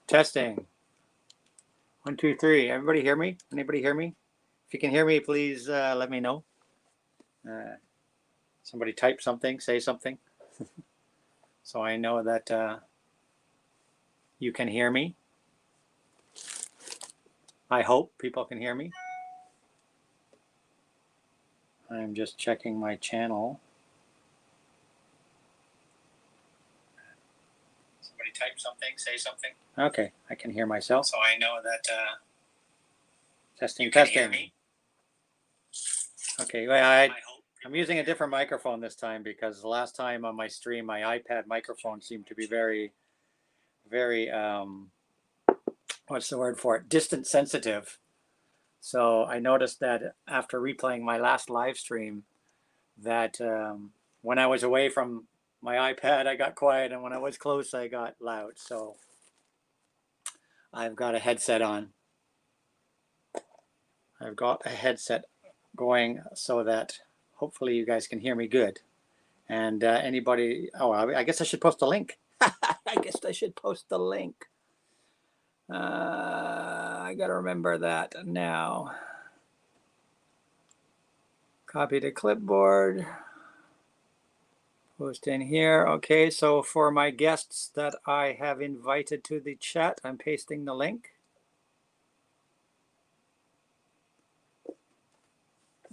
Testing. 1, 2, 3. Everybody hear me? Anybody hear me? If you can hear me, please let me know. Somebody type something, say something, so I know that you can hear me. I hope people can hear me. I'm just checking my channel. Somebody type something, say something. Okay, I can hear myself. So I know that testing. Hear me. Okay, well, I'm using a different microphone this time because the last time on my stream, my iPad microphone seemed to be very, very, what's the word for it? Distance sensitive. So I noticed that after replaying my last live stream that when I was away from my iPad, I got quiet, and when I was close, I got loud. So I've got a headset on. I've got a headset going so that hopefully you guys can hear me good. And anybody, I guess I should post a link. I guess I should post the link. I got to remember that now. Copy to clipboard. Post in here. Okay, so for my guests that I have invited to the chat, I'm pasting the link.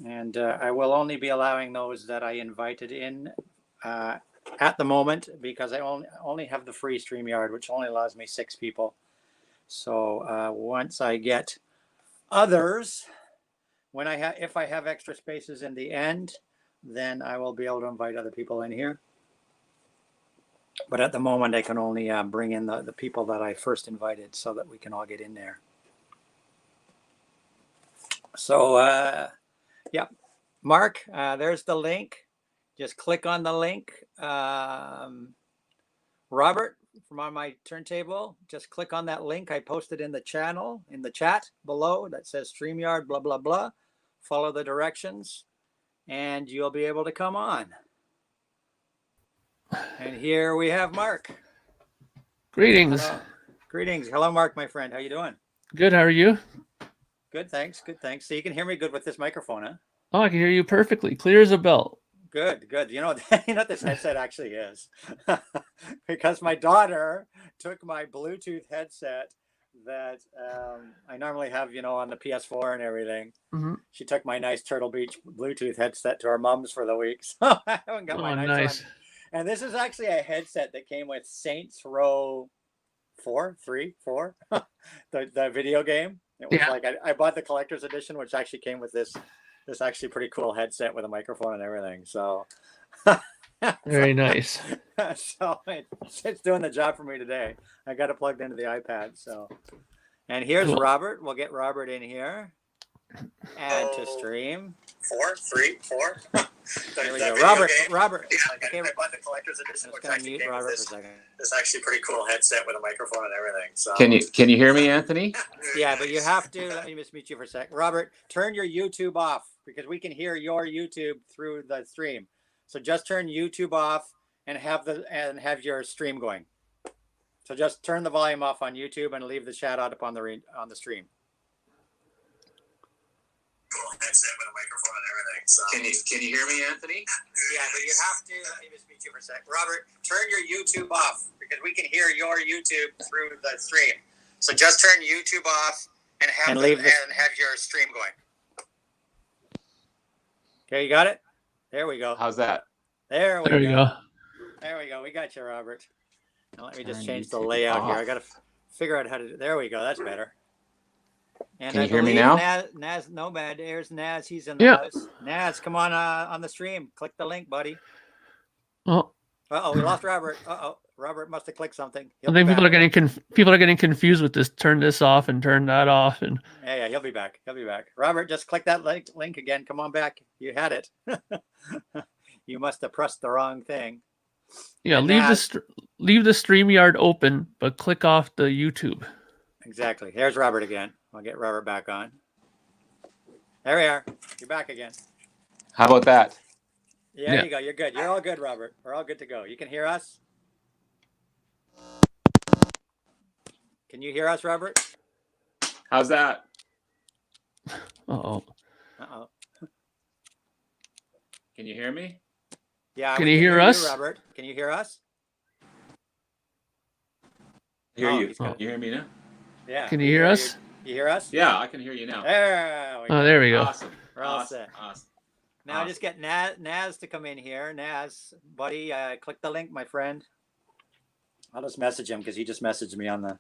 And I will only be allowing those that I invited in at the moment because I only have the free StreamYard, which only allows me 6 people. So once I get others, if I have extra spaces in the end, then I will be able to invite other people in here. But at the moment, I can only bring in the people that I first invited so that we can all get in there. So, yeah, Mark, there's the link. Just click on the link. Robert, from on my turntable, just click on that link I posted in the channel, in the chat below that says StreamYard, blah, blah, blah. Follow the directions and you'll be able to come on. And here we have Mark. Greetings. Hello. Greetings. Hello, Mark, my friend. How you doing? Good. How are you? Good, thanks. Good, thanks. So you can hear me good with this microphone, huh? Oh, I can hear you perfectly. Clear as a bell. Good, good. You know what this headset actually is? Because my daughter took my Bluetooth headset that I normally have, on the PS4 and everything. Mm-hmm. She took my nice Turtle Beach Bluetooth headset to her mom's for the week. So I haven't got my nice one. And this is actually a headset that came with Saints Row 4, the video game. It was like I bought the collector's edition, which actually came with this actually pretty cool headset with a microphone and everything. So very nice. So it's doing the job for me today. I got it plugged into the iPad. So, and here's cool. Robert. We'll get Robert in here. Add to stream. 4, 3, 4. There we go. Robert. Okay, I bought the collector's edition. I'm just gonna mute Robert for a second. This actually pretty cool headset with a microphone and everything. So can you hear me, Anthony? Yeah, but you have to. Let me just mute you for a sec. Robert, turn your YouTube off because we can hear your YouTube through the stream. So just turn YouTube off and have your stream going. So just turn the volume off on YouTube and leave the chat out up on the stream. Cool headset with a microphone and everything. So can you hear me, Anthony? Yeah, but you have to. Let me just mute you for a sec. Robert, turn your YouTube off because we can hear your YouTube through the stream. So just turn YouTube off and have your stream going. Okay, you got it? There we go. How's that? There we go. There we go. We got you, Robert. Now let me just change the layout here. I got to figure out how to do. There we go. That's better. And can you hear me now? Nazz Nomad. There's Nazz. He's in the house. Nazz, come on the stream. Click the link, buddy. Oh. We lost Robert. Robert must have clicked something. I think people are getting confused with this. Turn this off and turn that off, and yeah, he'll be back. Robert, just click that link again. Come on back. You had it. You must have pressed the wrong thing. Yeah, and leave the StreamYard open, but click off the YouTube. Exactly. Here's Robert again. I'll get Robert back on. There we are. You're back again. How about that? Yeah, there you go. You're good. You're all good, Robert. We're all good to go. You can hear us? Can you hear us, Robert? How's that? Uh-oh. Uh-oh. Can you hear me? Yeah, Can we you hear us? Robert? Can you hear us? Hear Oh, you. he's got- You hear me now? Yeah. Can we you hear you. us? You hear us? Yeah, I can hear you now. There we go. Oh, there we go. Awesome. We're all Awesome. set. Awesome. Now Awesome. just get Nazz to come in here. Nazz, buddy, click the link, my friend. I'll just message him because he just messaged me on the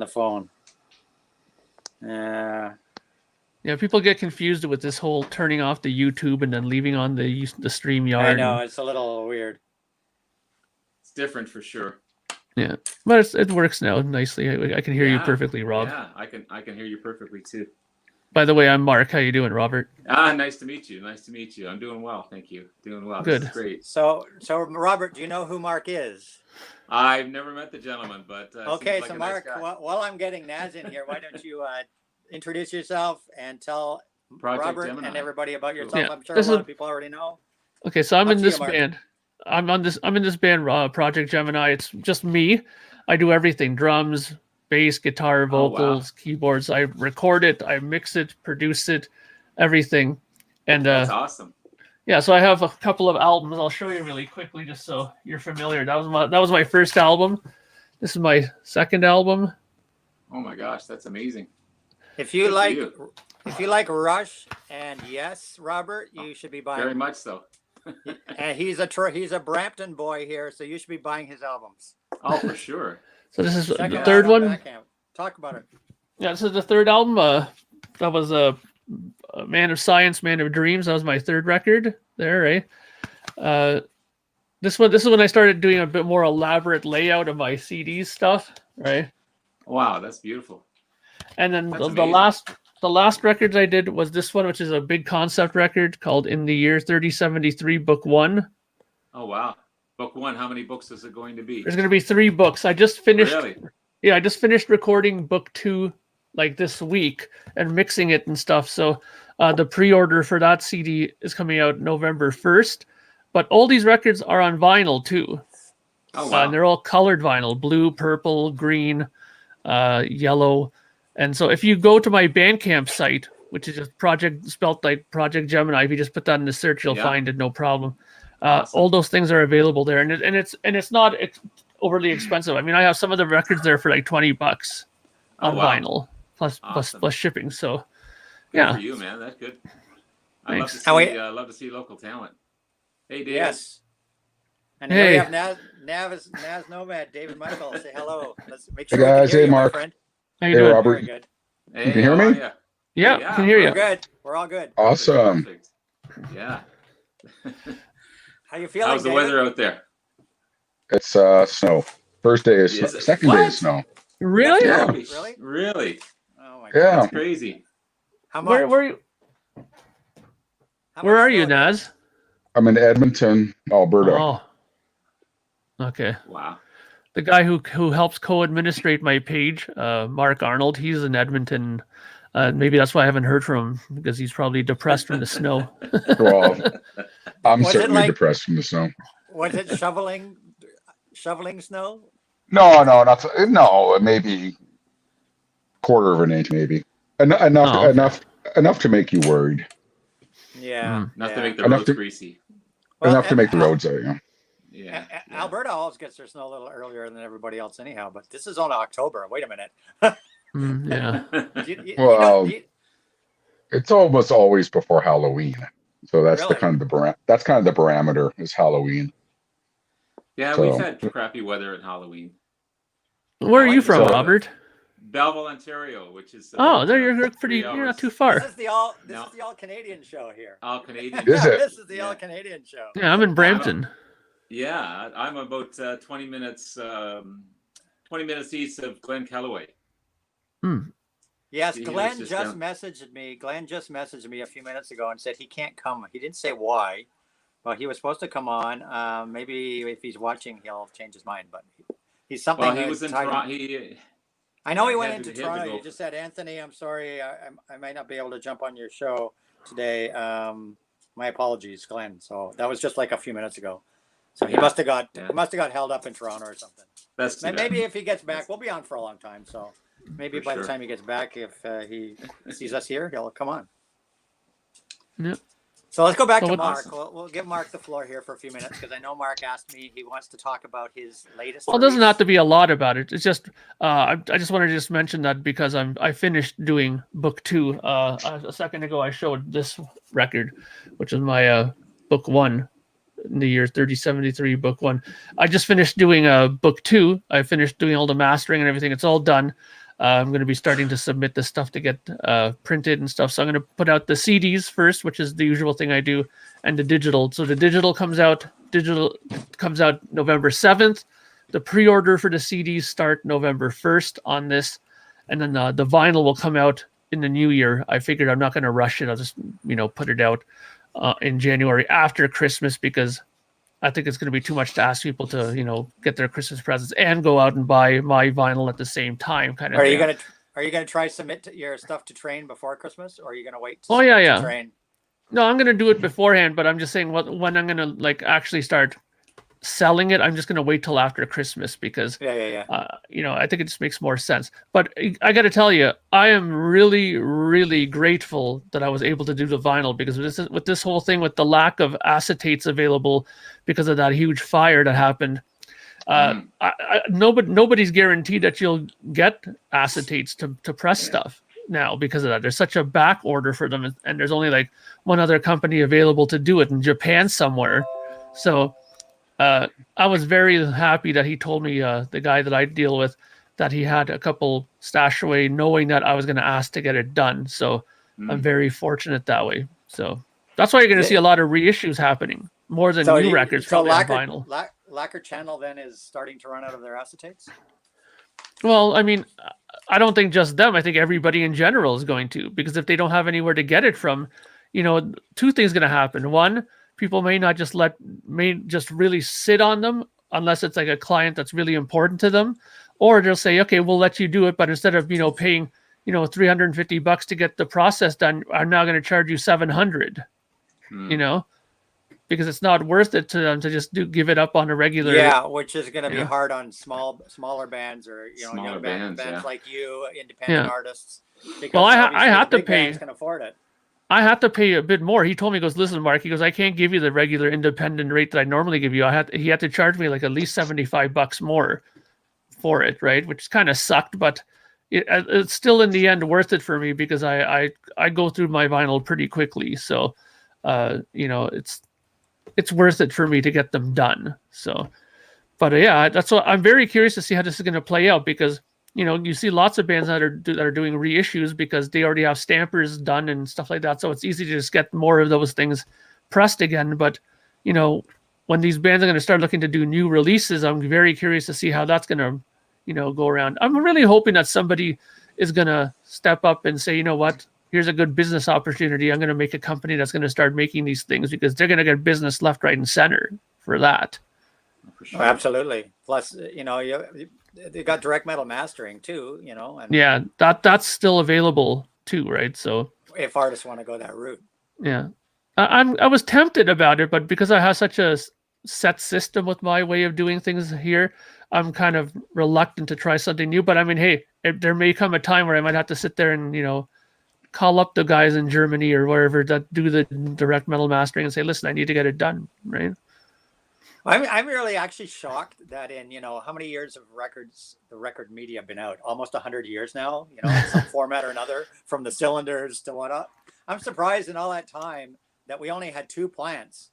phone. Yeah, people get confused with this whole turning off the YouTube and then leaving on the StreamYard. I know it's a little weird. It's different for sure. Yeah, but it works now nicely. I can hear you Yeah, perfectly, Rob. Yeah, I can hear you perfectly too. By the way, I'm Mark. How you doing, Robert? Nice to meet you. Nice to meet you. I'm doing well, thank you. Doing well. Good. This is great. So Robert, do you know who Mark is? I've never met the gentleman, but Okay, seems like so a Mark, nice guy. while I'm getting Nazz in here, why don't you introduce yourself and tell Projekt Robert Gemineye. and everybody about yourself? Yeah, I'm sure a this lot is- of people already know. Okay, so I'm Up in to you, this Mark. band. I'm in this band, Projekt Gemineye. It's just me. I do everything: drums, bass, guitar, Oh, wow. vocals, keyboards. I record it, I mix it, produce it, everything. And That's awesome. yeah, so I have a couple of albums. I'll show you really quickly, just so you're familiar. That was my first album. This is my second album. Oh my gosh, that's amazing. If you Good for like, you. if you like Rush and Yes, Robert, you should be buying. Very much so. And he's a Brampton boy here, so you should be buying his albums. Oh, for sure. So this is Check the it third out on one. Bandcamp. Talk about it. Yeah, this is the third album. That was a Man of Science, Man of Dreams. That was my third record there, right? This is when I started doing a bit more elaborate layout of my CDs stuff, right? Wow, that's beautiful. And then That's the amazing. last records I did was this one, which is a big concept record called In the Year 3073, Book 1. Oh wow. Book 1, how many books is it going to be? There's going to be 3 books. I just finished. Really? Yeah, I just finished recording Book 2 like this week and mixing it and stuff. So the pre-order for that CD is coming out November 1st. But all these records are on vinyl too. Oh wow. And they're all colored vinyl: blue, purple, green, yellow. And so if you go to my Bandcamp site, which is just spelled like Projekt Gemineye, if you just put that in the search, you'll Yeah. find it, no problem. Awesome. All those things are available there, and it's not overly expensive. I mean, I have some of the records there for like $20 on Oh, wow. vinyl, plus Awesome. shipping. So, Good yeah. for you, man. That's good. I Thanks. love to see local talent. Hey, Dave. Yes. And here we Hey. have Nazz Nomad, David Michael. Say hello. Let's make Hey, sure we guys. can hear Hey, you, my Mark. friend. How you Hey, doing? Robert. Very good. Hey, You can hear how me? are ya? Yeah, Yeah, I can hear We're you. good. We're all good. Awesome. Perfect. Yeah. How you feeling, How's the David? weather out there? It's snow. First day is Is it? second day What? is snow. Really? Yeah. Holy Really? Really? Oh my God. Yeah. That's crazy. How much? Where you? How Where much are you, snow? Naz? I'm in Edmonton, Alberta. Oh, okay. Wow. The guy who helps co-administrate my page, Mark Arnold, he's in Edmonton. Maybe that's why I haven't heard from him, because he's probably depressed from the snow. Well, I'm Was it certainly like- depressed from the snow. Was it shoveling snow? No, maybe quarter of an inch, maybe enough to make you worried. Yeah. Not yeah. to make the Enough roads to- greasy. Well, enough to make the roads there. Yeah. Yeah. yeah. Alberta always gets their snow a little earlier than everybody else, anyhow. But this is on October. Wait a minute. Yeah. Well, It's almost always before Halloween, so that's Really? kind of the parameter is Halloween. Yeah, So- we've had crappy weather at Halloween. Where are you from, So- Robert? Belleville, Ontario, which is Oh, about, there you're 3 pretty. You're hours. not too far. This is the all No. Canadian show here. All Canadian. Is it? This is the Yeah. all Canadian show. Yeah, I'm in Brampton. Yeah, I'm about 20 minutes east of Glen Calloway. Yes, He was Glenn just just down- messaged me. Glenn just messaged me a few minutes ago and said he can't come. He didn't say why, but he was supposed to come on. Maybe if he's watching, he'll change his mind. But he's something. Well, he was in tied up. Toronto. I know he had went to- into he had to Toronto. go You for- just said, Anthony, I'm sorry. I might not be able to jump on your show today. My apologies, Glenn. So that was just like a few minutes ago. So he Yeah. must have got Yeah. held up in Toronto or something. That's too bad. Maybe if he gets back, we'll be on for a long time. So maybe For by the sure. time he gets back, if he sees us here, he'll come on. Yeah. So let's go back So to what- Mark. Awesome. We'll give Mark the floor here for a few minutes because I know Mark asked me he wants to talk about his latest. Well, it doesn't release. have to be a lot about it. It's just I just wanted to just mention that because I finished doing book 2 a second ago. I showed this record, which is my book 1 in the year 3073, book 1. I just finished doing book 2. I finished doing all the mastering and everything. It's all done. I'm going to be starting to submit this stuff to get printed and stuff. So I'm going to put out the CDs first, which is the usual thing I do, and the digital. So the digital comes out November 7th. The pre-order for the CDs start November 1st on this, and then the vinyl will come out in the new year. I figured I'm not going to rush it. I'll just put it out in January after Christmas because I think it's going to be too much to ask people to, get their Christmas presents and go out and buy my vinyl at the same time. Kind of. Are you gonna try submit your stuff to Train before Christmas, or are you gonna wait? To Oh, yeah, submit to yeah. Train? No, I'm going to do it beforehand, but I'm just saying when I'm going to actually start selling it, I'm just going to wait till after Christmas because Yeah. I think it just makes more sense. But I got to tell you, I am really, really grateful that I was able to do the vinyl because with this whole thing with the lack of acetates available because of that huge fire that happened. Nobody's guaranteed that you'll get acetates to press stuff now because of that. There's such a back order for them, and there's only like one other company available to do it in Japan somewhere. So I was very happy that he told me, the guy that I deal with, that he had a couple stashed away, knowing that I was going to ask to get it done. So I'm very fortunate that way. So that's why you're going to see a lot of reissues happening, more than new records So probably on vinyl. Lacquer Channel then is starting to run out of their acetates. Well, I mean, I don't think just them. I think everybody in general is going to, because if they don't have anywhere to get it from, two things going to happen. One, people may just really sit on them unless it's like a client that's really important to them, or they'll say, okay, we'll let you do it, but instead of paying $350 to get the process done, I'm now going to charge you $700. Because it's not worth it to them to just give it up on a regular. Yeah, which is going to be hard on smaller bands or Smaller young bands, bands yeah. like you, independent artists. Because Well, I obviously have the to big pay. bands can afford it. I have to pay a bit more. He told me, he goes, listen, Mark, he goes, I can't give you the regular independent rate that I normally give you. He had to charge me like at least $75 more for it, right? Which kind of sucked, but it's still in the end worth it for me because I go through my vinyl pretty quickly. So, it's worth it for me to get them done. So, but yeah, that's what I'm very curious to see how this is going to play out because you see lots of bands that are doing reissues because they already have stampers done and stuff like that. So it's easy to just get more of those things pressed again. But when these bands are going to start looking to do new releases, I'm very curious to see how that's going to go around. I'm really hoping that somebody is going to step up and say, you know what? Here's a good business opportunity. I'm going to make a company that's going to start making these things because they're going to get business left, right, and center for that. For sure. Oh, absolutely. Plus, they got direct metal mastering too, and Yeah, that's still available too, right? So if artists want to go that route. yeah, I was tempted about it, but because I have such a set system with my way of doing things here, I'm kind of reluctant to try something new. But I mean, hey, there may come a time where I might have to sit there and call up the guys in Germany or wherever that do the direct metal mastering and say, listen, I need to get it done, right? I'm really actually shocked that in how many years of the record media have been out, almost 100 years now, in some format or another, from the cylinders to whatnot. I'm surprised in all that time that we only had 2 plants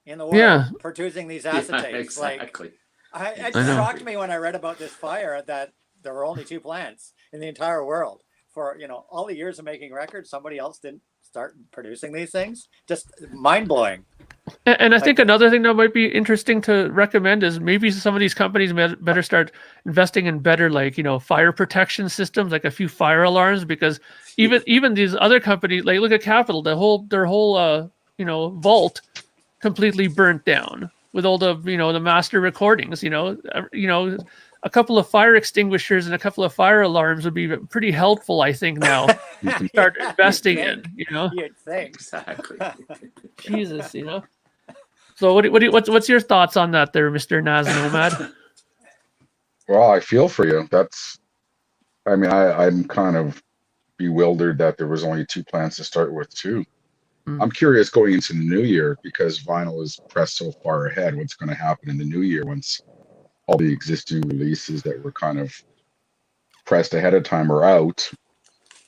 in the world producing these acetates. Yeah, exactly. It shocked me when I read about this fire that there were only 2 plants in the entire world. For all the years of making records, somebody else didn't start producing these things. Just mind-blowing. And I think another thing that might be interesting to recommend is maybe some of these companies better start investing in better, fire protection systems, like a few fire alarms, because even these other companies, like look at Capitol, their whole vault completely burnt down with all the the master recordings. A couple of fire extinguishers and a couple of fire alarms would be pretty helpful, I think. Now start investing in. You'd think. Exactly. Jesus, So what's your thoughts on that there, Mr. Nazz Nomad? Well, I feel for you. I mean, I'm kind of bewildered that there was only 2 plants to start with too. Mm. I'm curious going into the new year because vinyl is pressed so far ahead. What's going to happen in the new year once all the existing releases that were kind of pressed ahead of time are out?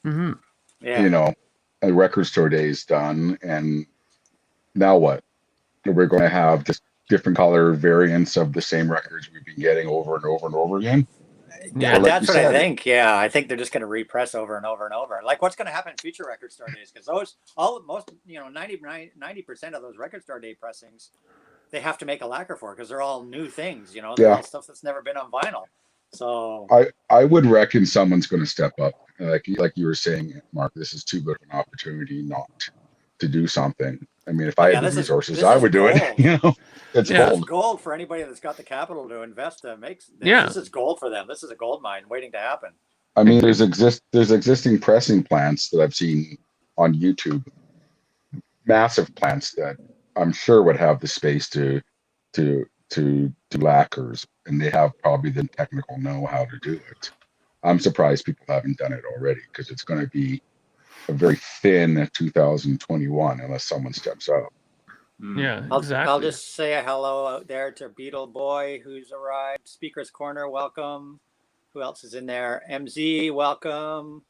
Hmm. Yeah. You know, a record store day is done, and now what? We're going to have just different color variants of the same records we've been getting over and over and over again. Yeah. Or like That's you what I said, think. Yeah, I think they're just going to repress over and over and over. Like what's going to happen in future record store days? Because most, 90% of those record store day pressings, they have to make a lacquer for because they're all new things. They're Yeah. all stuff that's never been on vinyl. So I would reckon someone's going to step up. Like you were saying, Mark, this is too good of an opportunity not to do something. I mean, if I had the resources, I would do it. gold. It's Yeah. This is gold. gold for anybody that's got the capital to invest to make this. Yeah. This is gold for them. This is a gold mine waiting to happen. I mean, there's existing pressing plants that I've seen on YouTube, massive plants that I'm sure would have the space to do lacquers, and they have probably the technical know-how to do it. I'm surprised people haven't done it already because it's going to be a very thin 2021 unless someone steps up. Yeah, I'll exactly. just say a hello out there to Beetle Boy who's arrived. Speaker's Corner, welcome. Who else is in there? MZ, welcome.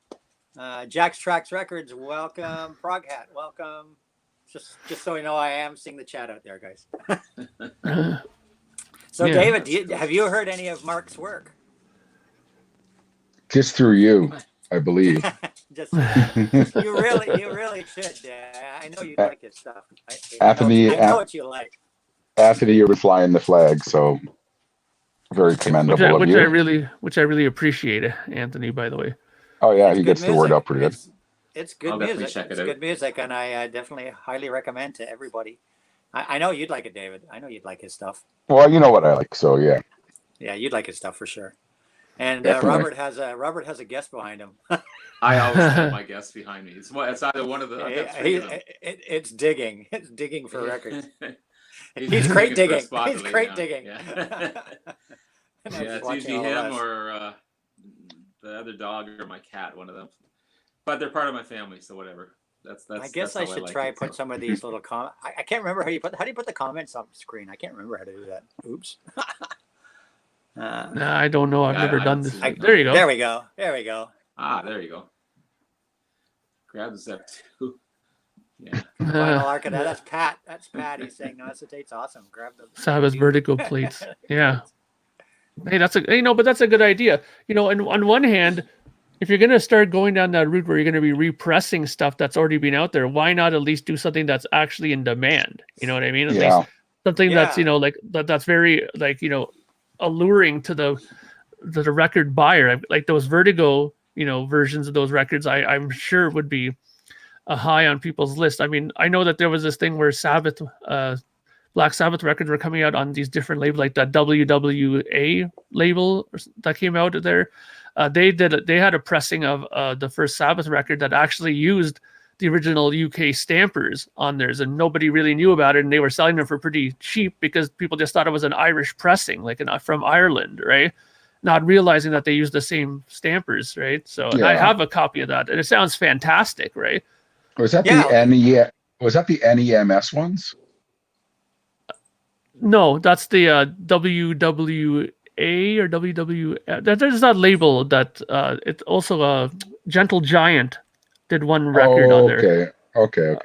Jack's Trax Records, welcome. Prog Hat, welcome. Just so you know, I am seeing the chat out there, guys. So, Yeah. David, have you heard any of Mark's work? Just through you, I believe. You really should. I know you like his stuff. I know what you like. Anthony, you were flying the flag, so very commendable of you. Which I really appreciate, Anthony. By the way. Oh yeah, It's he good gets the word out pretty good. It's good I'll definitely music. check it It's out. good music, and I definitely highly recommend to everybody. I know you'd like it, David. I know you'd like his stuff. Well, you know what I like, so yeah. Yeah, you'd like his stuff for sure. And Definitely. Robert has a guest behind him. I always have my guests behind me. It's either one of the. I've got 3 of them. It's digging. It's digging for records. He's He's crate for a digging. spot He's to lay crate down. digging. Yeah, And yeah I'm just it's watching usually all of him us. or the other dog or my cat, one of them. But they're part of my family, so whatever. That's. I guess that's I how should like try it, put so. some of these little comments. I can't remember how do you put the comments on screen? I can't remember how to do that. Oops. Nah, I don't know. I've Yeah, never I done don't this. see it. There you go. There we go. There we go. There you go. Grab the Zep 2. Yeah. Final Arcade. That's Pat. That's Pat. He's saying no acetate's awesome. Grab the Sabbath vertical plates. Yeah. Hey, but that's a good idea. And on one hand, if you're going to start going down that route where you're going to be repressing stuff that's already been out there, why not at least do something that's actually in demand? You know what I mean? At least something that's, like that's very alluring to the record buyer. Like those Vertigo, versions of those records, I'm sure would be a high on people's list. I mean, I know that there was this thing where Black Sabbath records were coming out on these different labels, like that WWA label that came out there. They had a pressing of the first Sabbath record that actually used the original UK stampers on theirs, and nobody really knew about it, and they were selling them for pretty cheap because people just thought it was an Irish pressing, like from Ireland, right? Not realizing that they used the same stampers, right? So and I have a copy of that, and it sounds fantastic, right? Was that the NEMS ones? No, that's the WWA or WW. There's that label that it's also Gentle Giant did one record on there. Okay.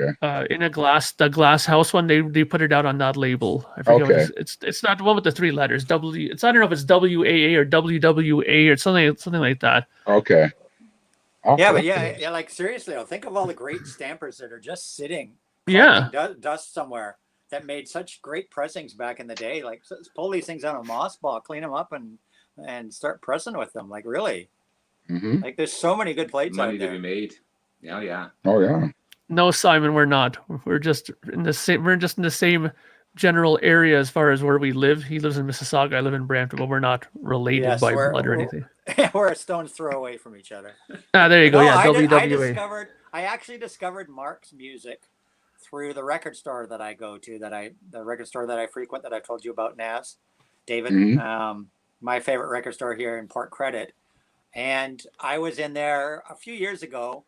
In the Glass House one, they put it out on that label. I forget what it's not the one with the 3 letters. I don't know if it's WAA or WWA or something like that. Okay. Yeah, like seriously, think of all the great stampers that are just sitting dust somewhere that made such great pressings back in the day. Like, pull these things out of a moss ball, clean them up, and start pressing with them. Like, really, like there's so many good plates Money out there to be made. Yeah. Oh yeah. No, Simon, we're not. We're just in the same. We're just in the same general area as far as where we live. He lives in Mississauga. I live in Brampton, but we're not related by blood or anything. We're a stone's throw away from each other. There you go. WWA. I actually discovered Mark's music through the record store that I go to, the record store that I frequent, that I told you about, Nazz, David. my favorite record store here in Port Credit. And I was in there a few years ago.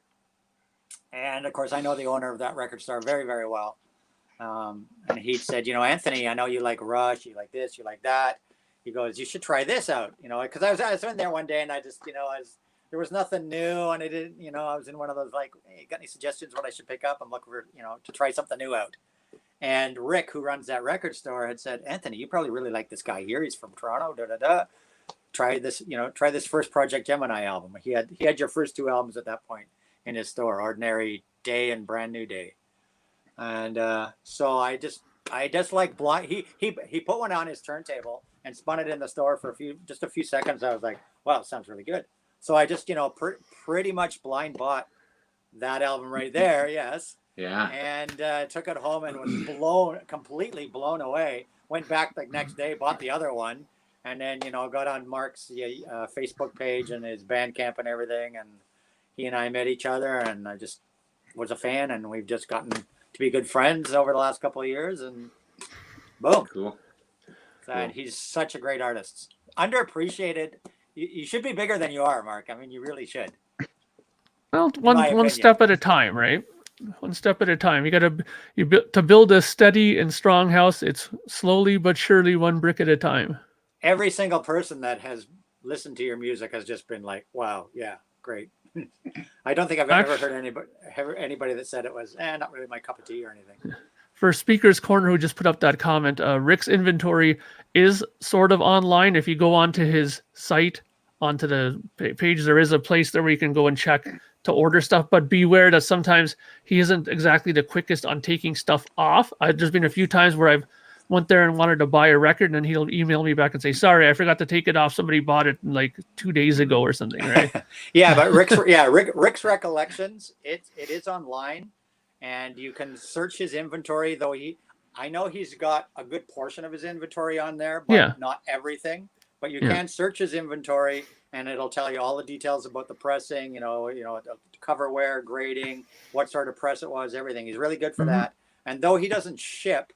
And of course, I know the owner of that record store very, very well. And he said, you know, Anthony, I know you like Rush, you like this, you like that. He goes, you should try this out, you know, because I was in there one day and I just, you know, there was nothing new and I didn't, you know, I was in one of those like, hey, got any suggestions what I should pick up? I'm looking for, you know, to try something new out. And Rick, who runs that record store, had said, Anthony, you probably really like this guy here. He's from Toronto, Try this, you know, try this first Projekt Gemineye album. He had your first two albums at that point in his store, Ordinary Day and Brand New Day. And so I just like blind. He put one on his turntable and spun it in the store for just a few seconds. I was like, wow, sounds really good. So I just, you know, pretty much blind bought that album right there. Yes. Yeah. And took it home and was completely blown away. Went back the next day, bought the other one, and then, you know, got on Mark's Facebook page and his Bandcamp and everything. And he and I met each other, and I just was a fan, and we've just gotten to be good friends over the last couple of years, and boom. Cool. And he's such a great artist. Underappreciated. You should be bigger than you are, Mark. I mean, you really should. Well, one step at a time, right? One step at a time. To build a steady and strong house, it's slowly but surely, one brick at a time. Every single person that has listened to your music has just been like, wow, yeah, great. I don't think I've ever heard anybody that said it was not really my cup of tea or anything. For Speaker's Corner, who just put up that comment, Rick's inventory is sort of online. If you go onto his site, onto the page, there is a place there where you can go and check to order stuff. But beware that sometimes he isn't exactly the quickest on taking stuff off. There's been a few times where I've went there and wanted to buy a record, and then he'll email me back and say, sorry, I forgot to take it off. Somebody bought it like 2 days ago or something, right? Yeah, but Rick's Recollections, it is online, and you can search his inventory, though I know he's got a good portion of his inventory on there, but not everything. But you can search his inventory, and it'll tell you all the details about the pressing, you know, cover wear, grading, what sort of press it was, everything. He's really good for that. And though he doesn't ship,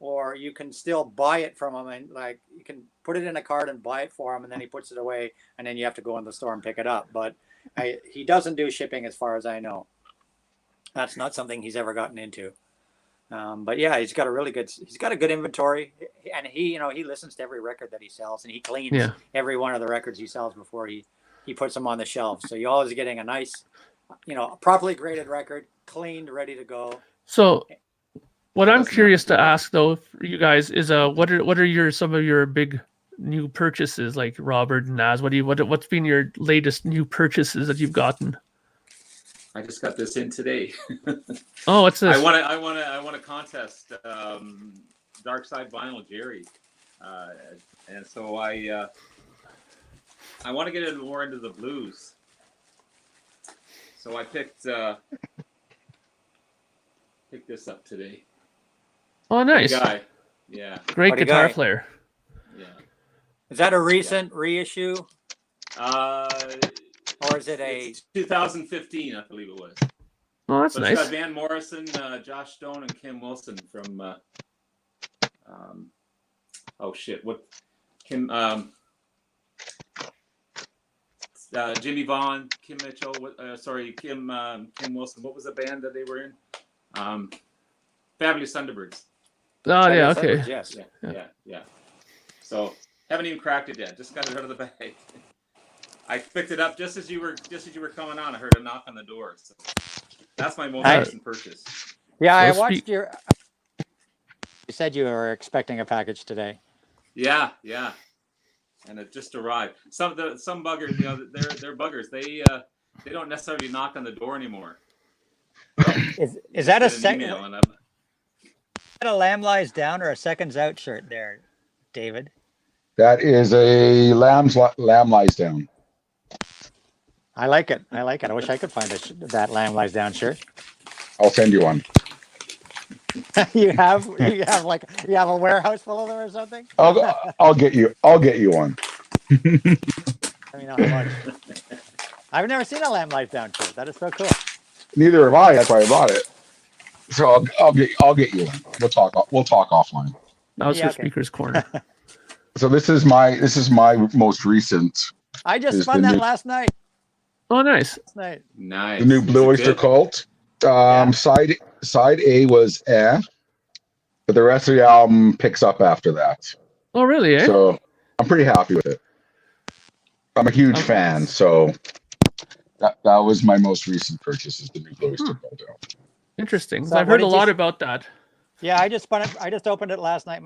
or you can still buy it from him, and like you can put it in a card and buy it for him, and then he puts it away, and then you have to go in the store and pick it up. But he doesn't do shipping, as far as I know. That's not something he's ever gotten into. But yeah, he's got a good inventory, and he listens to every record that he sells, and he cleans every one of the records he sells before he puts them on the shelf. So you're always getting a nice, properly graded record, cleaned, ready to go. So what I'm curious to ask, though, for you guys is what are some of your big new purchases, like Robert and Nazz? What's been your latest new purchases that you've gotten? I just got this in today. Oh, what's this? I want a contest. Dark Side Vinyl, Jerry, and so I want to get it more into the blues. So I picked this up today. Oh, nice. Guy. Yeah. Great guitar player. Yeah. Is that a recent reissue? Or is it It's 2015, I believe it was. Oh, that's nice. It's got Van Morrison, Josh Stone, and Kim Wilson from. Jimmy Vaughn, Kim Mitchell. Kim Wilson. What was the band that they were in? Fabulous Thunderbirds. Oh yeah, okay. Yes. Yeah. So haven't even cracked it yet. Just got it out of the bag. I picked it up just as you were coming on. I heard a knock on the door. So that's my most recent purchase. Yeah, I watched your. You said you were expecting a package today. Yeah, and it just arrived. Some buggers, they're buggers. They don't necessarily knock on the door anymore. Is that a second? Is that a Lamb Lies Down or a Seconds Out shirt there, David? That is a Lamb Lies Down. I like it. I wish I could find that Lamb Lies Down shirt. I'll send you one. you have a warehouse full of them or something? I'll get you one. Let me know how much. I've never seen a Lamb Lies Down shirt. That is so cool. Neither have I. That's why I bought it. So I'll get you one. We'll talk offline. That was for Speaker's Corner. So this is my most recent. I just Is spun the that new- last night. Oh, nice. Nice. The new Is Blue it Oyster good? Cult. Yeah. Side A was but the rest of the album picks up after that. Oh, really? Eh? So I'm pretty happy with it. I'm a huge Okay. fan, so that was my most recent purchase, is the new Blue Oyster Cult album. Interesting. 'Cause So I've what heard a did you lot s- about that. Yeah, I just spun it. I just opened it last night.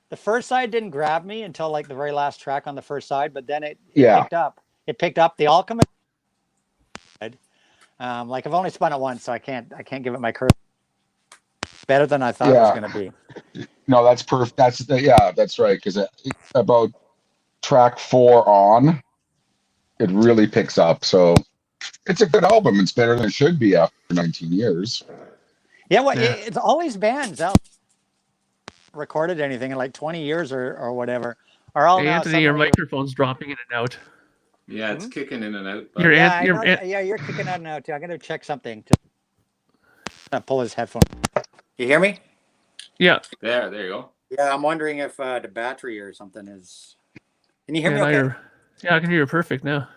The first side didn't grab me until like the very last track on the first side, but then it Yeah. picked up. It picked up the Alchemist. Like I've only spun it once, so I can't give it my curve. Better than I thought it was Yeah. going to be. No, that's perfect. That's right. Because about track 4 on, it really picks up. So it's a good album. It's better than it should be after 19 years. Yeah, well, Yeah. it's all these bands out recorded anything in like 20 years or whatever are all Hey, now Anthony, your suddenly- microphone's dropping in and out. Yeah, it's kicking in and out. but- Your Yeah, aunt, I your know aunt, that- yeah, you're kicking out now too. I'm gonna check something. Pull his headphone. You hear me? yeah. There you go. Yeah, I'm wondering if the battery or something is. Can you hear Yeah, me? now Okay. you're- yeah, I can hear you perfect now.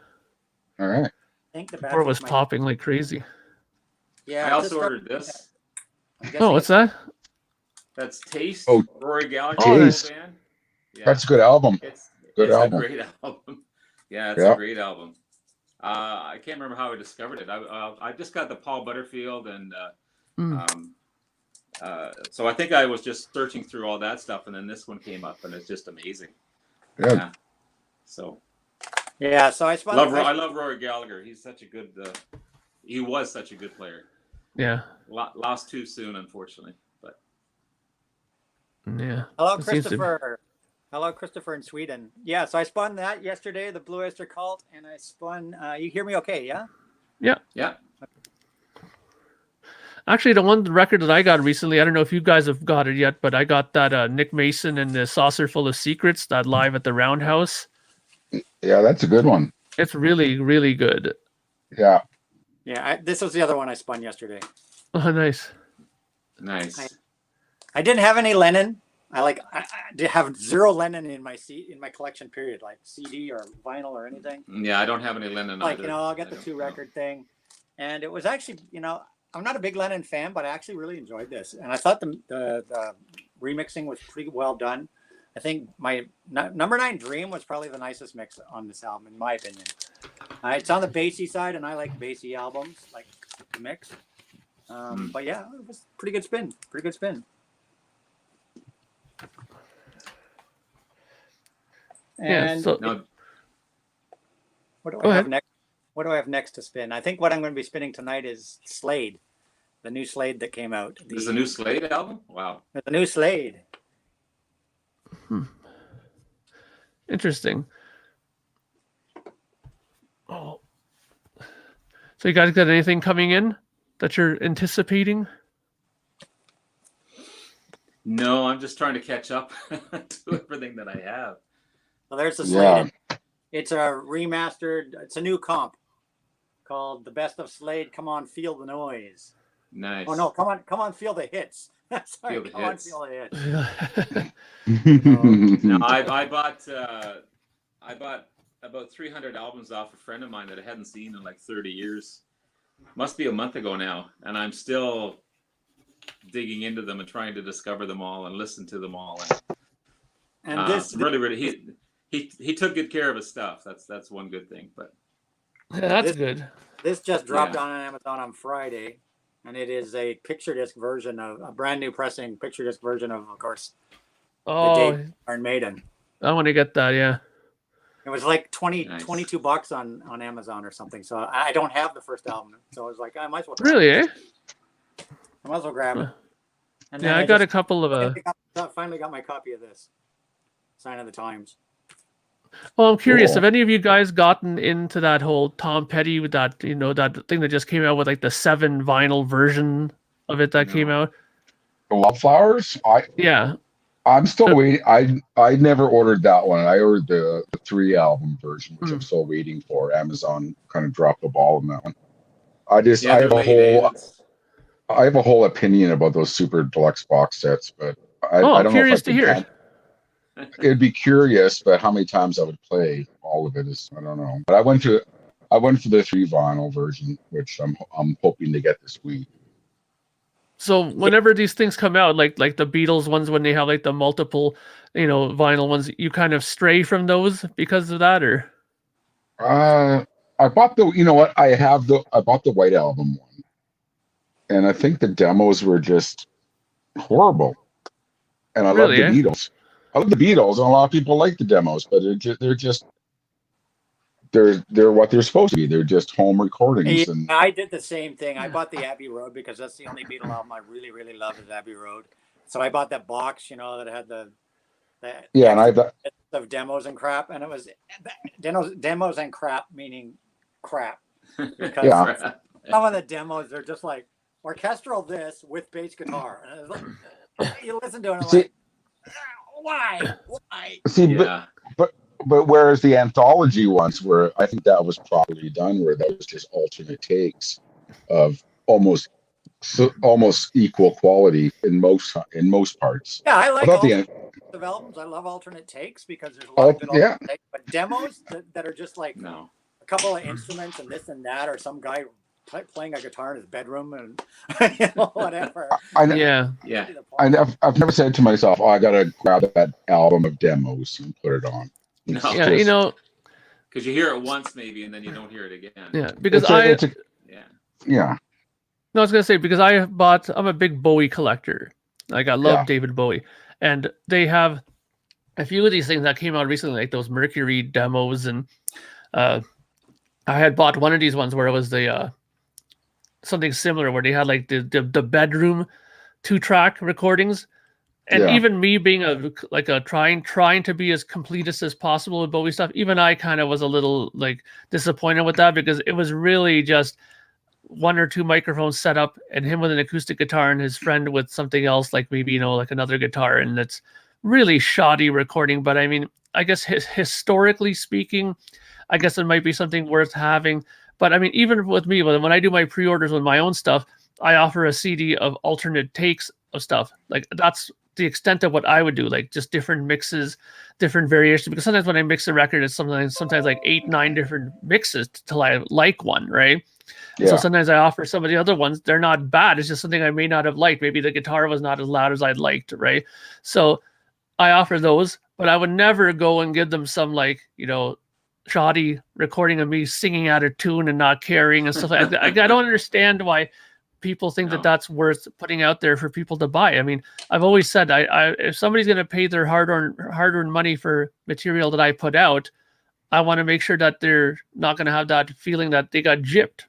All right. I think the Before battery it was popping like crazy. Yeah. I it also just ordered this. I'm guessing Oh, what's it's- that? That's Taste. Oh, Rory Gallagher. Taste. Band. Yeah, That's a good album. it's good it's album. a great album. Yeah, it's Yeah. a great album. I can't remember how I discovered it. I just got the Paul Butterfield and so I think I was just searching through all that stuff, and then this one came up, and it's just amazing. Yeah. Yeah. So Yeah. So I spun. I love Rory Gallagher. He's such a good. He was such a good player. Yeah. Lost too soon, unfortunately. But Yeah. Hello, It seems to be- Christopher. Hello, Christopher in Sweden. Yeah, so I spun that yesterday, the Blue Oyster Cult, and I spun. You hear me okay? Yeah. yeah, Actually, the one record that I got recently, I don't know if you guys have got it yet, but I got that Nick Mason and the Saucer Full of Secrets, that live at the Roundhouse. Yeah, that's a good one. It's really, really good. Yeah. Yeah. This was the other one I spun yesterday. Oh, nice. nice. I didn't have any Lennon. I did have zero Lennon in my collection. Period. Like CD or vinyl or anything. Yeah, I don't have any Lennon. Like either. I'll get I the don't 2 know. record thing, and it was actually I'm not a big Lennon fan, but I actually really enjoyed this, and I thought the remixing was pretty well done. I think my number 9 Dream was probably the nicest mix on this album, in my opinion. It's on the bassy side, and I like bassy albums, like the mix. But yeah, it was pretty good spin. Pretty good spin. Yeah. And So, No, what do Go I have ahead. next? What do I have next to spin? I think what I'm going to be spinning tonight is Slade, the new Slade that came out. this is a new Slade album. Wow. The new Slade. interesting. Oh. So you guys got anything coming in that you're anticipating? No, I'm just trying to catch up to everything that I have. So there's the Yeah. Slade. It's a remastered. It's a new comp called "The Best of Slade." Come on, feel the noise. Nice. Oh no, come on, feel the hits. Sorry, Feel the come on, hits. feel the hits. No, I bought about 300 albums off a friend of mine that I hadn't seen in like 30 years. Must be a month ago now, and I'm still digging into them and trying to discover them all and listen to them all. And this really he took good care of his stuff. That's one good thing. But That's good. this just dropped Yeah. on Amazon on Friday, and it is a picture disc version of a brand new pressing picture disc version of course, Oh, Dave Iron Maiden. I want to get that. Yeah. It was like Nice. $22 on Amazon or something. So I don't have the first album, so I was like, I might as well. Really, eh? I might as well grab it. And Yeah, I got a couple of finally got my copy of this. Sign of the Times. Well, I'm curious. Cool. Have any of you guys gotten into that whole Tom Petty with that, that thing that just came out with like the 7 vinyl version of it that No. came out? Wildflowers? Yeah. I'm still So- waiting. I never ordered that one. I ordered the 3 album version, which I'm Mm. still waiting for. Amazon kind of dropped the ball on that one. I have they're a late, whole it's- I have a whole opinion about those super deluxe box sets, but I Oh, don't I'm know if curious I to could hear. it'd be curious, but how many times I would play all of it is I don't know. But I went for the 3 vinyl version, which I'm hoping to get this week. So whenever these things come out, like the Beatles ones, when they have like the multiple, vinyl ones, you kind of stray from those because of that, or? I bought I bought the White Album one, and I think the demos were just horrible. And I love Really, the eh? Beatles. I love the Beatles, and a lot of people like the demos, but they're what they're supposed to be. They're just home recordings, Yeah, and I did the same thing. I bought the Abbey Road because that's the only Beatle album I really, really love is Abbey Road. So I bought that box, that had the yeah, and I extra bits of demos and crap, and it was demos and crap meaning crap because Yeah. some of the demos are just like orchestral this with bass guitar, and it's like you listen to it, and I'm see, like, why? see, Yeah. but whereas the anthology ones were, I think that was properly done, where that was just alternate takes of almost equal quality in most parts. Yeah, I I like thought the alternate albums. I love alternate takes because there's a lot of good yeah. alternate takes. But demos that are just like No. a couple of instruments and this and that, or some guy playing a guitar in his bedroom and whatever. Yeah. Yeah. I've never said to myself, "Oh, I gotta grab that album of demos and put it on." It's No. Yeah, just- Because you hear it once maybe, and then you don't hear it again. yeah, because Yeah. yeah. No, I was gonna say because I'm a big Bowie collector. Like I love Yeah. David Bowie, and they have a few of these things that came out recently, like those Mercury demos, and I had bought one of these ones where it was the something similar where they had like the bedroom 2-track recordings, and Yeah. even me being trying to be as completist as possible with Bowie stuff, even I kind of was a little like disappointed with that because it was really just one or two microphones set up and him with an acoustic guitar and his friend with something else, like maybe like another guitar, and it's really shoddy recording. But I mean, I guess historically speaking, I guess it might be something worth having. But I mean, even with me, when I do my pre-orders with my own stuff, I offer a CD of alternate takes of stuff. Like that's the extent of what I would do, like just different mixes, different variations. Because sometimes when I mix a record, it's sometimes like 8-9 different mixes till I like one, right? Yeah. So sometimes I offer some of the other ones. They're not bad. It's just something I may not have liked. Maybe the guitar was not as loud as I'd liked, right? So I offer those, but I would never go and give them some like, shoddy recording of me singing out of tune and not caring and stuff like that. I don't understand why people think that that's worth putting out there for people to buy. I mean, I've always said, if somebody's going to pay their hard-earned money for material that I put out, I want to make sure that they're not going to have that feeling that they got gypped,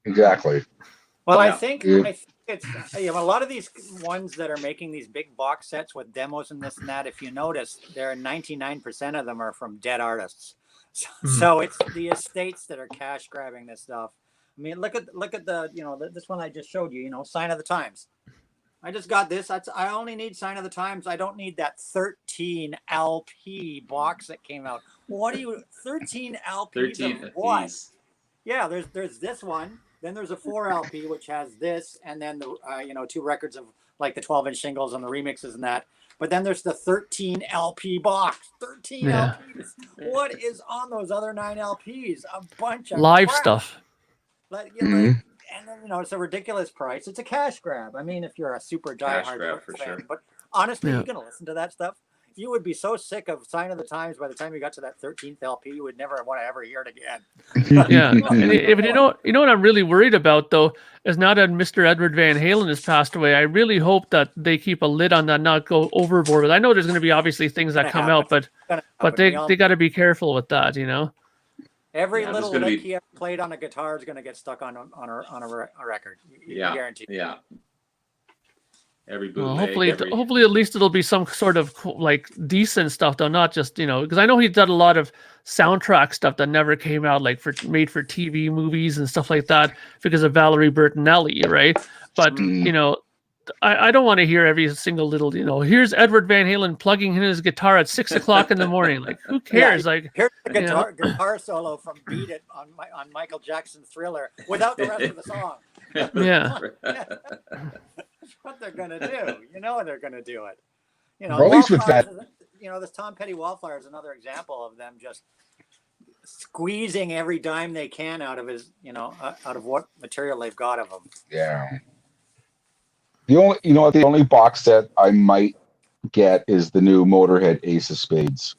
Exactly. Well, Yeah. I think it's a lot of these ones that are making these big box sets with demos and this and that. If you notice, 99% of them are from dead artists. So it's the estates that are cash grabbing this stuff. I mean, look at the this one I just showed you. Sign of the Times. I just got this. I only need Sign of the Times. I don't need that 13 LP box that came out. What do you 13 LPs 13 of what? LPs. Yeah, there's this one. Then there's a 4 LP which has this, and then the 2 records of like the 12-inch singles and the remixes and that. But then there's the 13 LP box. 13 LPs. What is on those other 9 LPs? A bunch of live crap. stuff. And then it's a ridiculous price. It's a cash grab. I mean, if you're a super diehard grab for fan, sure. but honestly, Yeah. you're gonna listen to that stuff. You would be so sick of Sign of the Times by the time you got to that 13th LP, you would never want to ever hear it again. Yeah, and if you know what I'm really worried about though is now that Mr. Edward Van Halen has passed away, I really hope that they keep a lid on that, not go overboard. I know there's going to be obviously things that come out, but they got to be careful with that, Every Yeah, little there's gonna lick be- he ever played on a guitar is going to get stuck on a record. You Yeah. guarantee. Yeah. Every Well, bootleg. hopefully at least it'll be some sort of like decent stuff though, not just because I know he's done a lot of soundtrack stuff that never came out, like made for TV movies and stuff like that because of Valerie Bertinelli, right? But I don't want to hear every single little here's Edward Van Halen plugging in his guitar at 6 o'clock in the morning. Like who cares? Like here's the guitar solo from "Beat It" on Michael Jackson's Thriller without the rest of the song. Yeah. That's what they're gonna do. You know they're gonna do it. Well, at least with that- this Tom Petty Wallflower is another example of them just squeezing every dime they can out of his, out of what material they've got of him. Yeah. The only box set I might get is the new Motorhead Ace of Spades.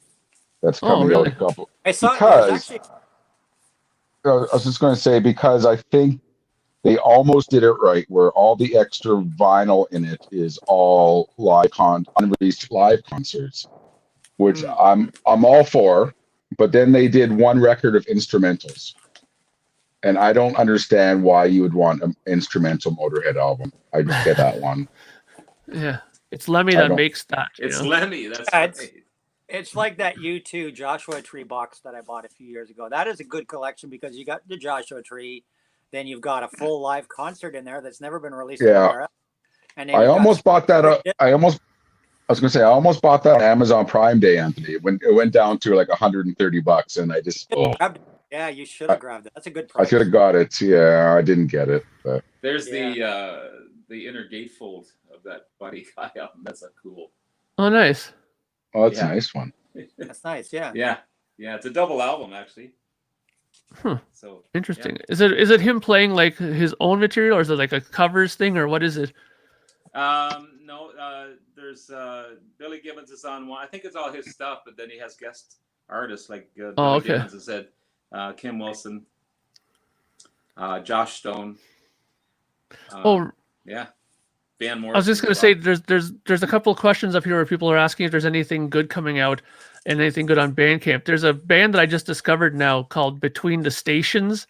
That's coming out really? a couple. I saw Because there's actually. I was just going to say, because I think they almost did it right, where all the extra vinyl in it is all unreleased live concerts, which I'm all for. But then they did one record of instrumentals, and I don't understand why you would want an instrumental Motorhead album. I just get that one. Yeah, it's Lemmy that makes that. It's Lemmy. That's Yeah, right. It's like that U2 Joshua Tree box that I bought a few years ago. That is a good collection because you got the Joshua Tree, then you've got a full live concert in there that's never been released anywhere else. And then I almost bought that up. I almost bought that on Amazon Prime Day, Anthony. It went down to like $130, and I just yeah, you should have grabbed it. That's a good price. I should have got it. Yeah, I didn't get it. But There's the inner gatefold of that Buddy Guy album. That's a cool. Oh, nice. Oh, that's a nice one. That's nice. Yeah. Yeah. It's a double album actually. So interesting. Yeah. Is it him playing like his own material, or is it like a covers thing, or what is it? No. There's Billy Gibbons is on one. I think it's all his stuff, but then he has guest artists like Billy Gibbons has said, Kim Wilson, Josh Stone. Yeah. Van Morrison. I was just going to say, there's a couple of questions up here where people are asking if there's anything good coming out and anything good on Bandcamp. There's a band that I just discovered now called Between the Stations.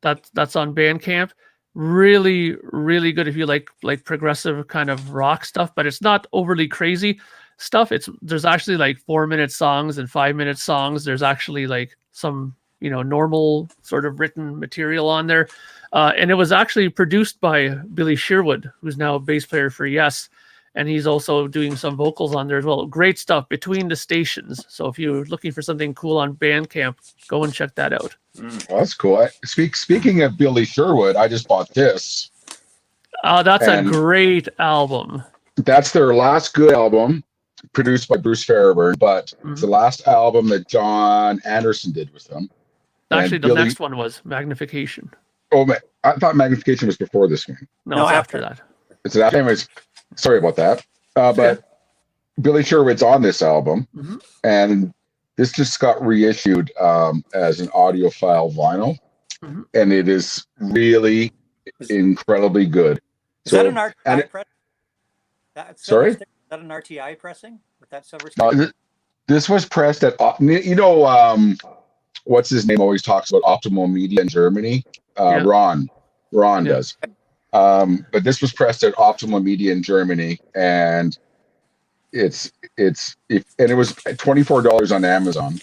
That's on Bandcamp. Really, really good if you like progressive kind of rock stuff, but it's not overly crazy stuff. There's actually like 4-minute songs and 5-minute songs. There's actually like some normal sort of written material on there. And it was actually produced by Billy Sherwood, who's now a bass player for Yes. And he's also doing some vocals on there as well. Great stuff, Between the Stations. So if you're looking for something cool on Bandcamp, go and check that out. Well, that's cool. Speaking of Billy Sherwood, I just bought this. That's a great album. That's their last good album, produced by Bruce Fairbairn, but it's the last album that John Anderson did with them. Actually, the next one was Magnification. Oh, man. I thought Magnification was before this one. No, it's after that. It's that. Anyways, sorry about that. But Billy Sherwood's on this album, and this just got reissued as an audiophile vinyl, and it is really incredibly good. Is that an RTI pressing? Sorry? Is that an RTI pressing with that silver stick? This was pressed at, what's his name always talks about Optimal Media in Germany? Ron does. But this was pressed at Optimal Media in Germany, and it was $24 on Amazon.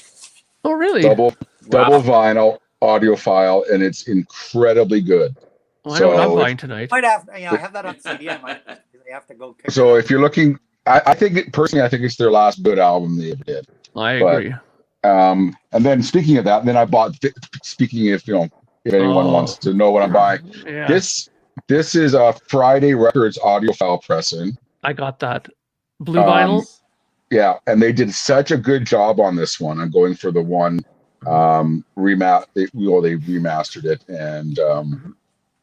Oh, really? Double vinyl audiophile, and it's incredibly good. Well, I know what I'm buying tonight. I have that on CD. I have to go pick So if you're looking, I think it's their last good album they ever did. I agree. And then speaking of that, then I bought. Speaking of if anyone wants to know what I'm buying, this is a Friday Records audiophile pressing. I got that blue vinyl. Yeah, and they did such a good job on this one. I'm going for the one they remastered it, and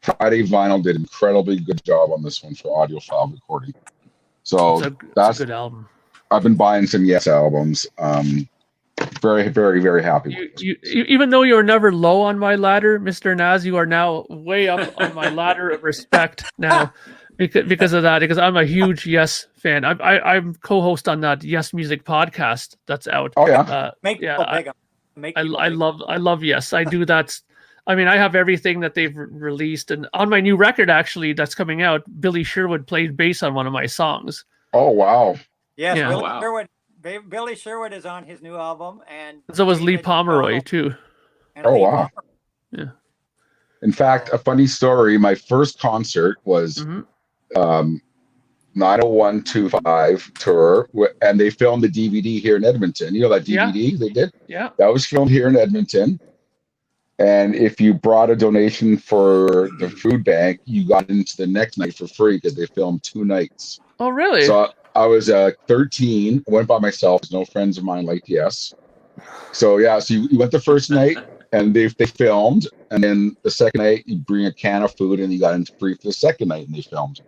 Friday Vinyl did an incredibly good job on this one for audiophile recording. So that's a good album. I've been buying some Yes albums. Very, very, very happy. Even though you were never low on my ladder, Mr. Nazz, you are now way up on my ladder of respect now because of that. Because I'm a huge Yes fan. I'm co-host on that Yes Music podcast that's out. Oh yeah, I love Yes. I do that. I mean, I have everything that they've released, and on my new record actually that's coming out, Billy Sherwood played bass on one of my songs. Oh wow! Yes, yeah. Billy Sherwood is on his new album, and so was Lee Pomeroy too. Oh wow! Yeah. In fact, a funny story. My first concert was 90125 tour, and they filmed the DVD here in Edmonton. You know that DVD they did? Yeah. That was filmed here in Edmonton. And if you brought a donation for the food bank, you got into the next night for free because they filmed 2 nights. Oh, really? So I was 13. I went by myself. No friends of mine liked Yes. So yeah, so you went the first night and they filmed, and then the second night you bring a can of food and you got in free for the second night and they filmed,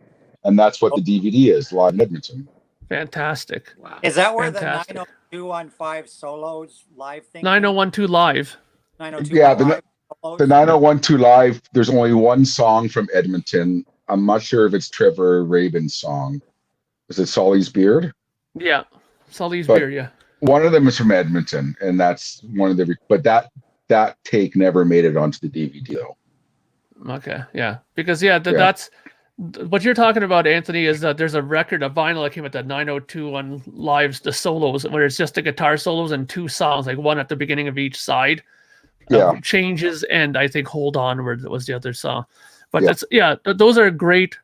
and that's what the DVD is, live in Edmonton. Fantastic. Wow. Is that where Fantastic. the 90215 solos live thing? 9012 live. 902 Yeah, live solos? the 9012 live. There's only one song from Edmonton. I'm not sure if it's Trevor Rabin's song. Is it Solly's Beard? Yeah. Sully's But- beer, yeah. One of them is from Edmonton, and that's one of the. But that take never made it onto the DVD though. Okay, yeah. Because that's what you're talking about, Anthony, is that there's a record, a vinyl that came with the 902 lives, the solos, where it's just the guitar solos and 2 songs, like one at the beginning of each side. Yeah. Changes, and I think Hold On was the other song. But Yeah. those are great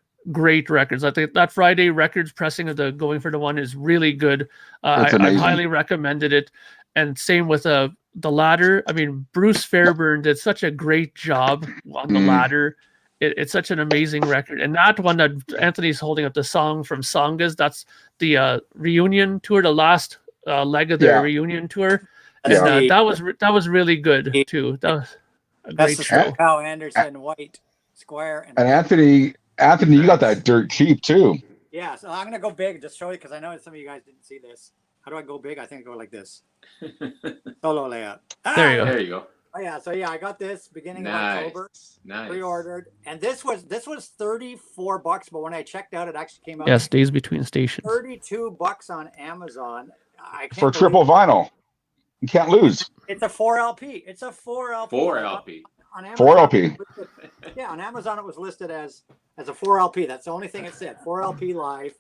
records. I think that Friday Records pressing of the Going for the One is really good. That's I amazing. highly recommended it. And same with the ladder. I mean, Bruce Fairburn did such a great job on the ladder. It's such an amazing record. And that one that Anthony's holding up, the song from Songas, that's the reunion tour, the last leg of their reunion tour. And that was really good too. That was a That's great the show. Cow Anderson White Square. And Anthony, you got that dirt cheap too. Yeah, so I'm gonna go big, just show you, because I know some of you guys didn't see this. How do I go big? I think I go like this. Solo layout. There you go. There you go. Oh yeah, so yeah, I got this beginning of Nice. October, Nice. pre-ordered, and this was $34, but when I checked out, it actually came out Yes, Days Between Stations. $32 on Amazon. I can't For believe triple vinyl. You can't lose. It's a 4 LP. It's a 4 LP. 4 LP. On Amazon, 4 LP. Yeah, on Amazon it was listed as a 4 LP. That's the only thing it said. 4 LP live,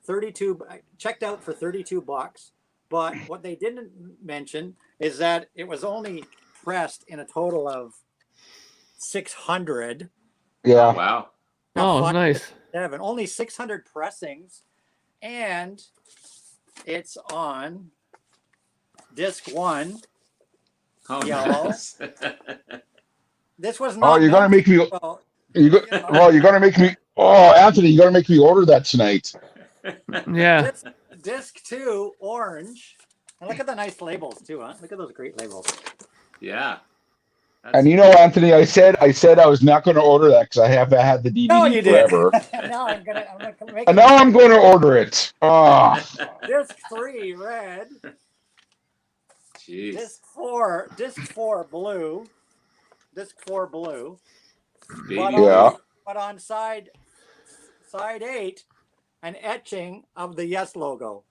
32. Checked out for $32. But what they didn't mention is that it was only pressed in a total of 600. Yeah. Wow. Oh, nice. Only 600 pressings, and it's on disc 1. Oh, Yellow. nice. This was not. Oh, you're gonna make me. well, You're gonna make me. Oh, Anthony, you're gonna make me order that tonight. Yeah. Disc 2, orange. And look at the nice labels too, huh? Look at those great labels. Yeah. And you know, Anthony, I said I was not going to order that because I have had the DVD No, you did. forever. Now I'm gonna make And now I'm going to order it. Oh, disc 3, red. Jeez. Disc 4, blue. Disc 4, blue. Baby. Yeah. But on side 8, an etching of the Yes logo.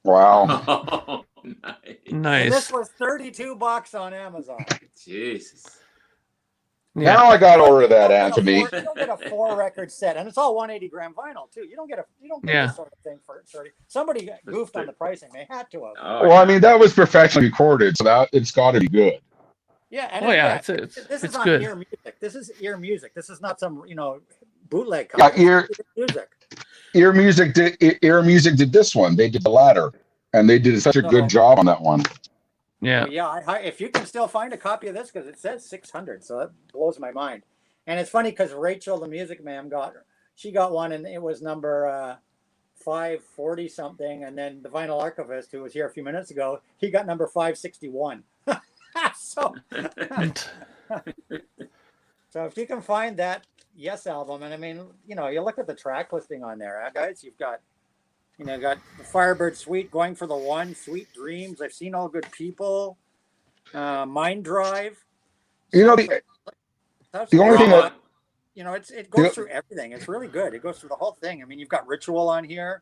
wow. Oh, nice. And Nice. this was $32 on Amazon. Jesus. Yeah. Now I got to order that, You Anthony. don't get a 4 record set, and it's all 180 gram vinyl too. You don't get this sort of thing for 30. Somebody goofed on the pricing. They had to have. Oh, Well, I mean, that was professionally recorded, so that it's got to be good. Yeah, and Oh yeah, this it's is on good. ear music. This is ear music. This is not some bootleg. Yeah, copy. ear music. Ear Music did this one. They did the latter, and they did such a good job on that one. Yeah. So, yeah, if you can still find a copy of this, because it says 600, so that blows my mind. And it's funny because Rachel, the music ma'am, got one, and it was number 540 something, and then the vinyl archivist, who was here a few minutes ago, he got number 561. So if you can find that Yes album, and I mean, you look at the track listing on there, guys. You've got, got the Firebird Suite, Going for the One, Sweet Dreams. I've Seen All Good People, Mind Drive. The only thing that it goes through everything. It's really good. It goes through the whole thing. I mean, you've got Ritual on here,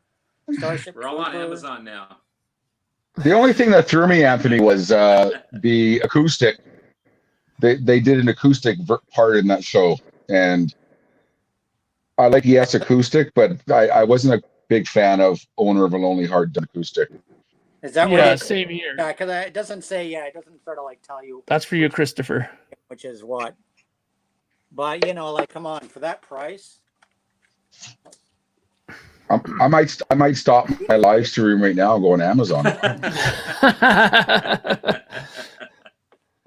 Starship. We're all on Trooper. Amazon now. The only thing that threw me, Anthony, was the acoustic. They did an acoustic part in that show, and I like Yes acoustic, but I wasn't a big fan of Owner of a Lonely Heart acoustic. Is that Yeah, what? same here. Yeah, because it doesn't say. Yeah, it doesn't sort of tell you That's for you, Christopher. which is what. But come on, for that price. I might stop my live stream right now and go on Amazon.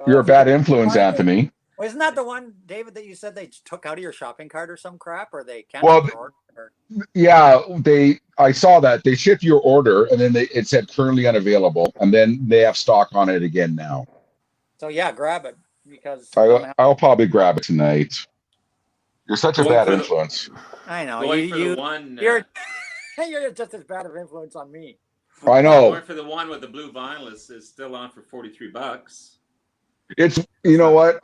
You're a bad influence, Anthony. Isn't that the one, David, that you said they took out of your shopping cart or some crap, or they canceled Well, your order? Or... Yeah, I saw that they shipped your order and then it said currently unavailable, and then they have stock on it again now. So yeah, grab it because I'm gonna have- I'll probably grab it tonight. You're such a Going bad for the- influence. I know Going for the one. you're you're just as bad of influence on me. I know. Going for the one with the blue vinyl is still on for $43. It's you know what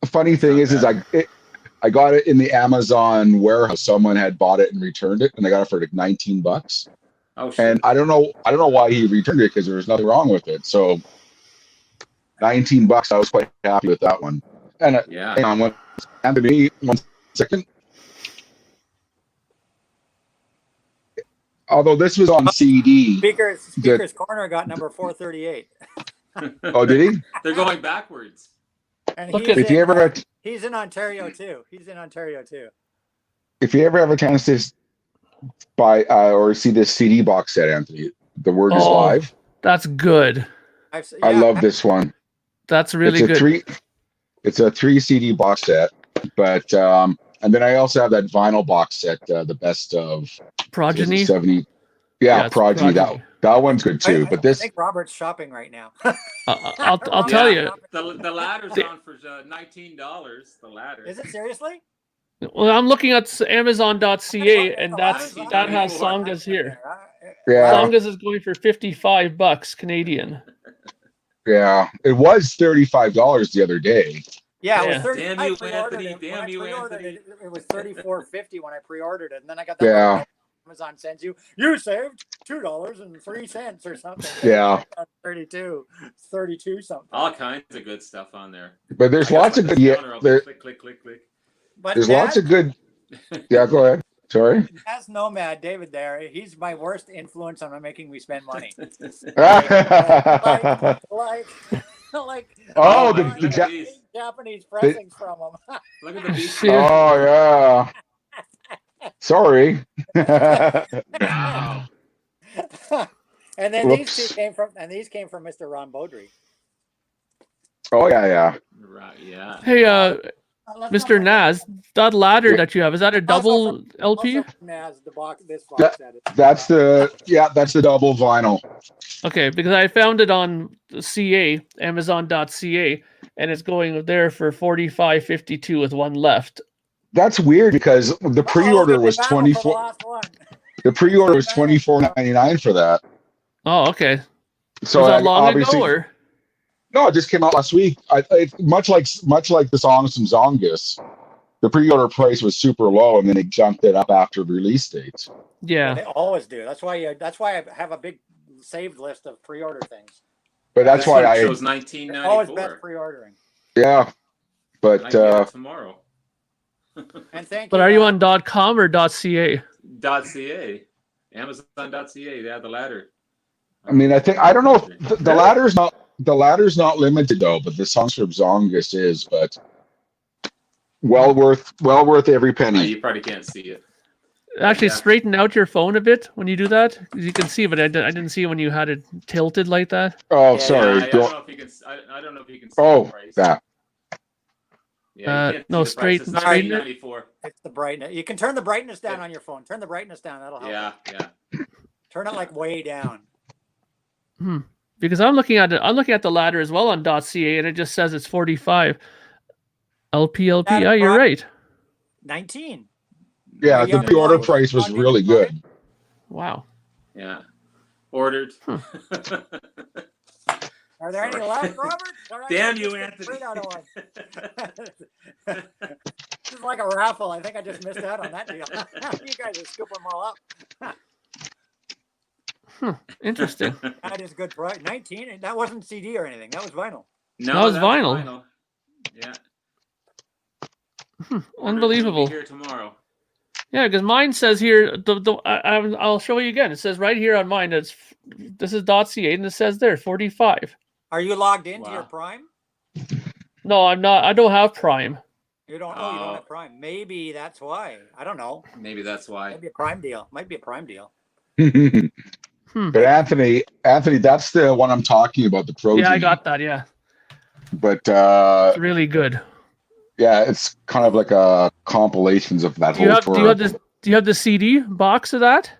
funny thing is I got it in the Amazon warehouse. Someone had bought it and returned it, and I got it for like $19. Oh shit! And I don't know why he returned it because there was nothing wrong with it. So $19, I was quite happy with that one. And Yeah. hang on, Anthony, 1 second. Although this was on CD. Speaker's Corner got number 438. Oh, did he? They're going backwards. And Look he's at- If you ever he's in Ontario too. He's in Ontario too. if you ever have a chance to buy or see this CD box set, Anthony, The Word is Oh, Live. That's good. I love this one. That's really it's a good. It's a 3 CD box set, but and then I also have that vinyl box set, the best of Progeny. 70. Yeah, Yeah, it's Progeny. Progeny. That one's good too. But I this, think Robert's shopping right now. I'll tell you. The ladder's on for $19. The ladder. Is it seriously? Well, I'm looking at Amazon.ca, and The that has $19.94. Songas here. yeah, Songas is going for $55 Canadian. yeah, it was $35 the other day. Yeah, it Yeah. was 30. Damn I you, pre-ordered Anthony. it. When Damn I you, pre-ordered Anthony. it was $34.50 when I pre-ordered it, and then I got that. Yeah. note Amazon sends you saved $2.03 or something. Yeah. 32 something. All kinds of good stuff on there. But there's I got lots of this good. counter, I'll There, click, click, click, click. But there's lots of good. Yeah, go ahead. Sorry. Nazz Nomad, David there. He's my worst influence on making me spend money. Like Oh, the- buying the Ja- big Japanese pressings from him. Look at the beach. Shit. Oh yeah. Sorry. Wow. And then Whoops. these came from Mr. Ron Beaudry. Oh yeah. Right, yeah. Hey, Let's Mr. not Nazz, that ladder that you have, is that a double LP? Also from Nazz, this box That- set is. That's the double vinyl. Okay, because I found it on CA, Amazon.ca, and it's going there for $45.52 with one left. That's weird because the pre-order was Battle for the 24. last one. The pre-order was $24.99 for that. Oh, okay. So was that long obviously, ago, or? no, it just came out last week. Much like the songs from Zongus, the pre-order price was super low, and then they jumped it up after release date. Yeah. They always do. That's why I have a big saved list of pre-order things. But that's This why one I shows Always $19.94. best pre-ordering. yeah. But I get it tomorrow. And thank But you. are you on .com or .ca? .ca, Amazon.ca. They have the ladder. I mean, I don't know if the ladder's not limited though, but the songs from Zongus is. But well worth every penny. You probably can't see it. Actually, Yeah. straighten out your phone a bit when you do that. 'Cause you can see, but I didn't see when you had it tilted like that. Oh, Yeah, sorry. I don't know if you can. I don't know if you can see Oh, the price. that. Yeah, you can't no, see the price. It's straighten it. $19.94. It's the brightness. You can turn the brightness down on your phone. Turn the brightness down. That'll help. Yeah. Turn it like way down. Because I'm looking at it. I'm looking at the ladder as well on .ca, and it just says it's 45. LP. That Yeah, you're brought- right. 19. Yeah, Are you the on pre-order your- price was on your really phone? good. Wow. Yeah. Ordered. Are there any Sorry. left, Robert? All right, Damn let's you, get Anthony. straight out of one. This is like a raffle. I think I just missed out on that deal. You guys are scooping them all up. Interesting. That is good price. 19. And that wasn't CD or anything. That was vinyl. No, That was that's vinyl. Yeah. Unbelievable. Here tomorrow. Yeah, because mine says here. I'll show you again. It says right here on mine. This is .ca, and it says there 45. Are you logged into your Wow. Prime? No, I'm not. I don't have Prime. You don't. Oh, you don't Oh. have Prime. Maybe that's why. I don't know. Maybe that's why. Might be a Prime deal. Might be a Prime deal. But Anthony, that's the one I'm talking about. The Pro. Yeah, I Genie. got that. Yeah. but It's really good. yeah, it's kind of like a compilations of that Do you whole have tour. do you have the CD box of that?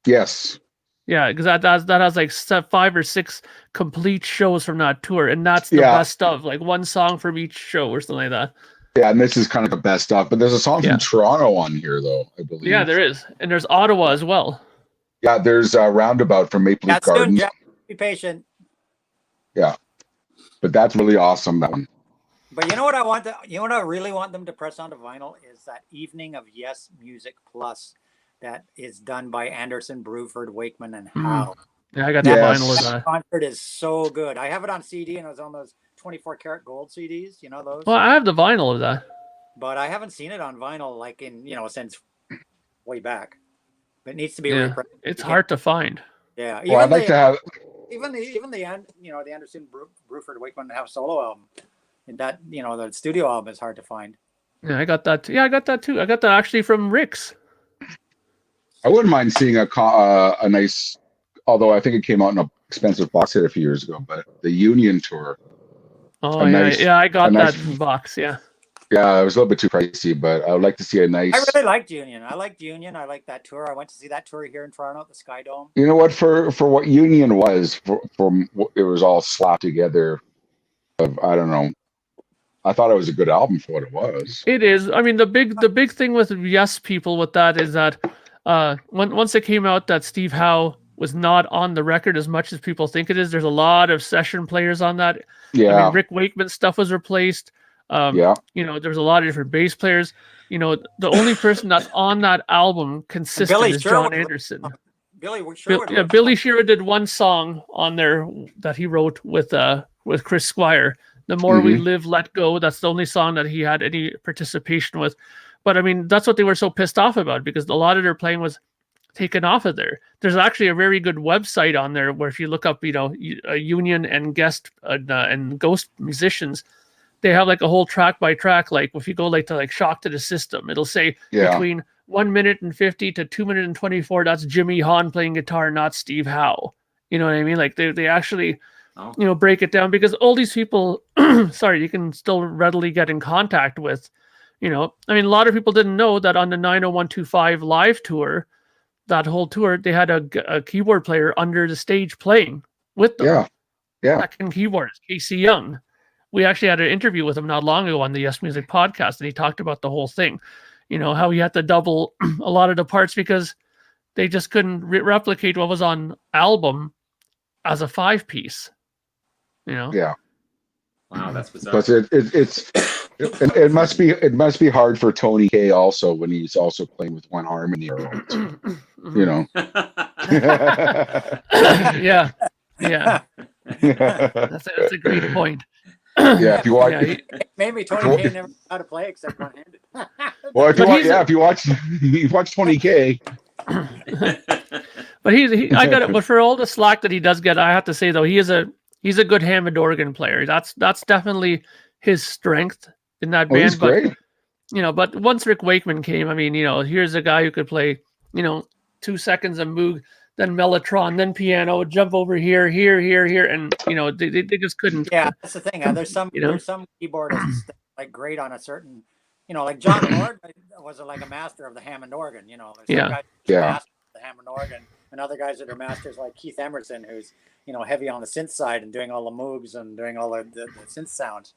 Yes. Yeah, because that has like 5 or 6 complete shows from that tour, and that's the Yeah. best of, like one song from each show or something like that. Yeah, and this is kind of the best stuff. But there's a song Yeah. from Toronto on here, though, I believe. Yeah, there is, and there's Ottawa as well. Yeah, there's a Roundabout from Maple Leaf That's soon, Gardens. Jack. Be patient. Yeah, but that's really awesome. That one. But you know what I want? You know what I really want them to press onto vinyl is that evening of Yes Music Plus that is done by Anderson, Bruford, Wakeman, and Howe. Yeah, I got Yes. the vinyl of That that. concert is so good. I have it on CD and it was on those 24 karat gold CDs. You know those. Well, I have the vinyl of that. But I haven't seen it on vinyl like in since way back. It needs to be Yeah, reprinted. it's hard to find. Yeah, Well, I'd like to have. even the Anderson, Bruford, Wakeman, and Howe solo album. And that the studio album is hard to find. Yeah, I got that. Yeah, I got that too. I got that actually from Rick's. I wouldn't mind seeing a nice, although I think it came out in an expensive box set a few years ago. But the Union tour. Oh A yeah, nice- yeah, I got a nice- that box. Yeah. Yeah, it was a little bit too pricey, but I would like to see a nice. I really liked Union. I liked Union. I liked that tour. I went to see that tour here in Toronto at the Sky Dome. You know what? For what Union was, from what it was all slapped together. I don't know. I thought it was a good album for what it was. It is. I mean, the big thing with Yes people with that is that once it came out that Steve Howe was not on the record as much as people think it is. There's a lot of session players on that. Yeah. I mean, Rick Wakeman's stuff was replaced. Yeah. There's a lot of different bass players. The only person that's on that album consistent Billy is John Sherwood. Anderson. Billy Sherwood. Yeah, Billy Sherwood did one song on there that he wrote with Chris Squire. The More We Live, Let Go. That's the only song that he had any participation with. But I mean, that's what they were so pissed off about because a lot of their playing was taken off of there. There's actually a very good website on there where if you look up, Union and guest and ghost musicians, they have like a whole track by track. Like if you go to Shock to the System, it'll say between 1 minute and 50 to 2 minutes and 24. That's Jimmy Hahn playing guitar, not Steve Howe. You know what I mean? Like they actually. Break it down because all these people, you can still readily get in contact with, I mean, a lot of people didn't know that on the 90125 live tour, that whole tour, they had a keyboard player under the stage playing with them. Yeah. Second keyboardist, Casey Young. We actually had an interview with him not long ago on the Yes Music podcast, and he talked about the whole thing, how he had to double a lot of the parts because they just couldn't replicate what was on album as a 5-piece. Yeah. Wow, that's bizarre. But it must be hard for Tony Kaye also when he's also playing with one harmony or yeah. That's a great point. Yeah, if you watch, maybe Tony Kaye never knew how to play except one-handed. well, if you watch Tony Kaye. But I got it. But for all the slack that he does get, I have to say though, he's a good Hammond organ player. That's definitely his strength in that band. He's great. But once Rick Wakeman came, I mean, here's a guy who could play, 2 seconds of Moog, then Mellotron, then piano, jump over here, and they just couldn't. Yeah, that's the thing. There's some keyboardists that are like great on a certain, like John Lord was like a master of the Hammond organ. There's some guys who are masters of the Hammond organ, and other guys that are masters like Keith Emerson, who's heavy on the synth side and doing all the Moogs and doing all the synth sounds.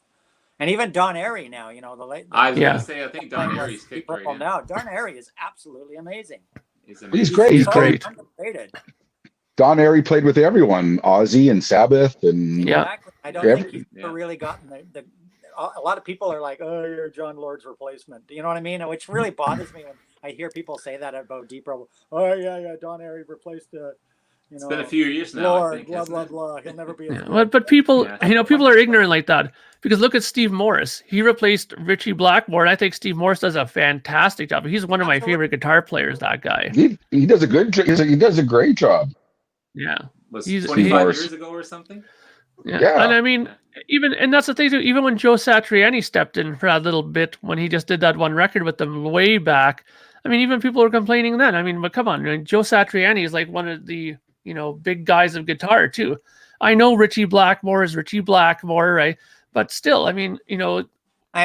And even Don Airey now, the late. I was going to say, I think Don Airey's kicked right in. Now, Don Airey is absolutely amazing. He's great. He's great. Underrated. Don Airey played with everyone, Ozzy and Sabbath, and Exactly. I don't think he's ever really gotten the. A lot of people are like, "Oh, you're John Lord's replacement." You know what I mean? Which really bothers me when I hear people say that about Deep Purple. Oh yeah, Don Airey replaced it's been a few years now. Lord, I think, blah blah blah. He'll never be. But people, people are ignorant like that because look at Steve Morris. He replaced Richie Blackmore, and I think Steve Morris does a fantastic job. He's one of my favorite guitar players. That guy. He does a good. He does a great job. Yeah. Was He's 25 years ago or something? Yeah. And I mean, and that's the thing too, even when Joe Satriani stepped in for that little bit when he just did that one record with them way back, I mean, even people were complaining then. I mean, but come on, Joe Satriani is like one of the, big guys of guitar too. I know Richie Blackmore is Richie Blackmore, right? but still, I mean, you know,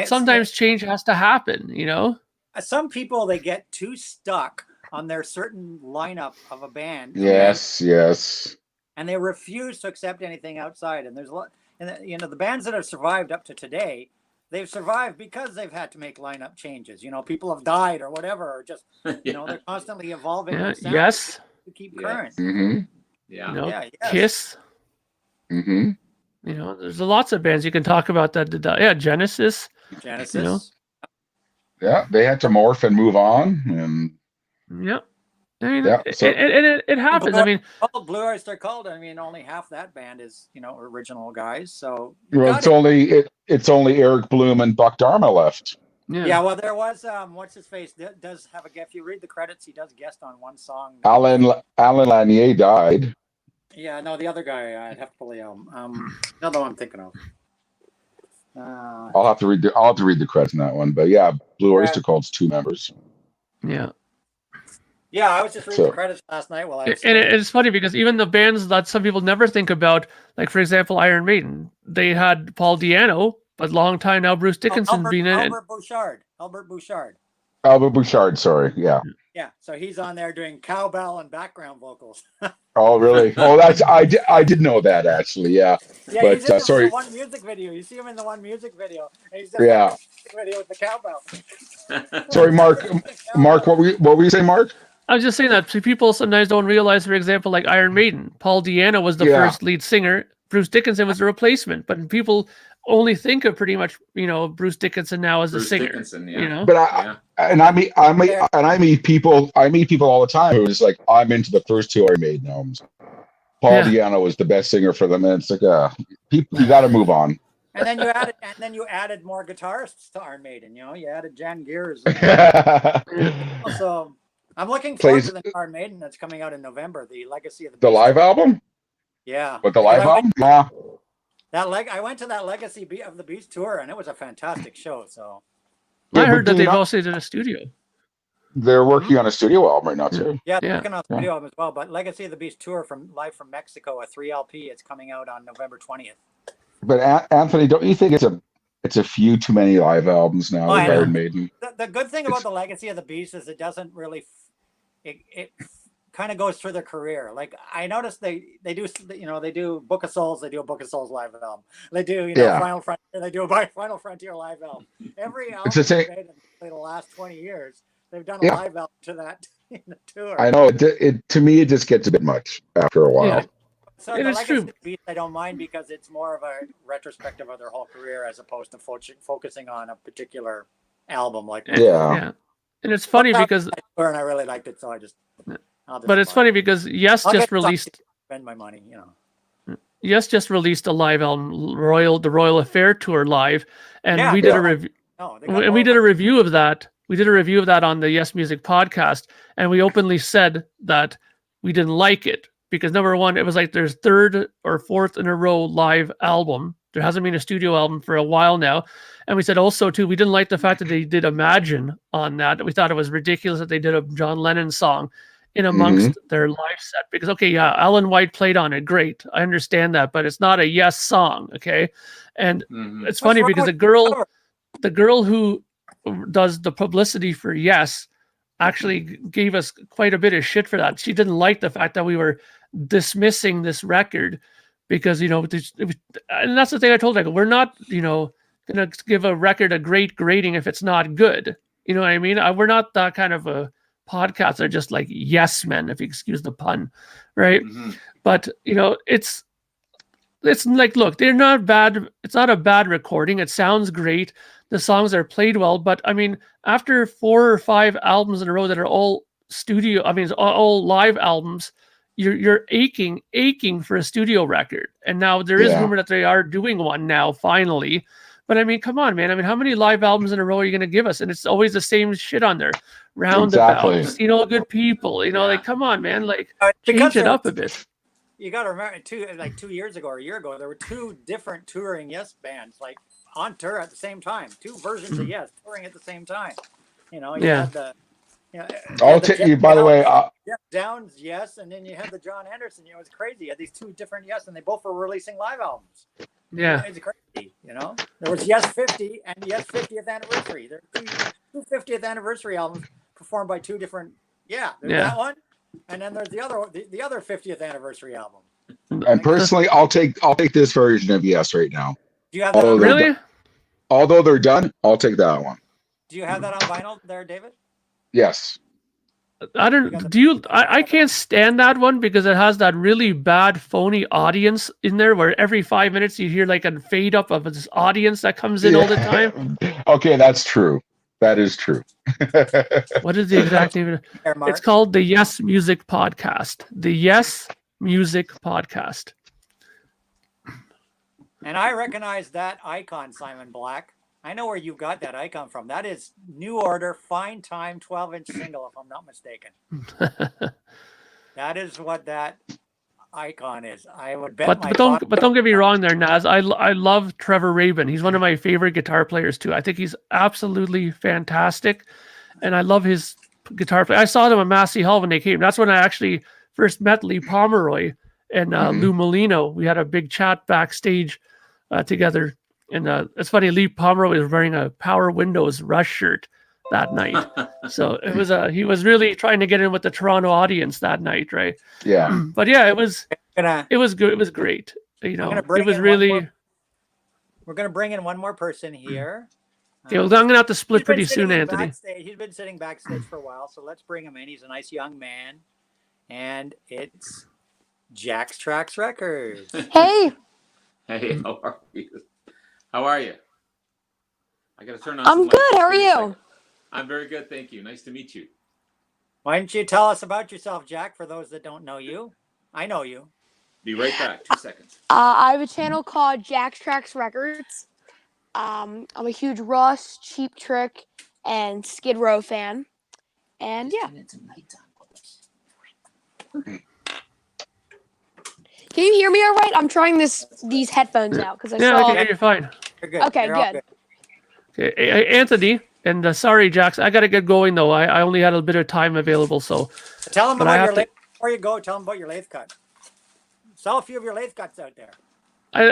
sometimes change has to happen, you know. Some people, they get too stuck on their certain lineup of a band. Yes, yes. And they refuse to accept anything outside. And there's a lot, and you know, the bands that have survived up to today, they've survived because they've had to make lineup changes. You know, people have died or whatever, or just, you know, they're constantly evolving. Yeah, their sound yes. to keep current. Mm-hmm. Yeah. You know, Yeah, yes. Kiss. Mm-hmm. You know, there's lots of bands you can talk about that. Yeah, Genesis. Genesis. You know? Yeah, they had to morph and move on, and Yeah. I mean, yeah, so it happens. Blue, I mean, Blue Oyster Cult. I mean, only half that band is, you know, original guys. So well, it's only Eric Bloom and Buck Dharma left. yeah. Well, there was what's his face does have a. If you read the credits, he does guest on one song. Alan Lanier died. Yeah, no, the other guy. I'd have to pull the album. Another one I'm thinking of. I'll have to read the credits in that one, but yeah, Blue Oyster Cult's 2 members. yeah. Yeah, I was just reading the credits last night while I was. And it's funny because even the bands that some people never think about, like for example, Iron Maiden, they had Paul Di'Anno, but long time now Bruce Dickinson being in it. Albert Bouchard. Albert Bouchard, sorry, yeah. Yeah, so he's on there doing cowbell and background vocals. Oh, really? Oh, I did know that actually, yeah. Yeah, but he's in sorry. the one music video. You see him in the one music video, and he's just yeah. Video with the cowbell. Sorry, Mark. Mark, what were you saying, Mark? I was just saying that people sometimes don't realize, for example, like Iron Maiden, Paul Di'Anno was the first lead singer, Bruce Dickinson was the replacement, but people only think of pretty much, you know, Bruce Dickinson now as the singer. Dickinson, yeah. You know, but I meet people all the time who is like, I'm into the first 2 Iron Maiden albums. Paul Di'Anno was the best singer for them, and it's like, people, you got to move on. And then you added more guitarists to Iron Maiden. You know, you added Jan Gears. So I'm looking forward to the Iron Maiden that's coming out in November. The Legacy of the Beast. The live album. Yeah. But the live album, yeah. I went to that Legacy of the Beast tour, and it was a fantastic show. So I heard that they've also did a studio. They're working on a studio album right now too. Yeah, they're working on a studio album as well. But Legacy of the Beast tour live from Mexico, a 3 LP. It's coming out on November 20th. But Anthony, don't you think it's a few too many live albums now with Iron Maiden? The good thing about the Legacy of the Beast is it doesn't really. It kind of goes through their career. Like I noticed they do, you know, they do Book of Souls, they do a Book of Souls live album. They do, you know, Final Frontier, they do a Final Frontier live album. Every album they've made in the last 20 years, they've done a live album to that in the tour. I know it to me it just gets a bit much after a while. Yeah. So the Legacy of the Beast, I don't mind because it's more of a retrospective of their whole career as opposed to focusing on a particular album like that. Yeah. And it's funny because and I really liked it, so I just. But it's funny because just released. Spend my money, you know. Yes, just released a live album, the Royal Affair tour live, and we did a review. And we did a review of that. We did a review of that on the Yes Music podcast, and we openly said that we didn't like it because number one, it was like their 3rd or 4th in a row live album. There hasn't been a studio album for a while now. And we said also, too, we didn't like the fact that they did Imagine on that. We thought it was ridiculous that they did a John Lennon song in amongst their live set. Because, okay, Alan White played on it. Great. I understand that. But it's not a Yes song, okay? And it's funny because the girl who does the publicity for Yes actually gave us quite a bit of shit for that. She didn't like the fact that we were dismissing this record because, you know, and that's the thing I told her. We're not, you know, going to give a record a great grading if it's not good. You know what I mean? We're not that kind of a podcast. They're just like yes men, if you excuse the pun, right? But, you know, it's like, look, they're not bad. It's not a bad recording. It sounds great. The songs are played well. But, I mean, after 4 or 5 albums in a row that are all studio, I mean, all live albums, you're aching for a studio record. And now there is rumor that they are doing one now, finally. But I mean, come on, man. I mean, how many live albums in a row are you going to give us? And it's always the same shit on there. Roundabouts, you know, good people. You know, like, come on, man. Like, change it up a bit. You got to remember, 2 years ago or a year ago, there were 2 different touring Yes bands, like on tour at the same time. 2 versions of Yes touring at the same time. You know, you had the. You know, I'll take you. By the way, Downs, Yes, and then you had the John Anderson. You know, it was crazy. You had these 2 different Yes, and they both were releasing live albums. Yeah. It's crazy, you know. There was Yes 50 and Yes 50th Anniversary. There are two 50th Anniversary albums performed by two different. Yeah, there's Yeah. that one, and then there's the other 50th Anniversary album. And personally, I'll take this version of Yes right now. Do you have that on Although vinyl? Really? Although they're done, I'll take that one. Do you have that on vinyl there, David? Yes. I can't stand that one because it has that really bad phony audience in there where every 5 minutes you hear like a fade up of this audience that comes in all the time. Okay, that's true. That is true. What is the exact name of it? There, Mark. It's called the Yes Music Podcast. The Yes Music Podcast. And I recognize that icon, Simon Black. I know where you got that icon from. That is New Order Fine Time 12-inch single, if I'm not mistaken. That is what that icon is. I would bet But don't get me wrong there, Nazz. I love Trevor Rabin. He's one of my favorite guitar players too. I think he's absolutely fantastic, and I love his guitar play. I saw them at Massey Hall when they came. That's when I actually first met Lee Pomeroy and Lou Molino. We had a big chat backstage together. And it's funny, Lee Pomeroy was wearing a Power Windows Rush shirt that night. So it was he was really trying to get in with the Toronto audience that night, right? Yeah. But yeah, it was gonna, good. It was great. You know, bring it was in really. We're gonna bring in one more person here. Okay, well, I'm gonna have to split He's been pretty soon, sitting Anthony. backstage. He's been sitting backstage for a while, so let's bring him in. He's a nice young man, and it's Jack's Trax Records. Hey, Hey, how are you? How are you? I gotta turn on. I'm some good. lights How are for a you? second. I'm very good, thank you. Nice to meet you. Why don't you tell us about yourself, Jack, for those that don't know you? I know you. Be right back. 2 seconds. I have a channel called Jack's Trax Records. I'm a huge Russ, Cheap Trick, and Skid Row fan. And yeah. Can you hear me all right? I'm trying these headphones out because I Yeah, saw. okay, you're fine. You're good. Okay, You're all good. Okay, Anthony, and sorry, Jax, I gotta get going though. I only had a bit of time available, so. Tell them But I about have your to- lathe. Before you go, tell them about your lathe cut. Sell a few of your lathe cuts out there.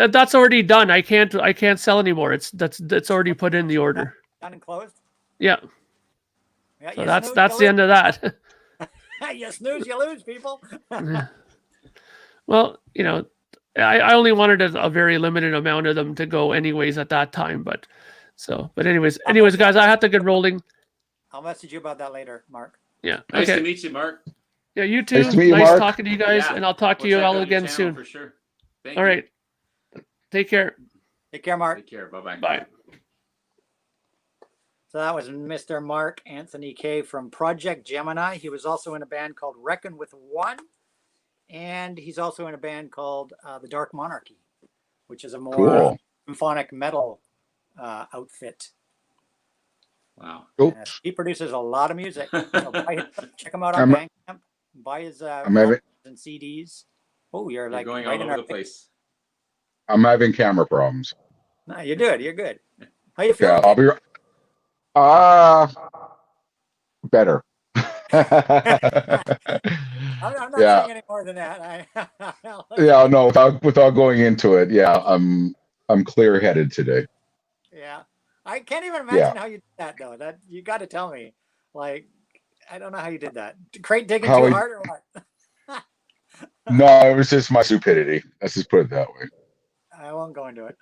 That's already done. I can't sell anymore. That's already put in the order. Done and closed. Yeah. Yeah, So you that's snooze, the you end of that. lose. You snooze, you lose, people. Well, you know, I only wanted a very limited amount of them to go anyways at that time, but anyways, guys, I have to get rolling. I'll message you about that later, Mark. Yeah. Nice Okay. to meet you, Mark. Yeah, you too. Nice to meet you, Nice Mark. talking to you guys, Yeah, and I'll talk to we'll you check all out your again channel soon. for sure. Thank All you. right. Take care. Take care, Mark. Take care. Bye-bye. Bye. So that was Mr. Mark Anthony K from Projekt Gemineye. He was also in a band called Reckon with One, and he's also in a band called The Dark Monarchy, which is a more Cool. symphonic metal outfit. Wow. Cool. He produces a lot of music. So check him out on I'm- Bandcamp. Buy his I'm having and CDs. Oh, you're You're like going right all in over our the place. I'm having camera problems. No, you're good. You're good. How you Yeah, feeling? I'll be better. I'm not Yeah. saying any more than that. Yeah, no, without going into it, yeah, I'm clear-headed today. Yeah. I can't even imagine how you did that though. That you got to tell me. Like, I don't know how you did that. Crate digging How too I- hard or what? No, it was just my stupidity. Let's just put it that way. I won't go into it.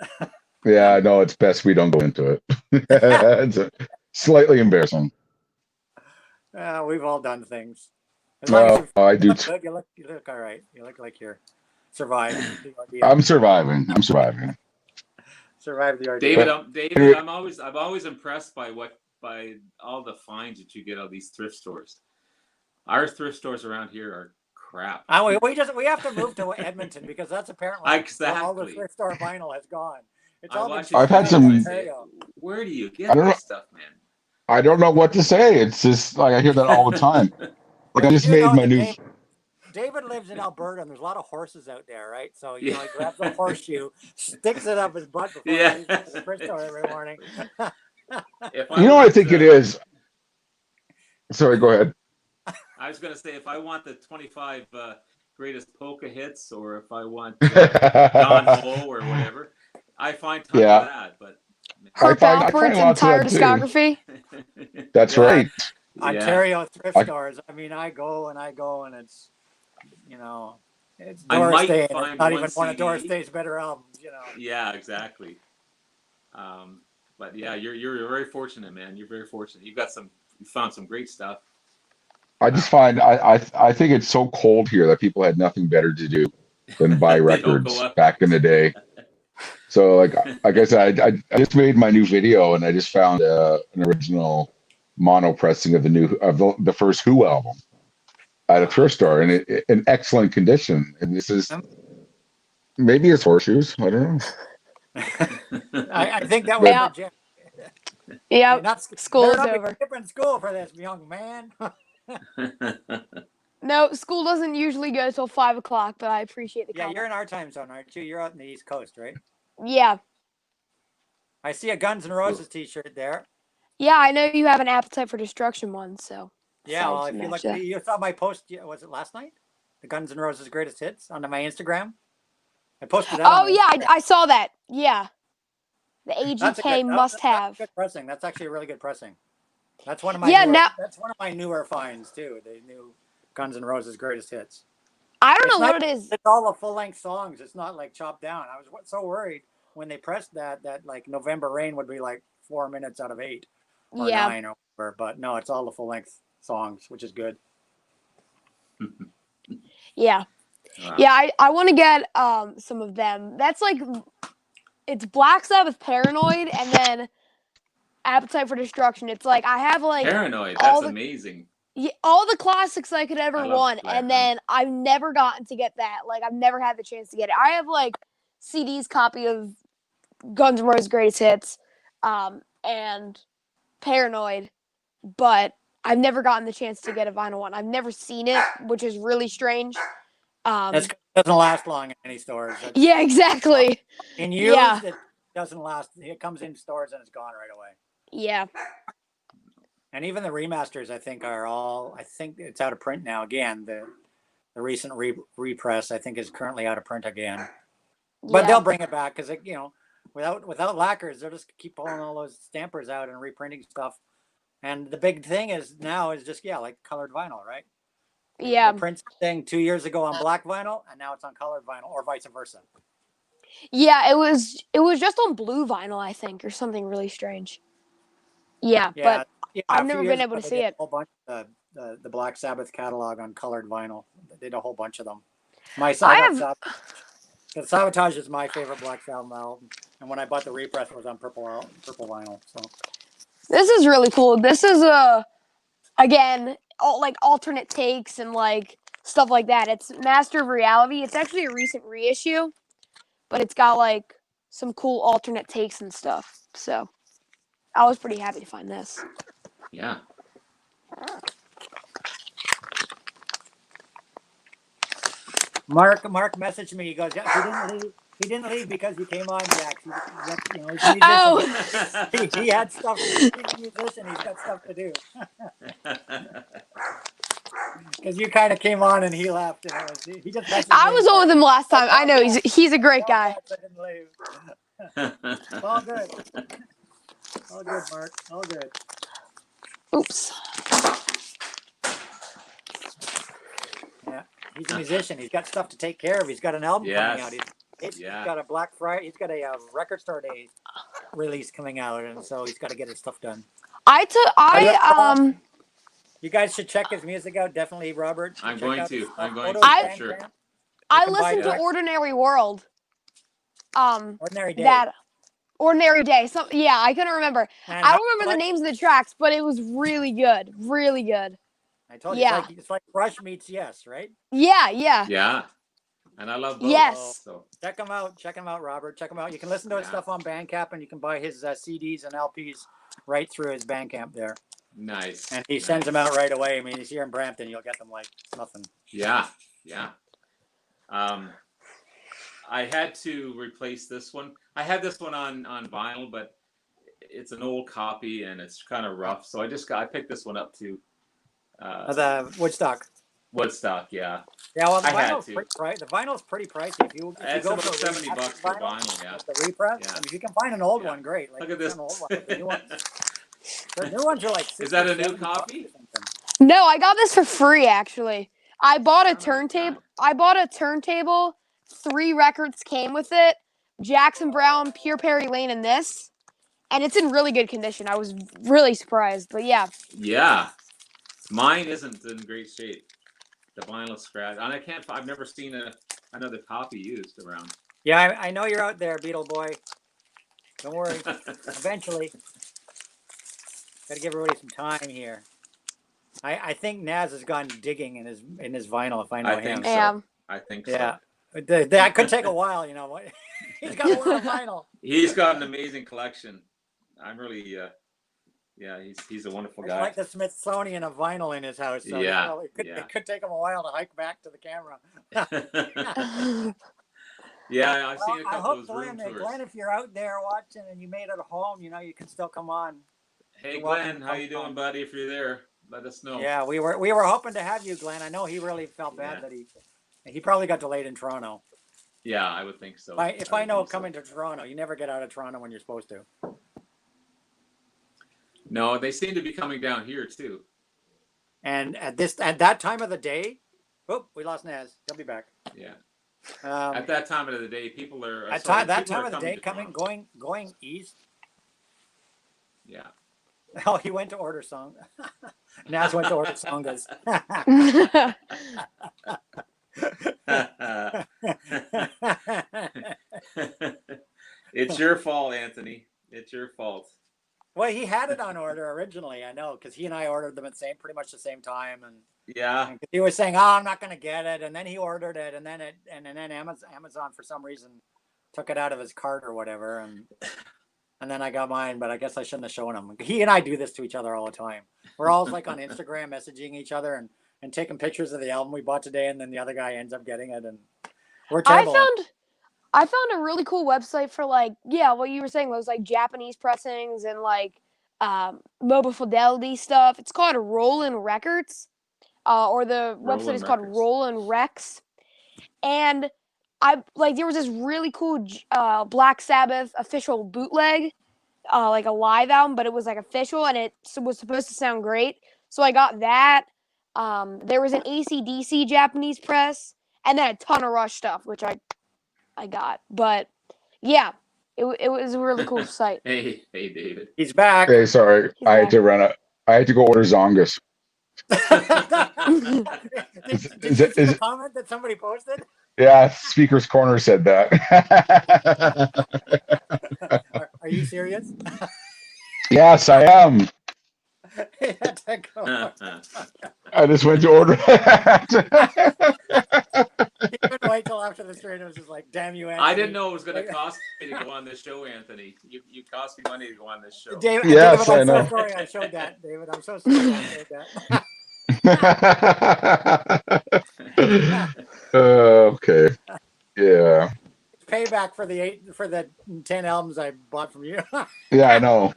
Yeah, no, it's best we don't go into it. It's slightly embarrassing. We've all done things. As long as Well, I do. good, you look all right. You look like you're survived the ordeal. I'm surviving. I'm surviving. Survived the ordeal. David, I'm always impressed by all the finds that you get out of these thrift stores. Our thrift stores around here are crap. We have to move to Edmonton because that's apparently where all the Exactly. thrift store vinyl has gone. It's I all been watch it I've had some- Ontario. Where do you I get don't this stuff, man? I don't know what to say. It's just like I hear that all the time. Like I just You made know, my new. David lives in Alberta, and there's a lot of horses out there, right? So he grabs a horseshoe, sticks it up his butt before he leaves to the thrift store every morning. You know what I think it is? Sorry, go ahead. I was going to say, if I want the 25 greatest polka hits, or if I want Don Ho or whatever, I find time Yeah. for that, but Herb find Alpert's lots of entire that too. discography. That's Yeah. right. Ontario thrift I- stores. I mean, I go and it's, you know, it's I Doris might Day, and it's find not one even one of Doris CD. Day's better albums, you know. Yeah, exactly. But yeah, you're very fortunate, man. You're very fortunate. You found some great stuff. I just find I think it's so cold here that people had nothing better to do than buy They don't go records up. back in the day. So like I said, I just made my new video and I just found an original mono pressing of the first Who album at a thrift store, and it in excellent condition. And this is maybe it's horseshoes. I don't know. I think that was Yeah. for Jim. Yeah. You're not School better is not be over. skipping school for this, young man. No, school doesn't usually go till 5 o'clock, but I appreciate the Yeah, comment. you're in our time zone, aren't you? You're out in the East Coast, right? Yeah. I see a Guns N' Roses T-shirt there. Yeah, I know you have an Appetite for Destruction one, so. Yeah, well, decided if to you match look, that. you saw my post. Was it last night? The Guns N' Roses greatest hits on my Instagram. I posted that. Oh on yeah, Instagram. I saw that. Yeah. The That's a AGK good, must that's have. good pressing. That's actually a really good pressing. That's one of my Yeah, newer, now that's one of my newer finds too. The new Guns N' Roses greatest hits. I don't It's know not- what it is. It's all the full length songs. It's not like chopped down. I was so worried when they pressed that like November Rain would be like 4 minutes out of 8 or Yeah. 9 or whatever. But no, it's all the full length songs, which is good. Yeah. Wow. Yeah, I want to get some of them. That's like it's Black Sabbath Paranoid and then Appetite for Destruction. It's like I have like Paranoid. all That's the amazing. all the classics I could ever I love want, Black and then I've never gotten to get that. Like I've never had the chance to get it. I have like CD's copy of Guns N' Roses Greatest Hits, and Paranoid, but I've never gotten the chance to get a vinyl one. I've never seen it, which is really strange. It doesn't last long in any stores. Yeah, exactly. In used, Yeah. it doesn't last. It comes in stores and it's gone right away. Yeah. And even the remasters, I think, are all. I think it's out of print now. Again, the recent repress, I think, is currently out of print again. But Yeah. they'll bring it back because without lacquers, they'll just keep pulling all those stampers out and reprinting stuff. And the big thing is now is just like colored vinyl, right? Yeah. The Prince thing 2 years ago on black vinyl, and now it's on colored vinyl, or vice versa. Yeah, it was just on blue vinyl, I think, or something really strange. Yeah, but I've never been able to see it. A whole bunch of the Black Sabbath catalog on colored vinyl. They did a whole bunch of them. The Sabotage is my favorite Black Sabbath album, and when I bought the repress, it was on purple vinyl. So This is really cool. This is again like alternate takes and like stuff like that. It's Master of Reality. It's actually a recent reissue, but it's got like some cool alternate takes and stuff. So I was pretty happy to find this. Yeah. Mark messaged me. He goes, "Yeah, he didn't leave because he came on, Jack. He's a musician. Oh. He had stuff. He's a musician. He's got stuff to do." Because you kind of came on and he left, and he just. I was on with him last time. I know he's a great guy. All good. All good, Mark. All good. Oops. Yeah, he's a musician. He's got stuff to take care of. He's got an album coming out. He's got a Black Friday. He's got a record store day release coming out, and so he's got to get his stuff done. You guys should check his music out. Definitely, Robert. I'm going to. Sure. I listened to Ordinary World. Ordinary Day. Ordinary Day. So yeah, I couldn't remember. I don't remember the names of the tracks, but it was really good. Really good. I told you, it's like Rush meets Yes, right? Yeah, yeah. Yeah. And I love both. Yes. So. Check him out. Check him out, Robert. Check him out. You can listen to his stuff on Bandcamp, and you can buy his CDs and LPs right through his Bandcamp there. Nice. And he sends them out right away. I mean, he's here in Brampton. You'll get them like nothing. Yeah. Yeah. I had to replace this one. I had this one on vinyl, but it's an old copy and it's kind of rough. So I picked this one up too. The Woodstock. Woodstock, yeah. Yeah, well, the I had vinyl's to. pretty the vinyl's pretty pricey. If you It's go about for $70 remastered for vinyl, yeah. with the repress, Yeah. I mean, if you can find an old Yeah. one, great. Like Look at you this. can find an old one, but the new ones, the new ones are like 60, Is that a new 70 bucks copy? or something. No, I got this for free actually. I bought a Oh my turntable. God. I bought a turntable. 3 records came with it. Jackson Brown, Pure Perry Lane, and this. And it's in really good condition. I was really surprised. But yeah. Yeah. Mine isn't in great shape. The vinyl scratch. And I've never seen another copy used around. Yeah, I know you're out there, Beetle Boy. Don't worry. Eventually. Got to give everybody some time here. I think Nazz has gone digging in his vinyl. If I know I him. think so. Yeah. I think so. Yeah, that could take a while. You know what? He's got a lot of vinyl. He's got an amazing collection. I'm really, yeah, he's a wonderful It's guy. like the Smithsonian of vinyl in his house. So Yeah, you know, yeah. it could take him a while to hike back to the camera. Yeah, I've seen a I couple hope of his room tours. Glenn, if you're out there watching and you made it home, you know you can still come on. Hey You're welcome Glenn, to how come you doing, on. buddy? If you're there, let us know. Yeah, we were hoping to have you, Glenn. I know he really felt bad Yeah. that he probably got delayed in Toronto. Yeah, I would think so. If I know think so. coming to Toronto, you never get out of Toronto when you're supposed to. No, they seem to be coming down here too. And at that time of the day, oh, we lost Nazz. He'll be back. Yeah. Um, At that time of the day, people are. that sorry, time people are of the day, to Toronto. going east. Yeah. Oh, he went to order song. Nazz went to order songas. It's your fault, Anthony. It's your fault. Well, he had it on order originally, I know, because he and I ordered them at pretty much the same time, and Yeah. he was saying, "Oh, I'm not going to get it," and then he ordered it, and then Amazon for some reason took it out of his cart or whatever, and then I got mine, but I guess I shouldn't have shown him. He and I do this to each other all the time. We're always like on Instagram messaging each other and taking pictures of the album we bought today, and then the other guy ends up getting it, and we're terrible. I found a really cool website for what you were saying was like Japanese pressings and like mobile fidelity stuff. It's called Rollin' Records, or the website is called Rollin' Rex. And there was this really cool Black Sabbath official bootleg, like a live album, but it was like official and it was supposed to sound great. So I got that. There was an AC/DC Japanese press, and then a ton of Rush stuff, which I got. But yeah, it was a really cool site. Hey, David. He's back. Hey, sorry, I had to go order Zongas. Did you see the comment that somebody posted? Yeah, Speaker's Corner said that. Are you serious? Yes, I am. He had to go. I just went to order that. He couldn't wait till after the stream. It was just like, damn you, Anthony. I didn't know it was going to cost me to go on this show, Anthony. You cost me money to go on this show. David, Yes, David, I I'm know. so sorry I showed that, David. I'm so sorry I showed that. Okay. Yeah. Payback for the 10 albums I bought from you. Yeah, I know.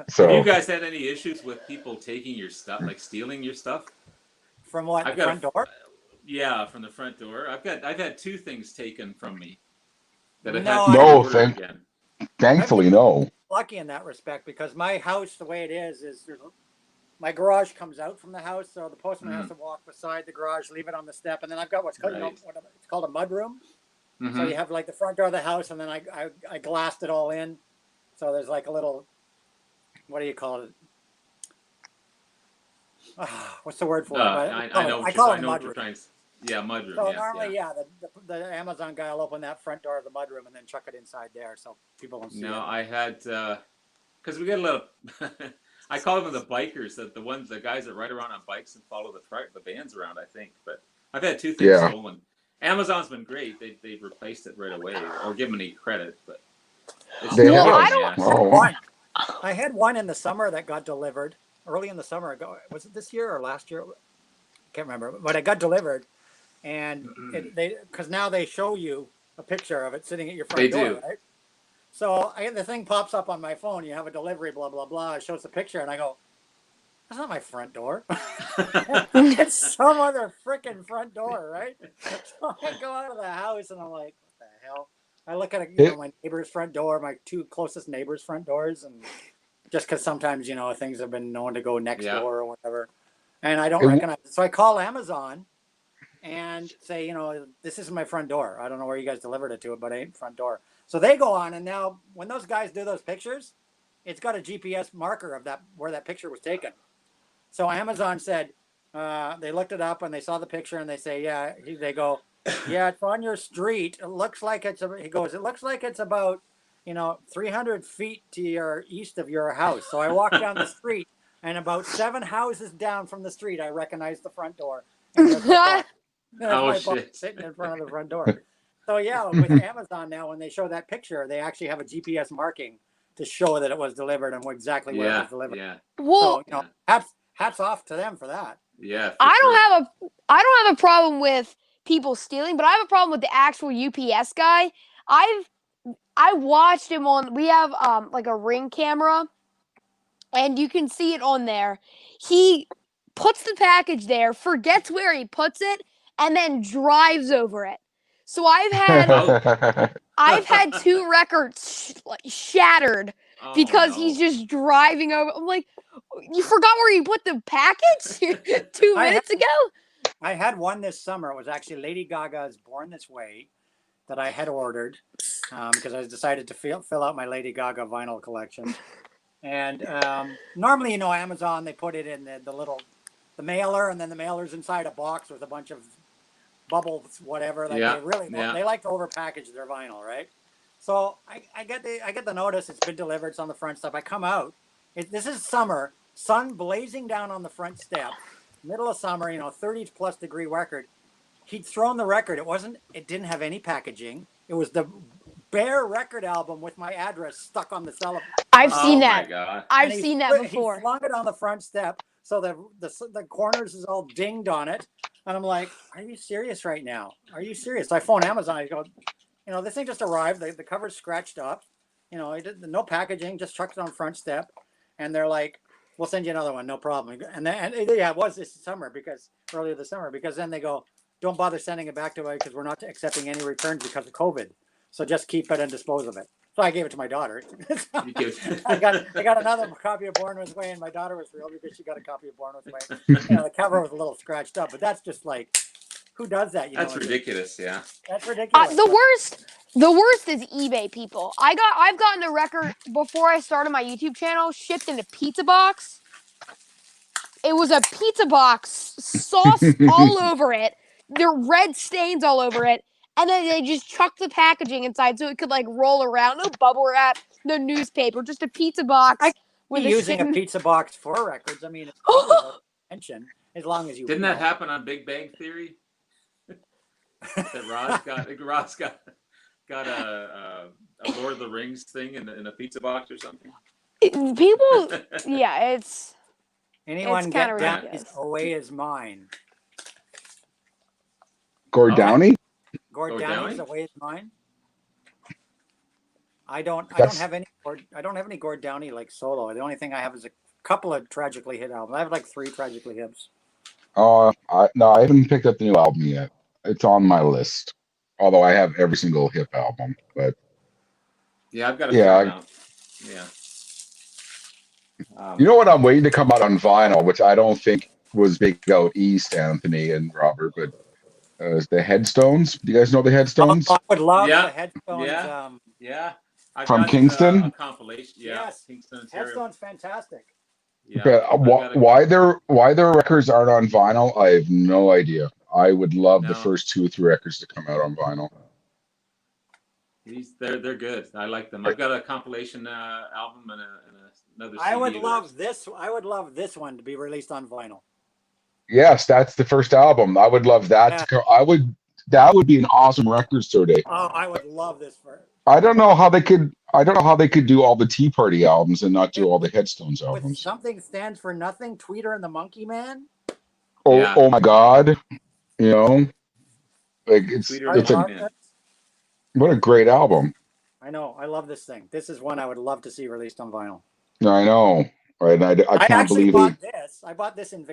So Have you guys had any issues with people taking your stuff, like stealing your stuff? From what? I've The front door? Yeah, from the front door. I've had 2 things taken from me that I've No, had to No, order again. thankfully, no. Lucky in that respect because my house, the way it is my garage comes out from the house, so the postman has to walk beside the garage, leave it on the step, and then I've got what's called it's called a mud room. So you have like the front door of the house, and then I glassed it all in. So there's like a little, what do you call it? What's the word for it? I know. I call it a what mud you're room. trying to. Yeah, mudroom. So Yes, normally, the Amazon guy will open that front door of the mudroom and then chuck it inside there, so people don't see it. No, I had because we get a little. I call them the bikers, the guys that ride around on bikes and follow the vans around. I think, but I've had 2 things stolen. Amazon's been great. They've replaced it right away, or give them any credit, but it's They still have. Oh. I had one in the summer that got delivered early in the summer ago. Was it this year or last year? I can't remember, but it got delivered, and because now they show you a picture of it sitting at your front door, right? So the thing pops up on my phone. You have a delivery, blah blah blah. It shows the picture, and I go, that's not my front door. It's some other freaking front door, right? So I go out of the house and I'm like, what the hell? I look at my neighbor's front door, my two closest neighbors' front doors, and just because sometimes things have been known to go next door or whatever, and I don't recognize it. So I call Amazon and say, this isn't my front door. I don't know where you guys delivered it to, but it ain't front door. So they go on, and now when those guys do those pictures, it's got a GPS marker of where that picture was taken. So Amazon said they looked it up and they saw the picture and they say, they go, yeah, it's on your street. It looks like it looks like it's about 300 feet to your east of your house. So I walk down the street, and about 7 houses down from the street, I recognize the front door. And there's my box sitting in front of the front door. So with Amazon now, when they show that picture, they actually have a GPS marking to show that it was delivered and exactly where it was delivered. Yeah. Well, So hats off to them for that. Yeah. I don't have a problem with people stealing, but I have a problem with the actual UPS guy. I watched him we have like a Ring camera, and you can see it on there. He puts the package there, forgets where he puts it, and then drives over it. So I've had 2 records shattered because he's just driving over. I'm like, you forgot where you put the package 2 minutes ago? I had one this summer. It was actually Lady Gaga's Born This Way that I had ordered because I decided to fill out my Lady Gaga vinyl collection. And normally, Amazon, they put it in the mailer, and then the mailer's inside a box with a bunch of bubbles, whatever. They like to overpackage their vinyl, right? So I get the notice. It's been delivered. It's on the front step. I come out. This is summer, sun blazing down on the front step, middle of summer. 30+ degree record. He'd thrown the record. It didn't have any packaging. It was the bare record album with my address stuck on the cellophane. I've seen that. My God. I've seen that before. He flung it on the front step, so the corners is all dinged on it. And I'm like, are you serious right now? Are you serious? So I phone Amazon. I go, this thing just arrived. The cover's scratched up. No packaging, just chucked it on front step. And they're like, we'll send you another one, no problem. And it was earlier this summer, because then they go, don't bother sending it back to us because we're not accepting any returns because of COVID. So just keep it and dispose of it. So I gave it to my daughter. I got another copy of Born This Way, and my daughter was thrilled because she got a copy of Born This Way. The cover was a little scratched up, but that's just like, who does that? That's ridiculous. Yeah. That's ridiculous. The worst is eBay people. I've gotten a record before I started my YouTube channel shipped in a pizza box. It was a pizza box, sauce all over it. There are red stains all over it. And then they just chucked the packaging inside so it could roll around. No bubble wrap, no newspaper, just a pizza box. Using a pizza box for records. I mean, it's probably no mention as long as you. Didn't that happen on Big Bang Theory? That Ross got a Lord of the Rings thing in a pizza box or something. People, it's. Anyone get that away is mine. Gord Downey? Gord Downey's away is mine. I don't have any Gord Downey solo. The only thing I have is a couple of tragically hit albums. I have 3 tragically hits. I haven't picked up the new album yet. It's on my list. Although I have every single hip album, but yeah, I've got to out. Yeah. You know what? I'm waiting to come out on vinyl, which I don't think was big out east, Anthony and Robert, but is the Headstones. Do you guys know the Headstones? I would love the Headstones. Yeah. From Kingston? A compilation. Yeah. Yes. Kingston, Ontario. Headstone's fantastic. Yeah. But why their records aren't on vinyl, I have no idea. I would love the first 2 or 3 records to come out on vinyl. They're good. I like them. I've got a compilation album and another CD. I would love this one to be released on vinyl. Yes, that's the first album. I would love that. Yeah. That would be an awesome record store day. Oh, I would love this I don't know how they could do all the Tea Party albums and not do all the Headstones albums. With Something Stands for Nothing, Tweeter and the Monkey Man. Oh my God. What a great album. I know. I love this thing. This is one I would love to see released on vinyl. I know. Right. I can't believe bought this. this. I bought this in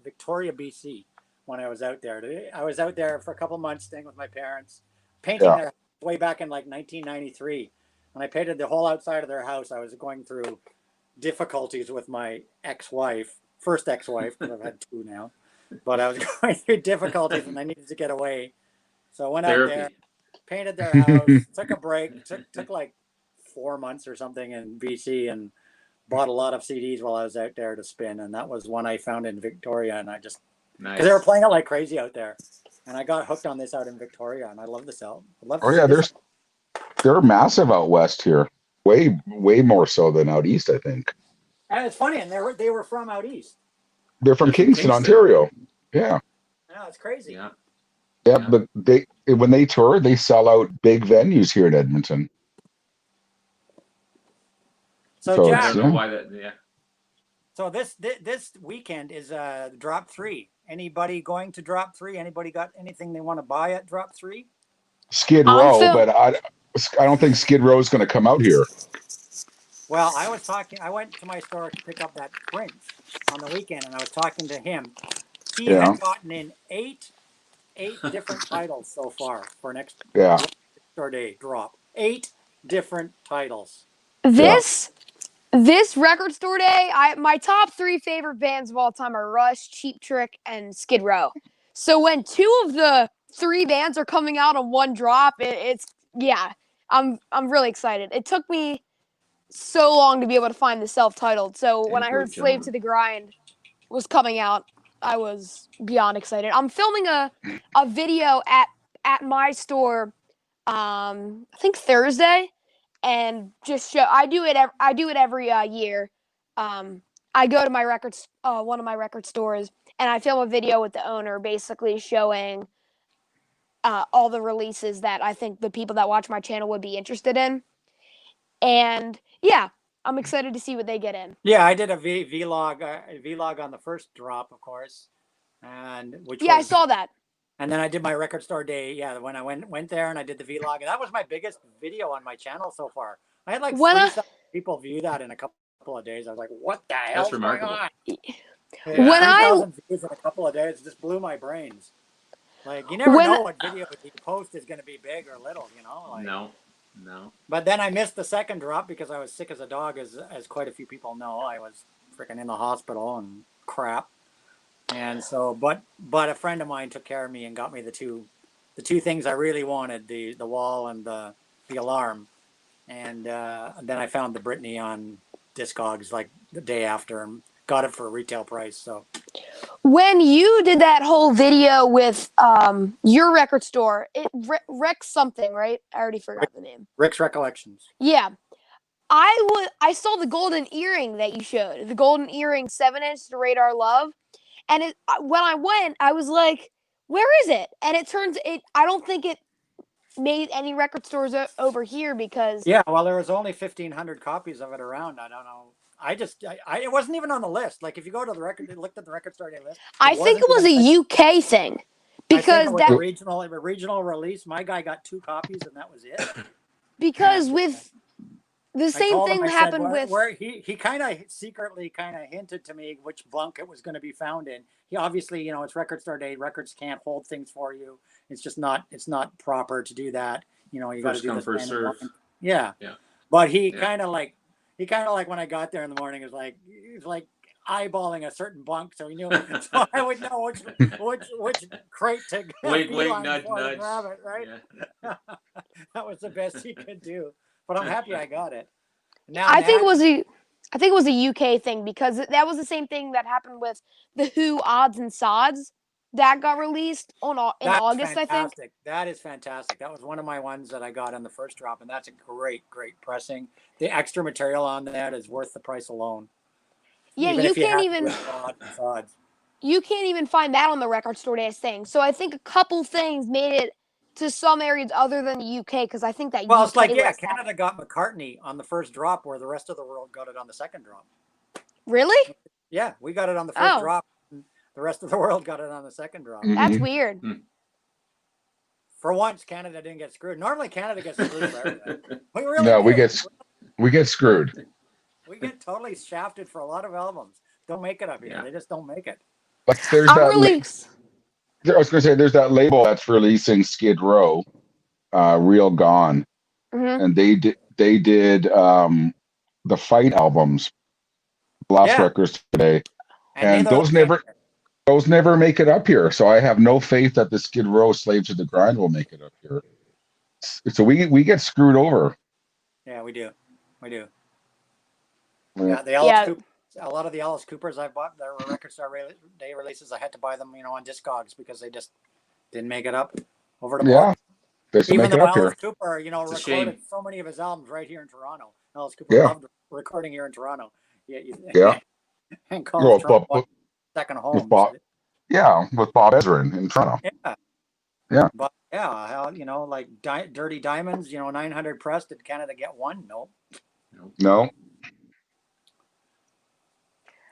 Victoria, BC, when I was out there. I was out there for a couple months staying with my parents, painting Yeah. their house way back in like 1993. When I painted the whole outside of their house, I was going through difficulties with my ex-wife, first ex-wife, because I've had two now. But I was going through difficulties and I needed to get away. So I went out there, Therapy. painted their house, took a break, took like 4 months or something in BC, and bought a lot of CDs while I was out there to spin. And that was one I found in Victoria, and I just, Nice. because they were playing it like crazy out there. And I got hooked on this out in Victoria, and I love this album. I love Oh yeah, they're massive out west here. Way more so than out east, I think. And it's funny, and they were from out east. They're from Kingston, Ontario. Yeah. Yeah, it's crazy. Yeah. Yeah, Yeah. but when they tour, they sell out big venues here in Edmonton. So I Jack, don't know why that. Yeah. so this weekend is Drop 3. Anybody going to Drop 3? Anybody got anything they want to buy at Drop 3? Skid I'm Row, Phil. but I don't think Skid Row is going to come out here. Well, I went to my store to pick up that Prince on the weekend, and I was talking to him. He Yeah. had gotten in eight different titles so far for next Yeah. store day drop. 8 different titles. This record store day, my top 3 favorite bands of all time are Rush, Cheap Trick, and Skid Row. So when 2 of the 3 bands are coming out on one drop, I'm really excited. It took me so long to be able to find the self-titled. So when I Input, heard Slave John. to the Grind was coming out, I beyond excited. I'm filming a video at my store, I think Thursday, and just show. I do it every year. I go to my one of my record stores, and I film a video with the owner, basically showing all the releases that I think the people that watch my channel would be interested in. And yeah, I'm excited to see what they get in. Yeah, I did a vlog on the first drop, of course, and I saw that. And then I did my record store day. Yeah, when I went there and I did the vlog, and that was my biggest video on my channel so far. I had like 3,000 people view that in a couple of days. I was like, "What the hell is going on?" Yeah, When 3,000 views in a couple of days just blew my brains. Like you never know what video you post is going to be big or little, you know? Like, No. But then I missed the second drop because I was sick as a dog, as quite a few people know. I was freaking in the hospital and crap. And so, but a friend of mine took care of me and got me the two things I really wanted: the wall and the alarm. And then I found the Britney on Discogs like the day after and got it for a retail price. So when you did that whole video with your record store, Rex something, right? I already forgot the name. Rick's Recollections. Yeah. I saw the golden earring that you showed, the golden earring 7-inch to Radar Love. And when I went, I was like, where is it? And I don't think it made any record stores over here because... Yeah, well, there was only 1,500 copies of it around. I don't know. It wasn't even on the list. Like if you go to the record, looked at the record store day list. I think it was a UK thing. Because that regional release, my guy got 2 copies and that was it. Because with... The same thing happened with... Where he kind of secretly hinted to me which bunk it was going to be found in. He obviously, it's record store day. Records can't hold things for you. It's just not, it's not proper to do that. You got to do this. First serve. Yeah. But he kind of like when I got there in the morning, he was like eyeballing a certain bunk. So he knew, so I would know which crate to wait, nudge, grab it, right? Yeah. That was the best he could do. But I'm happy I got it. Now, I think it was a UK thing because that was the same thing that happened with the Who Odds and Sods that got released in August, fantastic. I think. That is fantastic. That was one of my ones that I got on the first drop, and that's a great pressing. The extra material on that is worth the price alone. Yeah, you can't even find that on the record store day thing. So I think a couple things made it to some areas other than the UK, because I think that it's like, Canada got McCartney on the first drop where the rest of the world got it on the second drop. Really? Yeah, we got it on the first drop. And the rest of the world got it on the second drop. That's weird. For once, Canada didn't get screwed. Normally, Canada gets screwed for everything. We get screwed. We get totally shafted for a lot of albums. don't make it up here. Yeah. They just don't make it. Like there's I'm that. really. I was going to say there's that label that's releasing Skid Row, Real Gone, Mhm. and they did the Fight albums, Blast Yeah. Records today, And and neither of those them never make it up here. So I have no faith that the Skid Row Slave to the Grind will make it up here. So we get screwed over. Yeah, we do. We do. Yeah. Yeah, the Alice Yeah. Cooper, a lot of the Alice Coopers I bought, their record store day releases, I had to buy them, on Discogs because they just didn't make it up over the Yeah, border. they just Even make it though up Alice here. Cooper, It's a recorded shame. so many of his albums right here in Toronto. Alice Cooper Yeah. loved recording here in Toronto. Yeah. And called Well, Toronto second home. with Bob, with Bob Ezrin in Toronto. Yeah. Yeah. But yeah, how, like Dirty Diamonds, 900 pressed. Did Canada get one? No. No.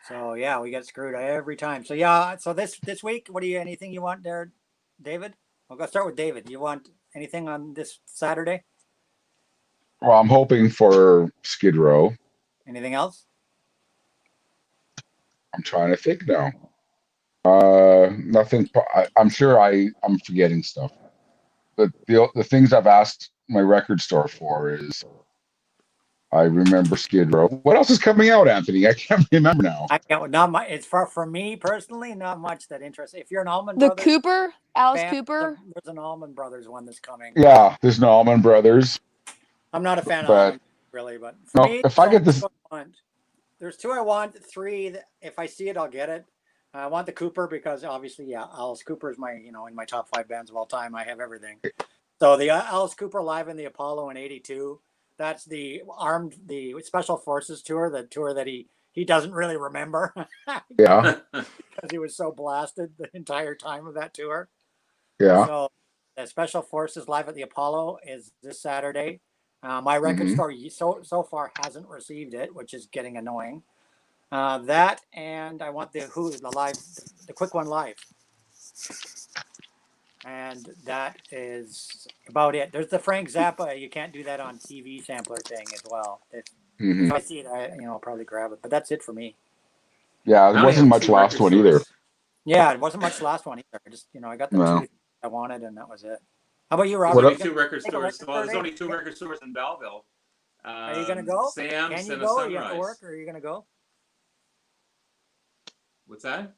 So yeah, we get screwed every time. So yeah, so this week, anything you want there, David? We'll go start with David. You want anything on this Saturday? Well, I'm hoping for Skid Row. Anything else? I'm trying to think now. Nothing. I'm sure I'm forgetting stuff. But the things I've asked my record store for is, I remember Skid Row. What else is coming out, Anthony? I can't remember now. Not much. It's for me personally, not much that interests. If you're an Allman The Brothers Cooper, Alice fan, Cooper. there's an Allman Brothers one that's coming. Yeah, there's no Allman Brothers. I'm not a fan of But Allman really, but for no, me, if I get this, there's two I want. Three, if I see it, I'll get it. I want the Cooper because obviously, yeah, Alice Cooper is my, in my top 5 bands of all time. I have everything. So the Alice Cooper live in the Apollo in '82. That's the Special Forces tour, the tour that he doesn't really remember. yeah, because he was so blasted the entire time of that tour. yeah. So the Special Forces live at the Apollo is this Saturday. My record store so far hasn't received it, which is getting annoying. That, and I want the Quick One live. And that is about it. There's the Frank Zappa. You can't do that on TV sampler thing as well. If I see it, I'll probably grab it. But that's it for me. Yeah, it wasn't much last one either. Yeah, it wasn't much last one either. I just, I got the two I wanted, and that was it. How about you, Robert? There's only 2 record stores. Well, there's only 2 record stores in Belleville. Are you gonna go? Sam's Can you and go? a Or you have to Sunrise. work, or are you gonna go? What's that?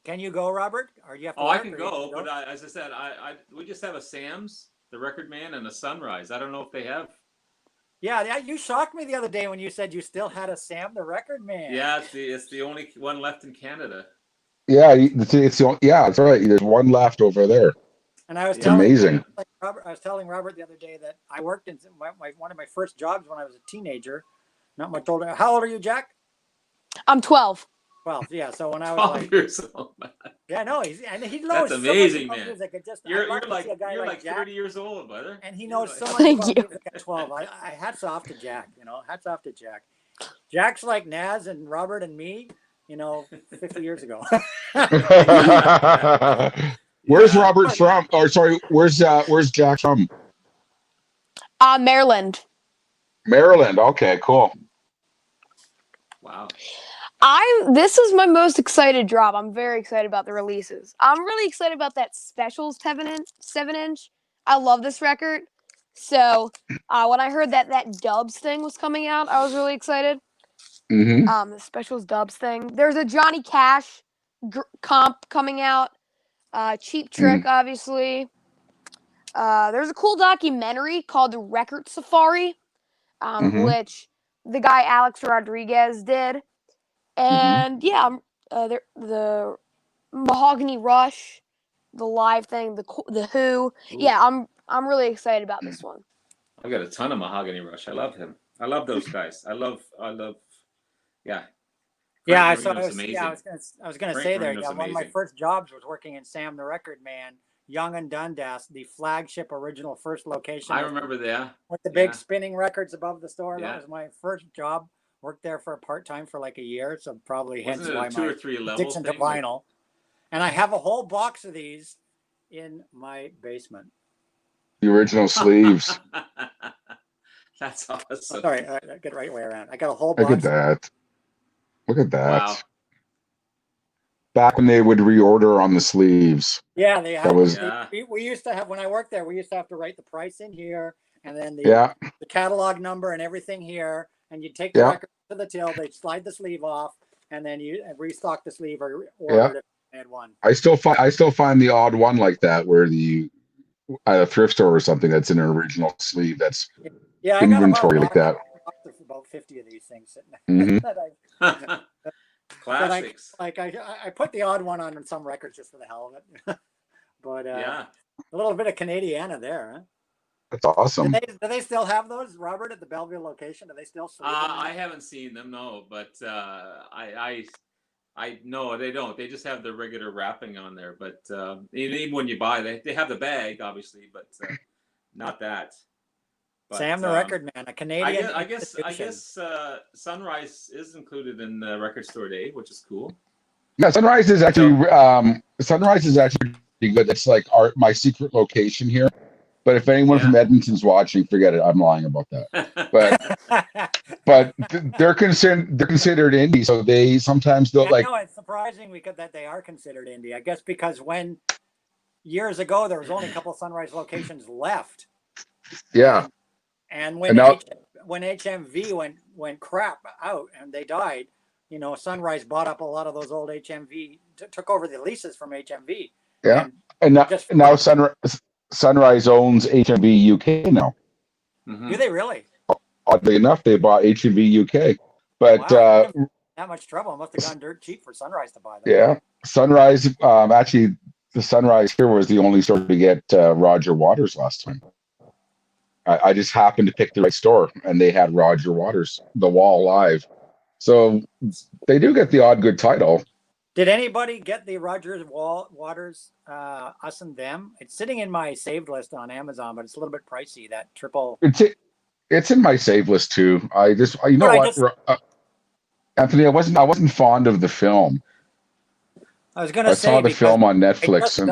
Can you go, Robert? Or you have to Oh, work, I can go, but as I said, we just have a Sam's, the Record Man, and a Sunrise. I don't know if they have. Yeah, you shocked me the other day when you said you still had a Sam the Record Man. Yeah, it's the only one left in Canada. Yeah, that's right. There's one left over there. And I was amazing. I was telling Robert the other day that I worked in one of my first jobs when I was a teenager. Not much older. How old are you, Jack? I'm 12. 12. Yeah. So when I was 12 years old. Yeah, no, he knows. That's amazing, so much man. Music. You're like Jack, 30 years old, brother. and he knows so much Thank about you. music at 12. I hats off to Jack. Hats off to Jack. Jack's like Nazz and Robert and me. 50 years ago. Where's Robert from? Or sorry, where's Jack from? Maryland. Maryland. Okay, cool. Wow. This is my most excited drop. I'm very excited about the releases. I'm really excited about that Specials 7-inch. I love this record. So when I heard that Dubs thing was coming out, I was really excited. The Specials Dubs thing. There's a Johnny Cash comp coming out. Cheap Trick, obviously. There's a cool documentary called The Record Safari, which the guy Alex Rodriguez did. And the Mahogany Rush, the live thing, the Who. Ooh. Yeah, I'm really excited about this one. I've got a ton of Mahogany Rush. I love him. I love those guys. I love. Yeah. Yeah, I was gonna say there. Yeah, one of my first jobs was working in Sam the Record Man, Young and Dundas, the flagship original first location. I remember that. With the big spinning records above the store. Yeah. That was my first job. Worked there for a part-time for like a year, so probably hence Wasn't it why a 2 my or 3 level addiction to thing? vinyl. And I have a whole box of these in my basement. The original sleeves. That's awesome. Oh, sorry, I get the right way around. I got a whole box. Look at that. Look at that. Wow. back when they would reorder on the sleeves. Yeah, they That have. was Yeah. We used to have when I worked there. We used to have to write the price in here, and then yeah, the catalog number and everything here. And you take the yeah, record to the till. They slide the sleeve off, and then you restock the sleeve or yeah. order it if you had one. I still find the odd one like that where the at a thrift store or something that's in an original sleeve that's Yeah, I got about inventory like that. about 50 of these things sitting Hmm. that I Classics. I put the odd one on some records just for the hell of it. But Yeah. a little bit of Canadiana there, huh? That's awesome. Do they still have those, Robert, at the Belleville location? Do they still sleeve them? I haven't seen them, no, but I no, they don't. They just have the regular wrapping on there. But even when you buy, they have the bag, obviously, but not that. But, Sam, the record man, a Canadian. I guess institution. Sunrise is included in the record store day, which is cool. Yeah, Sunrise is actually pretty good. It's like my secret location here. But if anyone from Edmonton's watching, forget it. I'm lying about that. But they're considered indie, so they sometimes they'll like. No, it's surprising that they are considered indie. I guess because when years ago there was only a couple of Sunrise locations left. Yeah. And when HMV went crap out and they died, you know, Sunrise bought up a lot of those old HMV, took over the leases from HMV. Yeah, and now Sunrise owns HMV UK now. Mm-hmm. Do they really? Oddly enough, they bought HMV UK, but wow, that much trouble. It must have gone dirt cheap for Sunrise to buy them. Yeah, Sunrise. Actually, the Sunrise here was the only store to get Roger Waters last time. I just happened to pick the right store, and they had Roger Waters, The Wall live. So they do get the odd good title. Did anybody get the Waters, Us and Them? It's sitting in my saved list on Amazon, but it's a little bit pricey. That triple. It's in my save list too. Anthony, I wasn't fond of the film. I was going to say I saw the film on Netflix.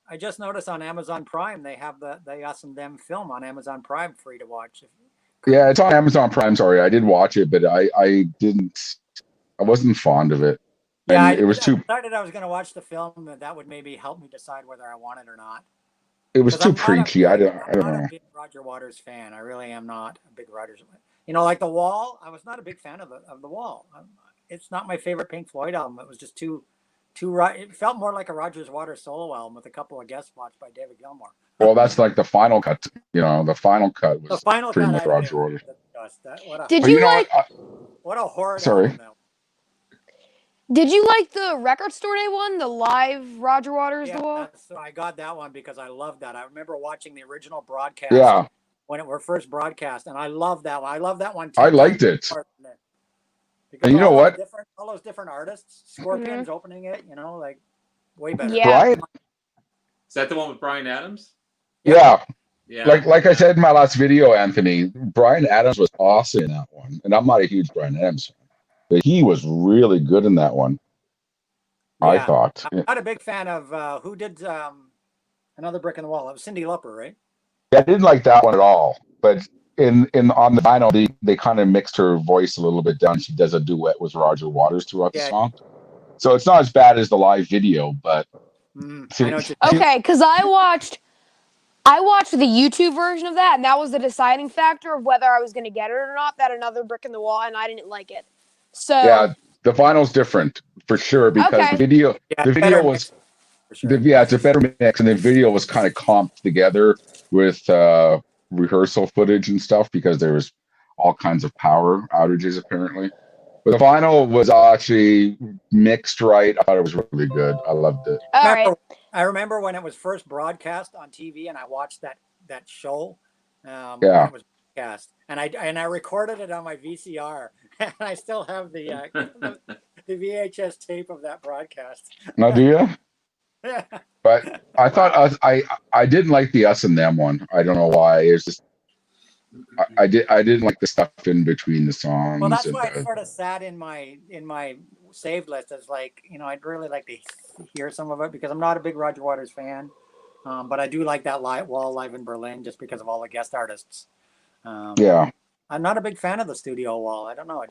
I just noticed on Amazon Prime they have the Us and Them film on Amazon Prime free to watch. Yeah, it's on Amazon Prime. Sorry, I did watch it, but I wasn't fond of it. Yeah, it was too. I decided I was going to watch the film, and that would maybe help me decide whether I want it or not. It was too preachy. I don't know. I'm not a big Roger Waters fan. I really am not a big Rogers fan. You know, like The Wall. I was not a big fan of the Wall. It's not my favorite Pink Floyd album. It was just too. It felt more like a Rogers Waters solo album with a couple of guest spots by David Gilmour. Well, that's like the final cut. You know, the final cut was pretty much Roger Waters. What a horror! Sorry. Album Did you like the Record Store Day one, the live Roger Waters? Yeah, The Wall? I got that one because I loved that. I remember watching the original broadcast when it were first broadcast, and I loved that one. I love that one too. I liked it. Because and you know what? All those different artists, Scorpions opening it, you know, like way better. Yeah. Brian, is that the one with Bryan Adams? Yeah. Yeah. Like I said in my last video, Anthony, Bryan Adams was awesome in that one. And I'm not a huge Bryan Adams fan, but he was really good in that one. Yeah. I thought. I'm not a big fan of who did Another Brick in the Wall. It was Cyndi Lauper, right? I didn't like that one at all. But on the vinyl, they kind of mixed her voice a little bit down. She does a duet with Roger Waters throughout the song. So it's not as bad as the live video, but okay, because I watched the YouTube version of that, and that was the deciding factor of whether I was going to get it or not. That Another Brick in the Wall, and I didn't like it. So yeah, the vinyl's different for sure because the video was it's a better mix, and the video was kind of comped together with rehearsal footage and stuff because there was all kinds of power outages apparently. But the vinyl was actually mixed right. I thought it was really good. I loved it. I remember when it was first broadcast on TV, and I watched that show. When it was broadcast, and I recorded it on my VCR, and I still have the VHS tape of that broadcast. Now, do you? Yeah. But I thought I didn't like the Us and Them one. I don't know why. It's just I didn't like the stuff in between the songs. Well, that's why it sort of sat in my saved list as like, you know, I'd really like to hear some of it because I'm not a big Roger Waters fan, but I do like that Wall live in Berlin just because of all the guest artists. I'm not a big fan of the studio Wall. I don't know.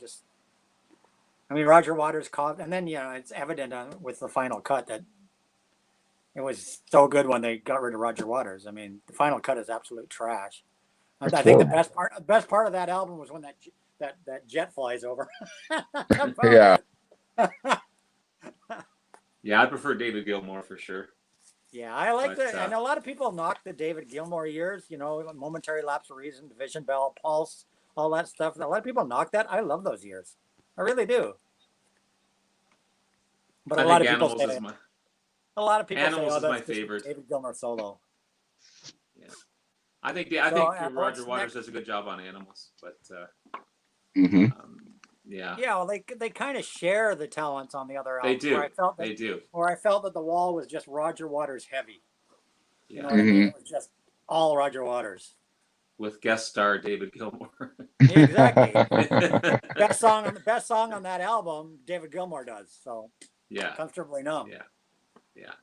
I mean, Roger Waters caught, and then it's evident with the final cut that it was so good when they got rid of Roger Waters. I mean, the final cut is absolute trash. It's I think the horrible. best part of that album was when that jet flies over. Yeah. Yeah, I prefer David Gilmour for sure. Yeah, I like But, and a lot of people knock the David Gilmour years, Momentary Lapse of Reason, Division Bell, Pulse, all that stuff. A lot of people knock that. I love those years. I really do. But I a lot think of people Animals say is my a lot of people Animals say, "Oh, is my that's just favorite. David Gilmour solo." Yeah. I think what's Roger Waters next? does a good job on Animals, but Hmm. yeah, Yeah, well, they kind of share the talents on the other they albums. Where do. I felt They do. that the wall was just Roger Waters heavy. You know Yeah, what I mean? Hmm. It was just all Roger Waters. with guest star David Gilmour. Exactly. Best song on that album, David Gilmour does. So Yeah, comfortably numb. yeah, yeah.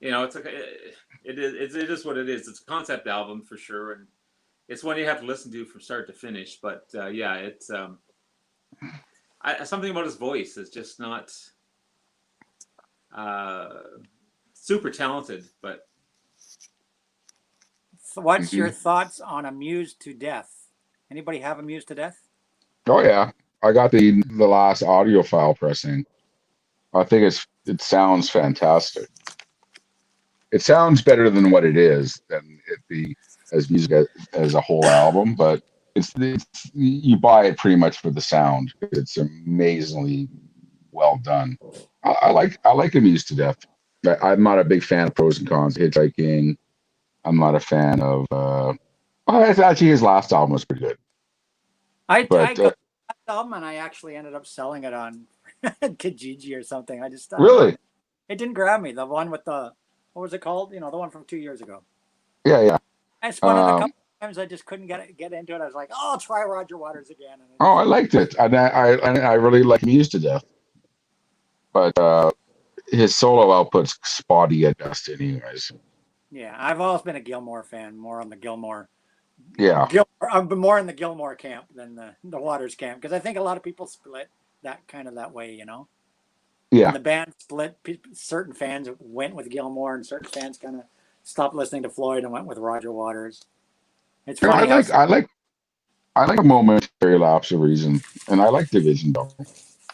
It's like it is what it is. It's a concept album for sure, and it's one you have to listen to from start to finish. But yeah, it's something about his voice is just not super talented. But So what's your Hmm. thoughts on Amused to Death? Anybody have Amused to Death? Oh yeah, I got the last audio file pressing. I think it sounds fantastic. It sounds better than what it is than it be as music as a whole album, but it's you buy it pretty much for the sound. It's amazingly well done. I like Amused to Death. I'm not a big fan of Pros and Cons, Hitchhiking. I'm not a fan of. Actually, his last album was pretty good, I but got that album and I actually ended up selling it on Kijiji or something. I don't know. really, It didn't grab me. The one with what was it called? The one from 2 years ago. yeah, yeah. I spun it a couple times. I just couldn't get into it. I was like, oh, I'll try Roger Waters again. And Oh, I liked it, and I really like Amused to Death, but his solo output's spotty at best, anyways. yeah, I've always been a Gilmour fan, more on the Gilmour. Yeah, I've been more in the Gilmour camp than the Waters camp because I think a lot of people split that way, When yeah. the band split, certain fans went with Gilmour and certain fans kind of stopped listening to Floyd and went with Roger Waters. It's You know, funny how I like a momentary lapse of reason, and I like Division Bell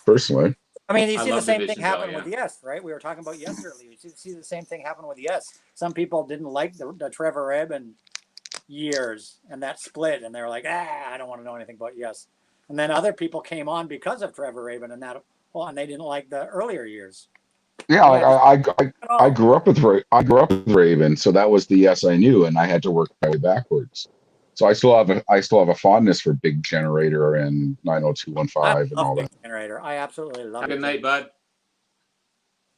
personally. I mean, you I see the love same thing Division Bell. happen Yeah, with Yes, right? We were talking about Yes earlier. You see the same thing happen with Yes. Some people didn't like the Trevor Rabin years and that split, and they were like, I don't want to know anything about Yes. And then other people came on because of Trevor Rabin and and they didn't like the earlier years. Yeah, like Yeah, I grew up with Raven, so that was the Yes I knew, and I had to work my way backwards. So I still have a fondness for Big Generator and I 90215 and love all Big that. Generator. I absolutely love it. good night, bud.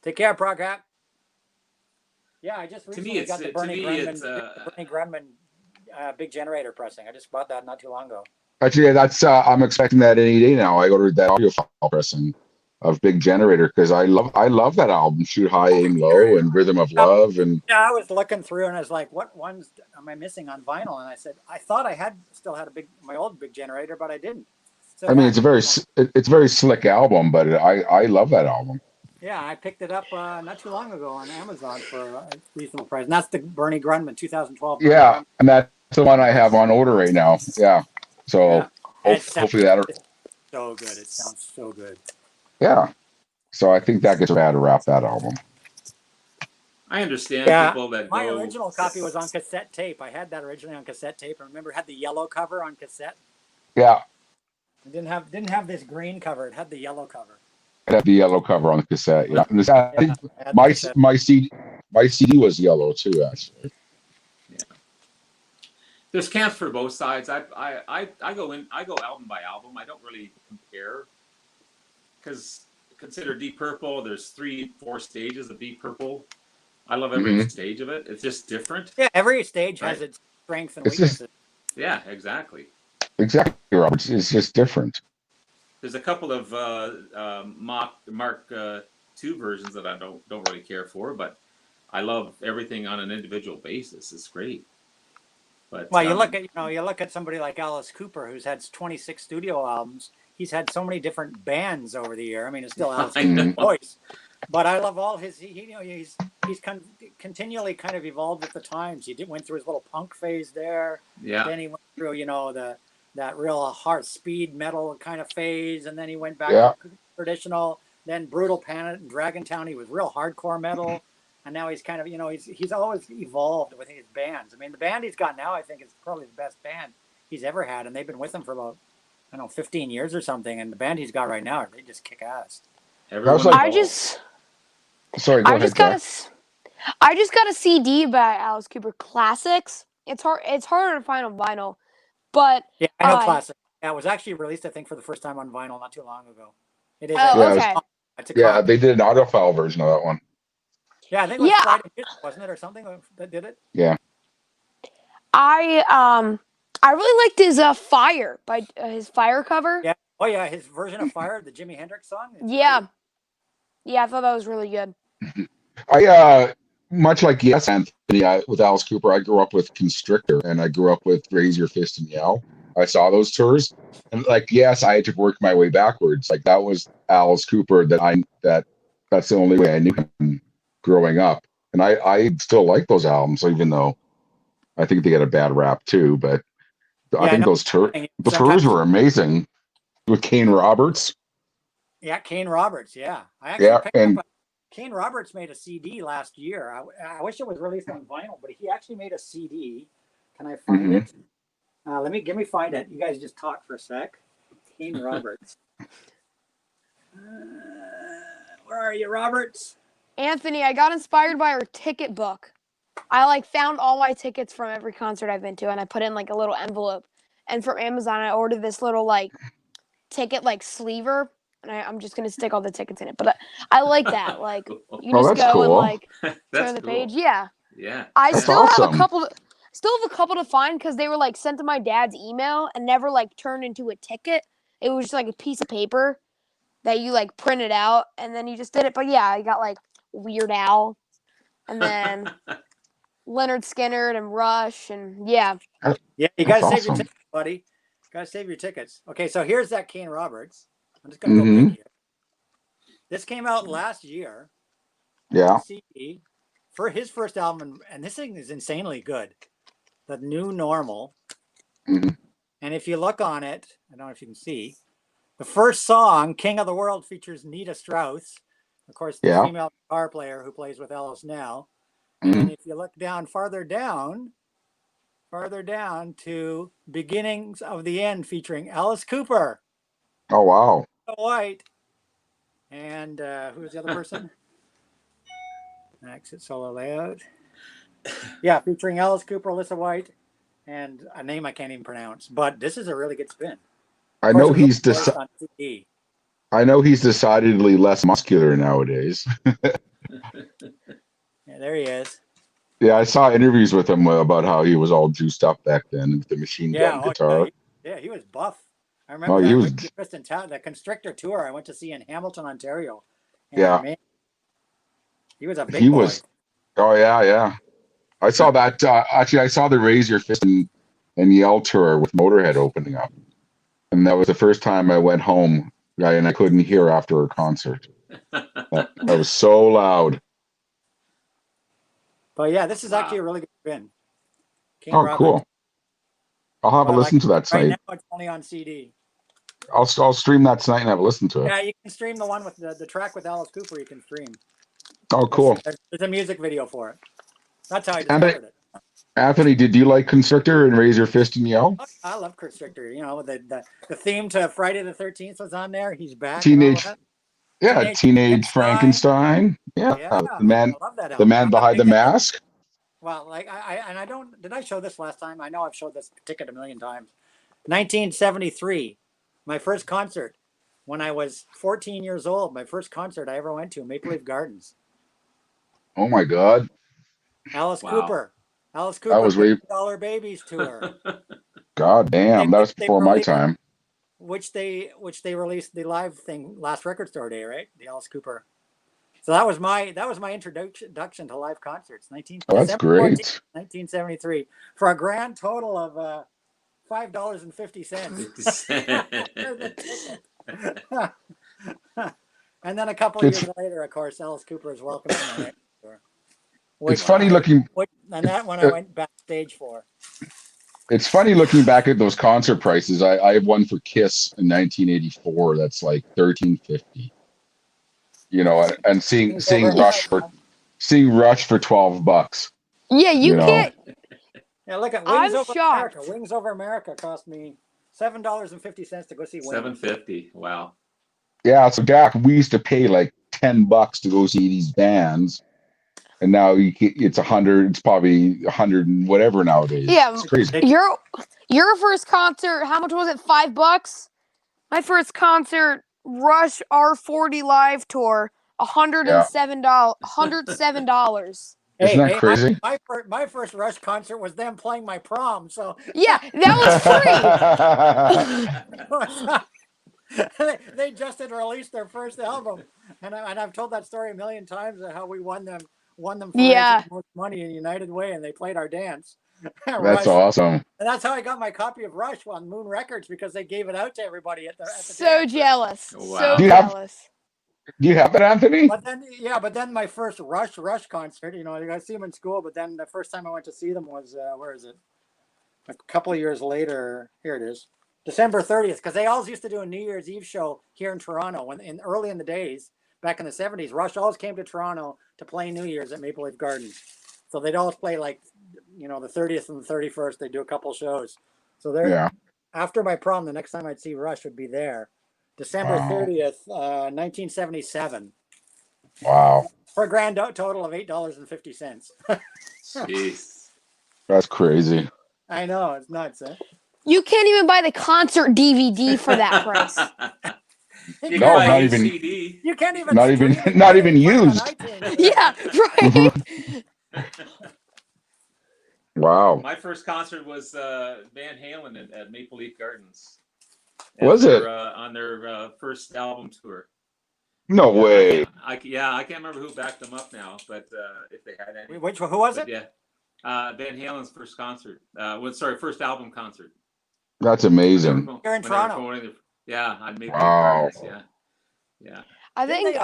Take care, Proghat. Yeah, I just To me, recently got the Bernie it's Grundman Big Generator pressing. I just bought that not too long ago. Actually, that's I'm expecting that any day now. I ordered that audio file pressing of Big Generator because I love that album, Shoot High, Aim Low, and Rhythm of Love, and Yeah, I was looking through and I was like, what ones am I missing on vinyl? And I said, I thought I still had my old Big Generator, but I didn't. So I mean it's a very slick album, but I love that album. yeah, I picked it up not too long ago on Amazon for a reasonable price. And that's the Bernie Grundman 2012 Bernie Yeah, Grundman. and that's the one I have on order right now. Yeah, so Yeah. And hopefully that. it's so good. It sounds so good. Yeah, so I think that gets bad to wrap that album. I understand people that my go. original copy was on cassette tape. I had that originally on cassette tape. I remember it had the yellow cover on cassette. Yeah, It didn't have this green cover. It had the yellow cover. it had the yellow cover on the cassette. Yeah, and I think I had the cassette. my CD was yellow too, actually. Yeah. There's camps for both sides. I go album by album. I don't really compare because consider Deep Purple. There's 3-4 stages of Deep Purple. I love every stage of it. It's just different. Yeah, every stage has Right. its strengths and It's just- weaknesses. Yeah, exactly. Exactly, Robert. It's just different. There's a couple of Mark II versions that I don't really care for, but I love everything on an individual basis. It's great. But Well, you look at somebody like Alice Cooper, who's had 26 studio albums. he's had so many different bands over the year. I mean, it's still Alice I know. Cooper's voice, but I love all his. He's continually kind of evolved with the times. Went through his little punk phase there. Yeah. Then he went through, that real hard speed metal kind of phase, and then he went back Yeah. to traditional. Then Brutal Planet and Dragon Town, he was real hardcore metal, and now he's kind of, he's always evolved with his bands. I mean, the band he's got now, I think, is probably the best band he's ever had, and they've been with him for about, 15 years or something. And the band he's got right now, they just kick ass. Everyone like- knows. Sorry, go I ahead, just got Jack. I just got a CD by Alice Cooper Classics. It's harder to find on vinyl, but Yeah, I know Uh, Classic. Yeah, it was actually released, I think, for the first time on vinyl not too long ago. It is. oh, Yeah, it was- okay. It's a Yeah, copy. they did an audiophile version of that one. Yeah, I think it was Yeah. Friday Music, wasn't it, or something that did it? Yeah. I really liked his Fire by his Fire cover. Yeah. Oh yeah, his version of Fire, the Jimi Hendrix song. It's Yeah. great. Yeah, I thought that was really good. I much like Yes Anthony with Alice Cooper, I grew up with Constrictor and I grew up with Raise Your Fist and Yell. I saw those tours, and yes, I had to work my way backwards. Like that was Alice Cooper that's the only way I knew him growing up, and I still like those albums, even though I think they get a bad rap too. But I think those the tours Sometimes- were amazing with Kane Roberts. Yeah, Kane Roberts. Yeah, I actually picked and up. Kane Roberts made a CD last year. I wish it was released on vinyl, but he actually made a CD. Can I find it? Let me find it. You guys just talk for a sec. Kane Roberts. Where are you, Roberts? Anthony, I got inspired by her ticket book. I found all my tickets from every concert I've been to, and I put in a little envelope. And from Amazon, I ordered this little ticket sleever, and I'm just gonna stick all the tickets in it. But I like that. You Oh, just that's go cool. and That's turn the cool. page. Yeah. Yeah. I That's still have awesome. a couple. Still have a couple to find because they were sent to my dad's email and never turned into a ticket. It was just a piece of paper that you printed out and then you just did it. But yeah, I got Weird Al, and then Leonard Skinner and Rush, and yeah. Yeah, you gotta That's save your awesome. tickets, buddy. You gotta save your tickets. Okay, so here's that Kane Roberts. I'm just gonna go Mhm. big here. This came out last year. Yeah. CD for his first album, and this thing is insanely good. The New Normal. Mhm. And if you look on it, I don't know if you can see, the first song, King of the World, features Nita Strauss, of course, the Yeah. female guitar player who plays with Ellis now. Mhm. And if you look farther down to Beginnings of the End, featuring Alice Cooper, Oh wow. White, and who's the other person? Exit solo layout. Yeah, featuring Alice Cooper, Alyssa White, and a name I can't even pronounce. But this is a really good spin. I Of course, know it he's was released on CD. I know he's decidedly less muscular nowadays. Yeah, there he is. Yeah, I saw interviews with him about how he was all juiced up back then with the machine gun Yeah, guitar. he was buff. I remember Oh, that he when was- he was in town, the Constrictor tour I went to see in Hamilton, Ontario. And Yeah. man, he was a big He boy. was. Oh yeah. I saw that. Actually, I saw the Raise Your Fist and Yell tour with Motorhead opening up, and that was the first time I went home, and I couldn't hear after a concert. That was so loud. But yeah, this is Wow. actually a really good spin. King Oh, Robert. cool. I'll have a Well, listen to that Right tonight. now it's only on CD. I'll stream that tonight and have a listen to it. Yeah, you can stream the one with the track with Alice Cooper. You can stream. Oh, cool. There's a music video for it. That's how I And discovered it. Anthony, did you like Constrictor and Raise Your Fist and Yell? I love Constrictor. The theme to Friday the 13th was on there. He's back. Teenage- And all Yeah, Teenage Teenage Frankenstein. that. Yeah, Yeah, the man, I love that the album. man I'm a behind the big- mask. Well, did I show this last time? I know I've showed this ticket a million times. 1973, my first concert when I was 14 years old. My first concert I ever went to, Maple Leaf Gardens. Oh my God, Alice Wow. Cooper. Alice Cooper. was way- $50 Babies tour, God damn, that was They before my released- time. which they released the live thing last Record Store Day, right? The Alice Cooper. So that was my introduction to live concerts. Oh, that's December 14th, great. 1973, for a grand total of $5.50. And then a couple of years later, of course, Alice Cooper is welcome to my next tour. It's funny looking. And that one I went backstage for. It's funny looking back at those concert prices. I have one for Kiss in 1984. That's like $13.50. You know, and seeing Rush for $12. Yeah, you know. can't. Yeah, look at I'm Wings Over shocked. America. Wings Over America cost me $7.50 to go see Wings. $7.50. Wow. Yeah, so Dak, we used to pay like $10 to go see these bands, and now it's 100. It's probably 100 and whatever nowadays. Yeah, It's crazy. Your first concert, how much was it? $5? My first concert, Rush R40 live tour, $107. $107. Isn't that crazy? My first Rush concert was them playing my prom. So Yeah, that was free. they just had released their first album, and I've told that story a million times of how we won them for Yeah. most money in United Way, and they played our dance. That's awesome. And that's how I got my copy of Rush on Moon Records, because they gave it out to everybody at the So dance. jealous. Wow. So Do jealous. you have it, Anthony? But then my first Rush concert, I see them in school, but then the first time I went to see them was where is it? A couple of years later. Here it is, December 30th, because they always used to do a New Year's Eve show here in Toronto. Early in the days, back in the 70s, Rush always came to Toronto to play New Year's at Maple Leaf Gardens. So they'd always play the 30th and the 31st. They'd do a couple shows. So after my prom, the next time I'd see Rush would be there. December 30th, 1977. Wow. For a grand total of $8.50. Jeez. That's crazy. I know, it's nuts, eh? You can't even buy the concert DVD for that price. You No, can buy not a even- CD. You can't even Not even used. Yeah, right. Wow. My first concert was Van Halen at Maple Leaf Gardens. Was it? On their first album tour. No way. I can't remember who backed them up now, but if they had any. Who was But it? yeah, Van Halen's first concert. First album concert. That's amazing. Here in Toronto. On Maple Leaf Wow. Gardens. Yeah. I think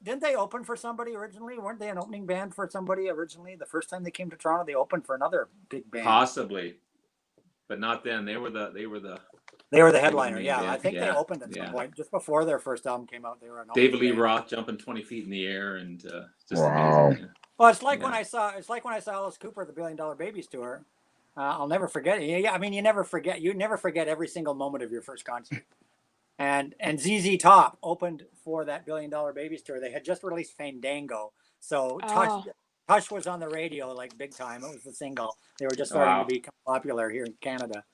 Didn't they open for somebody originally? Weren't they an opening band for somebody originally? The first time they came to Toronto, they opened for another big band. Possibly, but not then. They were the headliner. main Yeah, band. I think they opened at some point just before their first album came out. They were an David opening Lee band. Roth jumping 20 feet in the air and just Wow. amazing. Well, it's like when I saw Alice Cooper at the $1 Billion Babies tour. I'll never forget it. Yeah, I mean, you never forget every single moment of your first concert. And ZZ Top opened for that $1 Billion Babies tour. They had just released Fandango, so Tush was on the radio like big time. It was the single. They were just starting to become popular here in Canada.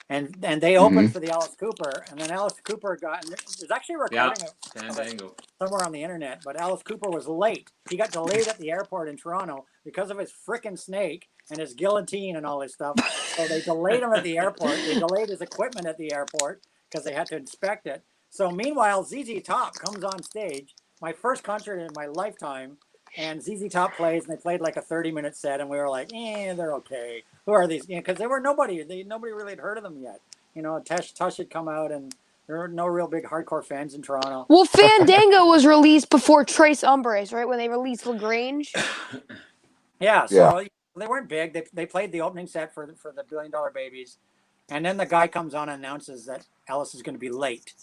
And they opened for the Alice Cooper, and then Alice Cooper there's actually a recording of Fandango. somewhere on the internet, but Alice Cooper was late. He got delayed at the airport in Toronto because of his frickin' snake and his guillotine and all his stuff. So they delayed him at the airport. They delayed his equipment at the airport because they had to inspect it. So meanwhile, ZZ Top comes on stage, my first concert in my lifetime, and ZZ Top plays, and they played like a 30-minute set, and we were like, they're okay. Who are these? Because they were nobody really had heard of them yet. Tush had come out, and there were no real big hardcore fans in Toronto. Well, Fandango was released before Trace Umbres, right? When they released LaGrange. Yeah, so they weren't big. They played the opening set for the $1 Billion Babies, and then the guy comes on and announces that Alice is going to be late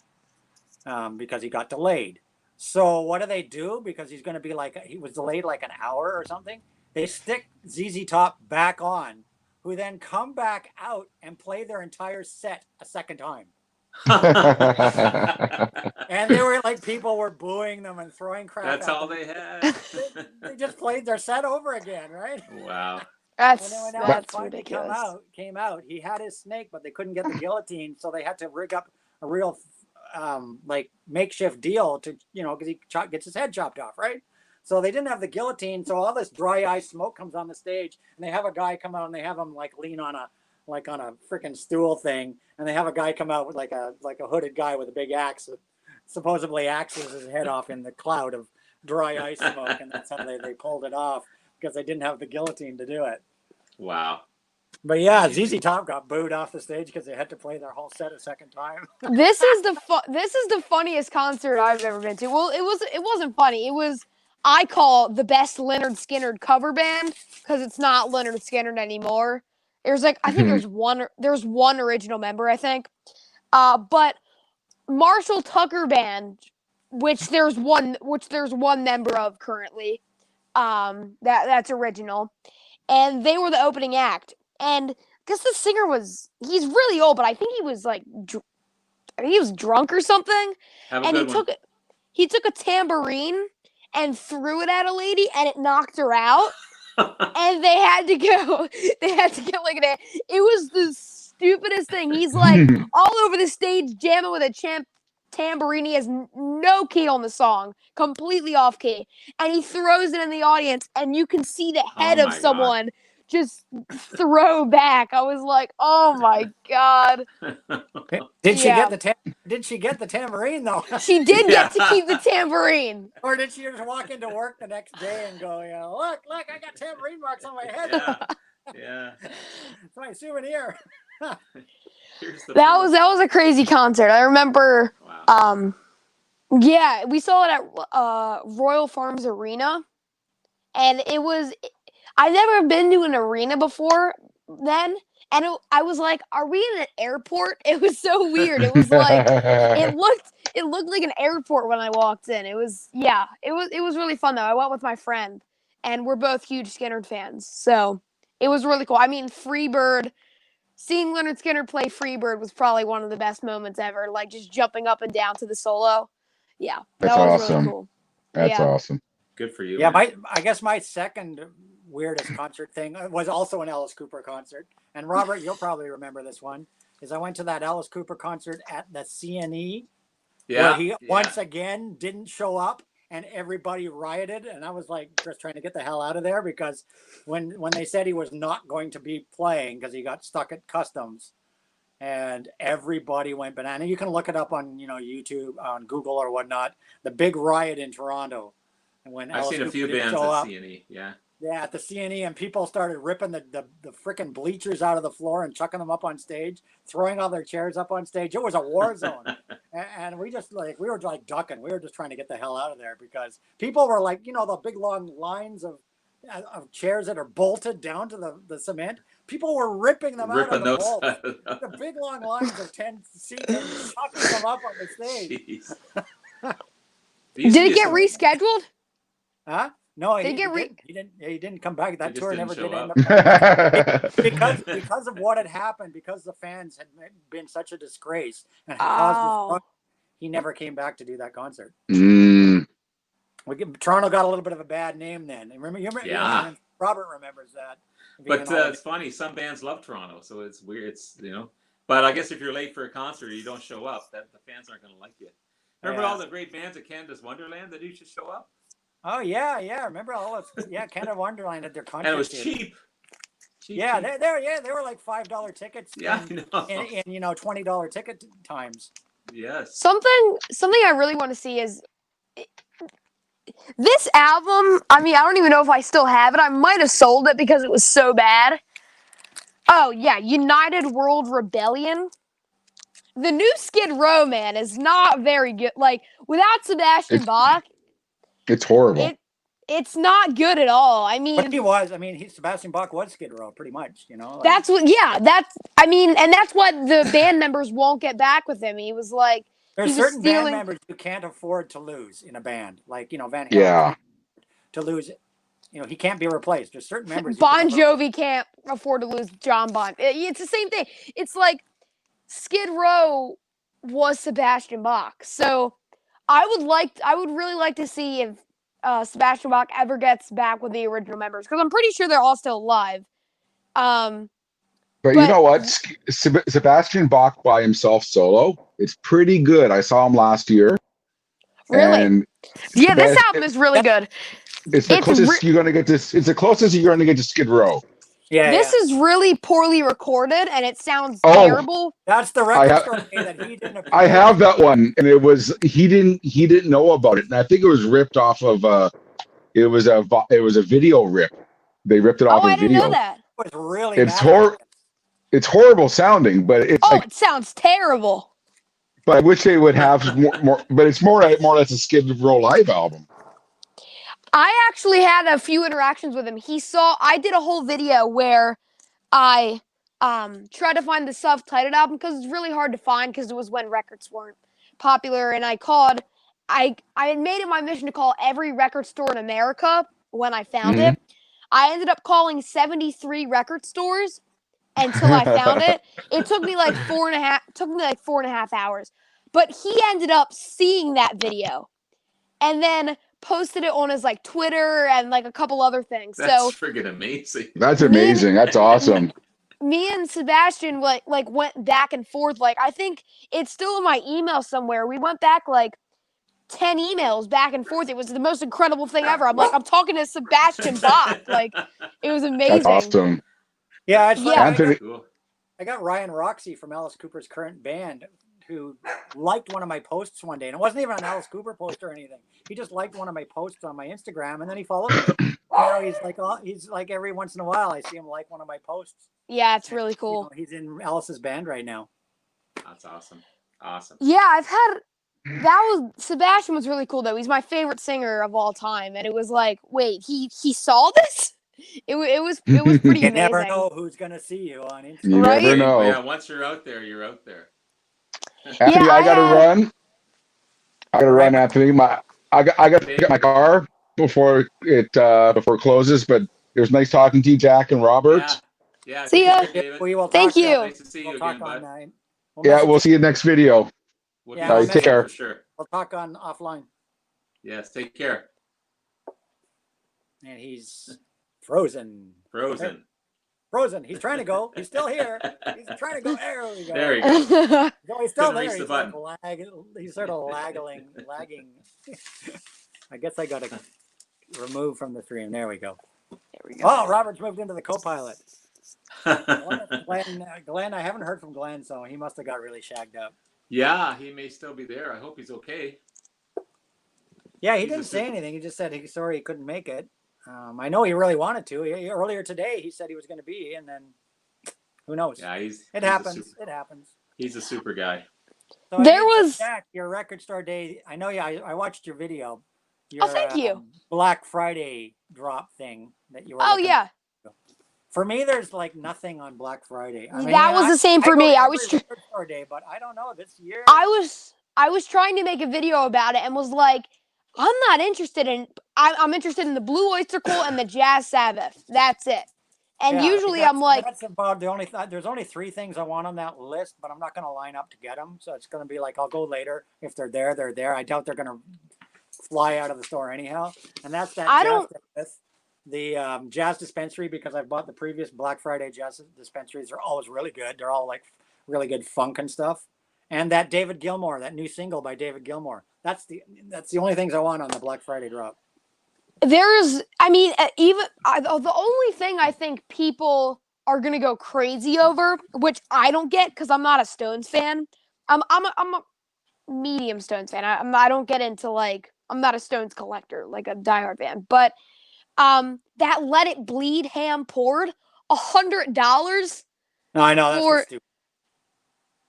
because he got delayed. So what do? Because he's going to be he was delayed like an hour or something. They stick ZZ Top back on, who then come back out and play their entire set a second time. And they were people were booing them and throwing crap. That's at all them. they had. They just played their set over again, right? Wow. That's ridiculous. Came out. He had his snake, but they couldn't get the guillotine, so they had to rig up a real makeshift deal to because he gets his head chopped off, right? So they didn't have the guillotine, so all this dry ice smoke comes on the stage, and they have a guy come out and they have him lean on a freaking stool thing, and they have a guy come out with like a hooded guy with a big axe that supposedly axes his head off in the cloud of dry ice smoke, and that's how they pulled it off because they didn't have the guillotine to do it. Wow. But yeah, ZZ Top got booed off the stage because they had to play their whole set a second time. This is the funniest concert I've ever been to. Well, it wasn't funny. It was, I call the best Leonard Skinner cover band because it's not Leonard Skinner anymore. There's like I think there's one original member, I think. But Marshall Tucker band, which there's one member of currently. That's original. And they were the opening act. And I guess the singer he's really old, but I think he was like he was drunk or something. Have a And good one. he took a tambourine and threw it at a lady and it knocked her out. And they had to get like it was the stupidest thing. He's like all over the stage jamming with a tambourine. He has no key on the song, completely off key, and he throws it in the audience, and you can see the head Oh of my God. someone just throw back. I was like, oh my God. Did she Yeah. Did she get the tambourine though? She did get to keep the tambourine. Or did she just walk into work the next day and go, yeah, look, I got tambourine marks on my head. Yeah. It's my souvenir. Here's the That proof. was a crazy concert. I remember Wow. yeah, we saw it at Royal Farms Arena, and I've never been to an arena before then, and I was like, are we in an airport? It was so weird. It was like it looked like an airport when I walked in. It was really fun though. I went with my friend, and we're both huge Skinner fans, so it was really cool. I mean, Freebird. Seeing Leonard Skinner play Freebird was probably one of the best moments ever. Like just jumping up and down to the solo. Yeah, That's that was awesome. really cool. That's Yeah. awesome. Good for you. Yeah, man. I guess my second weirdest concert thing was also an Alice Cooper concert. And Robert, you'll probably remember this one, is I went to that Alice Cooper concert at the CNE, Yeah. where he yeah. once again didn't show up and everybody rioted. And I was like just trying to get the hell out of there because when they said he was not going to be playing because he got stuck at customs, and everybody went banana. You can look it up on YouTube, on Google or whatnot. The big riot in Toronto, and when I've Alice seen a Cooper few didn't bands show at up, CNE. Yeah. yeah, at the CNE, and people started ripping the freaking bleachers out of the floor and chucking them up on stage, throwing all their chairs up on stage. It was a war zone. And we were ducking. We were just trying to get the hell out of there because people were like, the big long lines of chairs that are bolted down to the cement. People were ripping them out of the those. bolts. The big long lines of 10 seats and chucking them up on the stage. Jeez. Did it get rescheduled? Huh? No, They he get didn't come back. That just tour didn't never show did end up. up coming back. because of what had happened, because the fans had been such a disgrace and had caused this, he never came back to do that concert. Toronto got a little bit of a bad name then. And remember, Yeah. Robert remembers that. But it's funny. Some bands love Toronto, so it's weird. It's But I guess if you're late for a concert or you don't show up, that the fans aren't going to like you. Remember all the great bands at Canada's Wonderland that used to show up? Oh yeah. Remember all those? Yeah, Canada Wonderland at their concert. And it was cheap. Yeah, they were like $5 tickets. Yeah, in $20 ticket times. Yes. Something I really want to see is this album. I mean, I don't even know if I still have it. I might have sold it because it was so bad. Oh yeah, United World Rebellion. The new Skid Row, man, is not very good. Like without Sebastian Bach, it's horrible. It's not good at all. I mean, but he was. I mean, Sebastian Bach was Skid Row, pretty much. That's what. Yeah, that's. I mean, and that's what the band members won't get back with him. He was like, there's certain band members you can't afford to lose in a band, like Van Halen. Yeah. To lose, he can't be replaced. There's certain members. Bon Jovi can't afford to lose John Bon. It's the same thing. It's like Skid Row was Sebastian Bach. So I would really like to see if Sebastian Bach ever gets back with the original members because I'm pretty sure they're all still alive. But you know what? Sebastian Bach by himself solo, it's pretty good. I saw him last year. Really? And yeah, this album is really good. It's the closest you're gonna get to. It's the closest you're gonna get to Skid Row. Yeah. This is really poorly recorded, and it sounds terrible. That's the record store that he didn't. I have that one, and it was he didn't know about it, and I think it was ripped off of it was a video rip. They ripped it off I of didn't video. know that. was really it's mad about it. it's horrible sounding, but it's Oh, like, it sounds terrible. but I wish they would have more, but it's more or less a Skid Row live album. I actually had a few interactions with him. I did a whole video where I tried to find the self-titled album because it's really hard to find because it was when records weren't popular, and I had made it my mission to call every record store in America when I found Mhm. it. I ended up calling 73 record stores until I found it. It took me like 4.5 hours. But he ended up seeing that video and then posted it on his like Twitter and like a couple other things. That's So friggin' amazing. That's Me and- amazing. That's awesome. me and Sebastian like went back and forth. Like I think it's still in my email somewhere. We went back like 10 emails back and forth. It was the most incredible thing ever. I'm like, I'm talking to Sebastian Bach. Like it was amazing. That's awesome. Yeah, it's funny. Yeah. Anthony, Cool. I got Ryan Roxy from Alice Cooper's current band who liked one of my posts one day, and it wasn't even an Alice Cooper post or anything. He just liked one of my posts on my Instagram, and then he followed me. Now he's like every once in a while I see him like one of my posts. Yeah, it's really You cool. know, he's in Alice's band right now. That's awesome. Awesome. Yeah, Sebastian was really cool though. He's my favorite singer of all time, and it was like, wait, he saw this? It was pretty You amazing. never know who's gonna see you on Instagram. you Right? never know. Yeah, once you're out there, you're out there. Anthony, Yeah, I gotta had- run. I gotta run, Anthony. I got to get my car before it closes. But it was nice talking to you, Jack and Robert. Yeah. Yeah. See take ya. care, David. We will Thank talk, you. Nice to see you We'll again, talk on bud. Yeah, message- we'll see you next video. We'll Yeah, do we'll that take care. For sure. We'll talk on offline. Yes, take care. And he's frozen. Frozen. Frozen. He's trying to go. He's still here. He's trying to go. There we go. There you go. No, he's still Couldn't there. reach the He's button. like he's sort of lagging. I guess I got to remove from the stream. There we go. There we Oh, Robert's moved into the co-pilot. Glenn, I haven't heard from Glenn, so he must have got really shagged up. Yeah, he may still be there. I hope he's okay. Yeah, he He's a didn't say super- anything. He just said he's sorry he couldn't make it. I know he really wanted to. Earlier today, he said he was going to be, and then who knows? Yeah, It he's a happens. super- It happens. He's a super guy. So I There mean, was- Jack, your record store day. I know. Yeah, I watched your video. Oh, thank you. Black Friday drop thing that you were. Oh looking yeah, For me, there's like nothing on Black Friday. I mean, that was the same for go me. to I every was record store day, but I don't know this year. I was trying to make a video about it and was like, I'm not interested in. I'm interested in the Blue Oyster Cult and the Jazz Sabbath. That's it. And Yeah, usually that's- I'm like, that's about the only. There's only 3 things I want on that list, but I'm not going to line up to get them. So it's going to be like I'll go later. If they're there, they're there. I doubt they're going to fly out of the store anyhow. And that's that. I jazz don't- Sabbath, the jazz dispensary, because I've bought the previous Black Friday jazz dispensaries. They're always really good. They're all like really good funk and stuff. And that David Gilmour, that new single by David Gilmour. That's the only things I want on the Black Friday drop. the only thing I think people are gonna go crazy over, which I don't get because I'm not a Stones fan. I'm a medium Stones fan. I don't get into like, I'm not a Stones collector like a diehard fan. But that Let It Bleed ham poured, $100. No, I know that's Or- just stupid.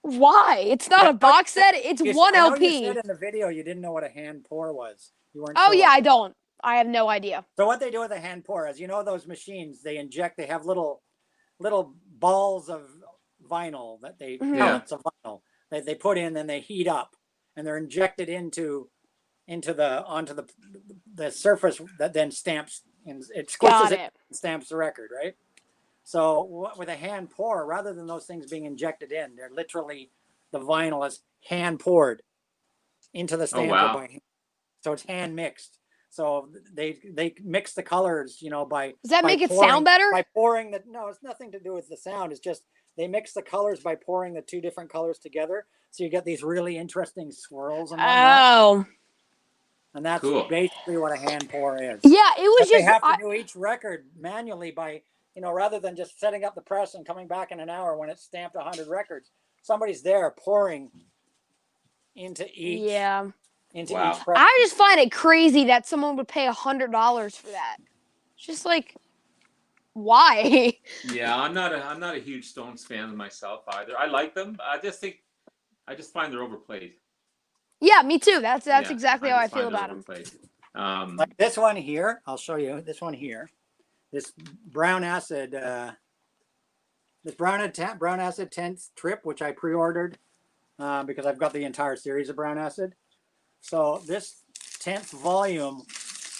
Why? It's not a box set. It's You one said- I know LP. You said in the video you didn't know what a hand pour was. You weren't. Oh sure yeah, what- I don't. I have no idea. So what they do with a hand pour is, you know, those machines, they have little balls of vinyl that they Mhm. pellets of vinyl that they put in, and they heat up, and they're injected onto the surface that then stamps, and it Got squishes it it. and stamps the record, right? So with a hand pour, rather than those things being injected in, they're literally, the vinyl is hand poured into the stamper wow. by hand. So it's hand mixed. So they mix the colors, you know, by. Does that by make it pouring- sound better? By pouring no, it's nothing to do with the sound. It's just they mix the colors by pouring the 2 different colors together. So you get these really interesting swirls and whatnot. Oh. And that's Cool. basically what a hand pour is. Yeah, it was But they just have to do each record manually by, you know, rather than just setting up the press and coming back in an hour when it's stamped 100 records. Somebody's there pouring into each yeah. Wow. each press. I just find it crazy that someone would pay $100 for that. It's just like, why? Yeah, I'm not a huge Stones fan myself either. I like them. I just find they're overplayed. Yeah, me too. That's Yeah, exactly how I just feel find they're about them. overplayed. Like this one here, I'll show you this one here. This brown acid, brown acid 10th trip, which I pre-ordered because I've got the entire series of brown acid. So this 10th volume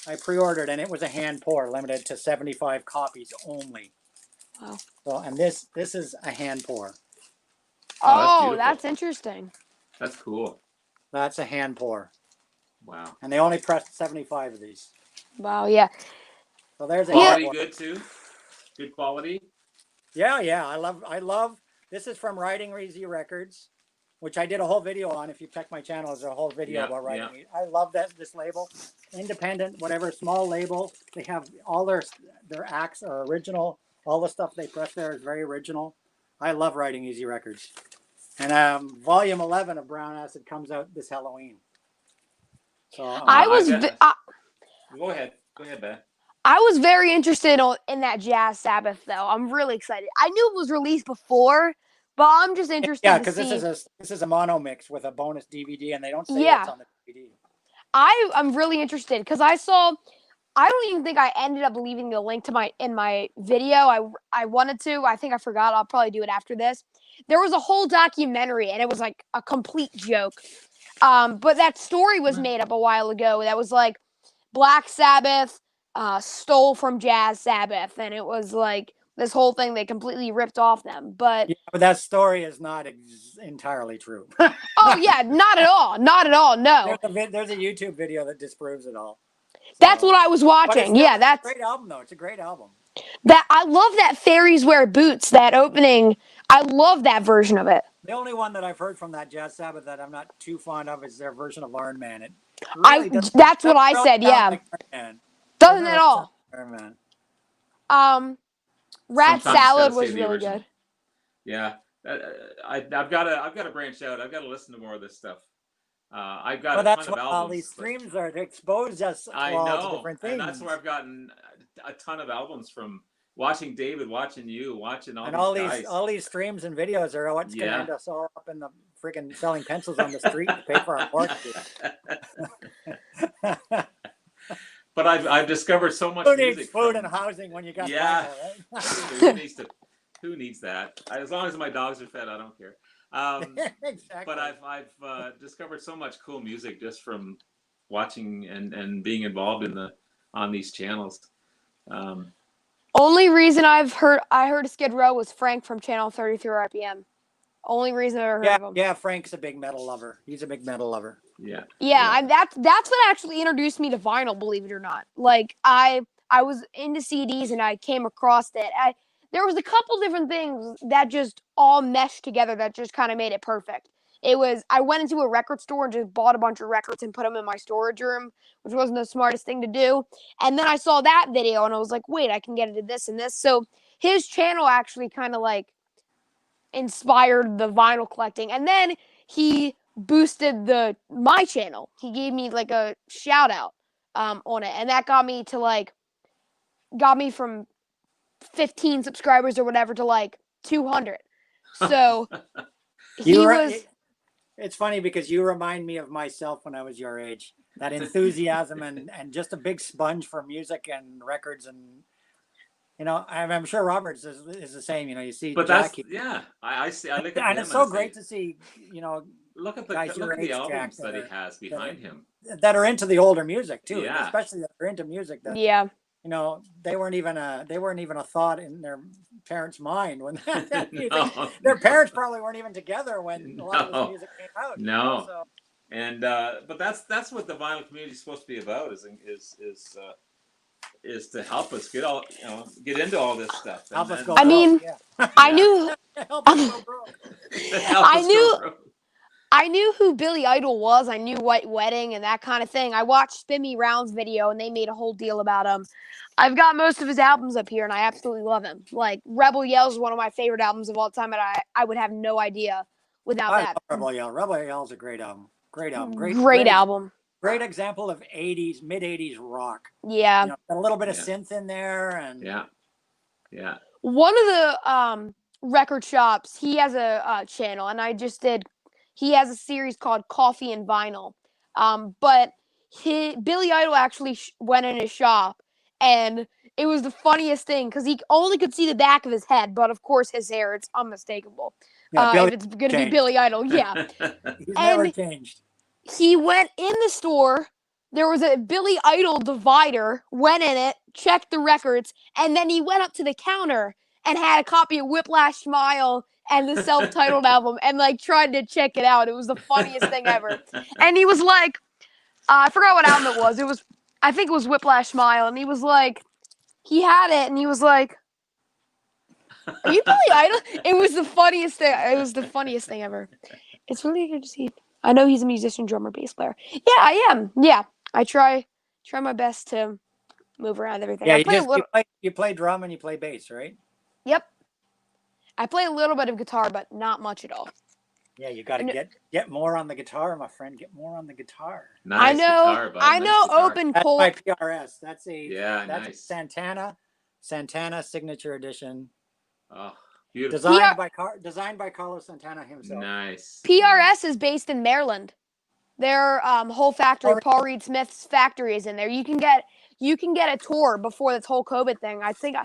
I pre-ordered, and it was a hand pour, limited to 75 copies only. Wow. So, and this is a hand pour. Oh, beautiful. that's interesting. That's cool. That's a hand pour, Wow. and they only pressed 75 of these. Wow, yeah. So there's a Quality hand pour. good too. Good quality. Yeah. I love. This is from Writing Easy Records, which I did a whole video on. If you check my channel, there's a whole video about Writing Easy. I love this label. Independent, whatever, small label. They have all their acts are original. All the stuff they press there is very original. I love Writing Easy Records. And volume 11 of Brown Acid comes out this Halloween. So Go ahead, Ben. I was very interested in that Jazz Sabbath, though. I'm really excited. I knew it was released before, but I'm just interested. Yeah, to because see. this is a mono mix with a bonus DVD, and they don't say Yeah. it's on the DVD. I'm really interested because I don't even think I ended up leaving the link to in my video. I wanted to. I think I forgot. I'll probably do it after this. There was a whole documentary, and it was like a complete joke. But that story was made up a while ago. That was like Black Sabbath stole from Jazz Sabbath, and it was like this whole thing they completely ripped off them. But yeah, but that story is not entirely true. oh yeah, not at all, not at all. No, there's a YouTube video that disproves it all. So, that's what I was watching. Yeah, that's a great album though. It's a great album. That I love that Fairies Wear Boots, that opening. I love that version of it. The only one that I've heard from that Jazz Sabbath that I'm not too fond of is their version of Iron Man. It really that's what I said. Yeah, like doesn't at all. Iron Man. Rat Sometimes you Salad gotta say was the really original. good. Yeah, I've got to branch out. I've got to listen to more of this stuff. I've got Well, a that's ton of what albums. all these streams are. They expose us to I all know, the different things. and that's where I've gotten a ton of albums from. Watching David, watching you, watching all these guys. all these streams and videos are what's going to end us all up in the freaking selling pencils on the street to pay for our mortgages. But I've discovered so much Who music. needs food and housing when you got yeah. vinyl, right? Who needs that? As long as my dogs are fed, I don't care. Exactly. But I've discovered so much cool music just from watching and being involved on these channels. Only reason I heard Skid Row was Frank from Channel 33 RPM. Only reason I heard of him. Yeah, Frank's a big metal lover. He's a big metal lover. Yeah. That's what actually introduced me to vinyl, believe it or not. Like I was into CDs and I came across it. There was a couple different things that just all meshed together that just kind of made it perfect. I went into a record store and just bought a bunch of records and put them in my storage room, which wasn't the smartest thing to do. And then I saw that video and I was like, wait, I can get into this and this. So his channel actually kind of like inspired the vinyl collecting. And then he boosted my channel. He gave me like a shout out on it. And that got me from 15 subscribers or whatever to like 200. So it's funny because you remind me of myself when I was your age. That enthusiasm and just a big sponge for music and records, and I'm sure Roberts is the same. You see, but Jackie. I see. I look at and him it's so great to see. Look at the albums that he has behind him that are into the older music too. Yeah. Especially that are into music that they weren't even a thought in their parents' mind when their parents probably weren't even together when a lot of this music came out. No. And but that's what the vinyl community is supposed to be about is to help us get into all this stuff. Help us go. I mean, I knew. Help us go broke. I knew who Billy Idol was. I knew White Wedding and that kind of thing. I watched Spin Me Round's video and they made a whole deal about him. I've got most of his albums up here and I absolutely love him. Like Rebel Yell is one of my favorite albums of all time, and I would have no idea without that. Love Rebel Yell. Rebel Yell is a great album. Great album. Great album. Great example of mid 80s rock. Yeah. A little bit of synth in there, and Yeah. One of the record shops, he has a channel, and he has a series called Coffee and Vinyl. But Billy Idol actually went in his shop, and it was the funniest thing because he only could see the back of his head, but of course his hair, it's unmistakable. Yeah, If it's gonna be Billy Idol, yeah. He's never changed. He went in the store. There was a Billy Idol divider, went in it, checked the records, and then he went up to the counter and had a copy of Whiplash Smile and the self-titled album and like tried to check it out. It was the funniest thing ever. And he was like, I forgot what album it was. I think it was Whiplash Smile, and he was like, he had it, and he was like, "Are you Billy Idol?" It was the funniest thing. It was the funniest thing ever. It's really good to see. I know he's a musician, drummer, bass player. Yeah, I am. Yeah, I try my best to move around everything. Yeah, I play a little. you play drum and you play bass, right? Yep. I play a little bit of guitar, but not much at all. Yeah, you got to get more on the guitar, my friend. Get more on the guitar. Nice I know. guitar, bud. I Nice know. guitar. Open That's cold. my PRS. That's a Nice. Santana signature edition, Oh, beautiful. designed by Carlos Santana himself. Nice. PRS is based in Maryland. Their whole factory, Paul Reed Smith's factory, is in there. You can get a tour before this whole COVID thing. I think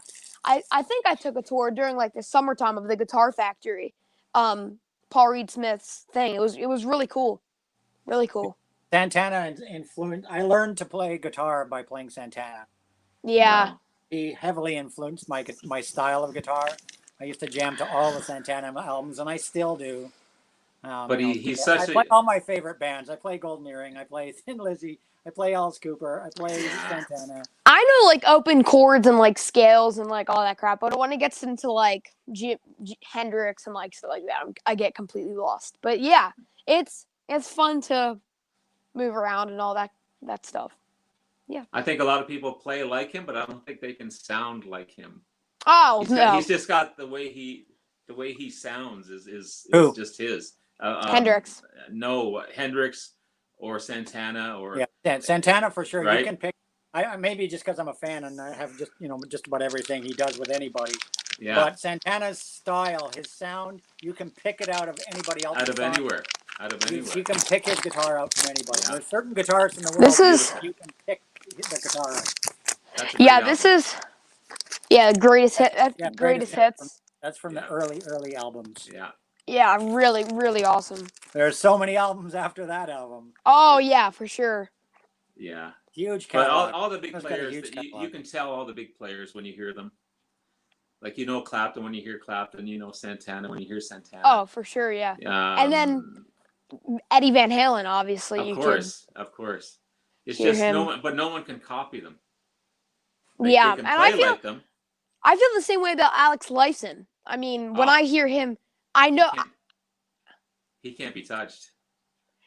I took a tour during like the summertime of the Guitar Factory, Paul Reed Smith's thing. It was really cool, really cool. Santana influenced. I learned to play guitar by playing Santana. Yeah. Wow. He heavily influenced my style of guitar. I used to jam to all the Santana albums, and I still do. But he's I such play a all my favorite bands. I play Golden Earring. I play Thin Lizzy. I play Alice Cooper. I play Santana. I know like open chords and like scales and like all that crap, but when it gets into like Hendrix and like stuff like that, I get completely lost. But yeah, it's fun to move around and all that stuff. Yeah. I think a lot of people play like him, but I don't think they can sound like him. Oh no, He's just got the way he sounds is Who? just his. Hendrix. No, Hendrix or Santana or Yeah, Santana for sure. Right? You can pick. I maybe just because I'm a fan and I have just about everything he does with anybody. yeah, But Santana's style, his sound, you can pick it out of anybody else. out of anywhere. You can pick his guitar out from anybody. Yeah. There's certain guitarists in the world you can pick the guitar out. That's a Yeah, great this album. is greatest hit. Yeah, greatest hits. hits. That's from the Yeah. early albums. Yeah. Yeah, really, really awesome. There's so many albums after that album. Oh yeah, for sure. Yeah. Huge But catalog. all the big That's got a players, huge you catalog. can tell all the big players when you hear them. Like Clapton when you hear Clapton, Santana when you hear Santana. Oh, for sure, yeah. And then Eddie Van Halen, obviously. of course. It's hear just him. no one can copy them. Yeah, they can and play I feel like them. the same way about Alex Lifeson. I mean, when Oh. I hear him, I know. He can't be touched.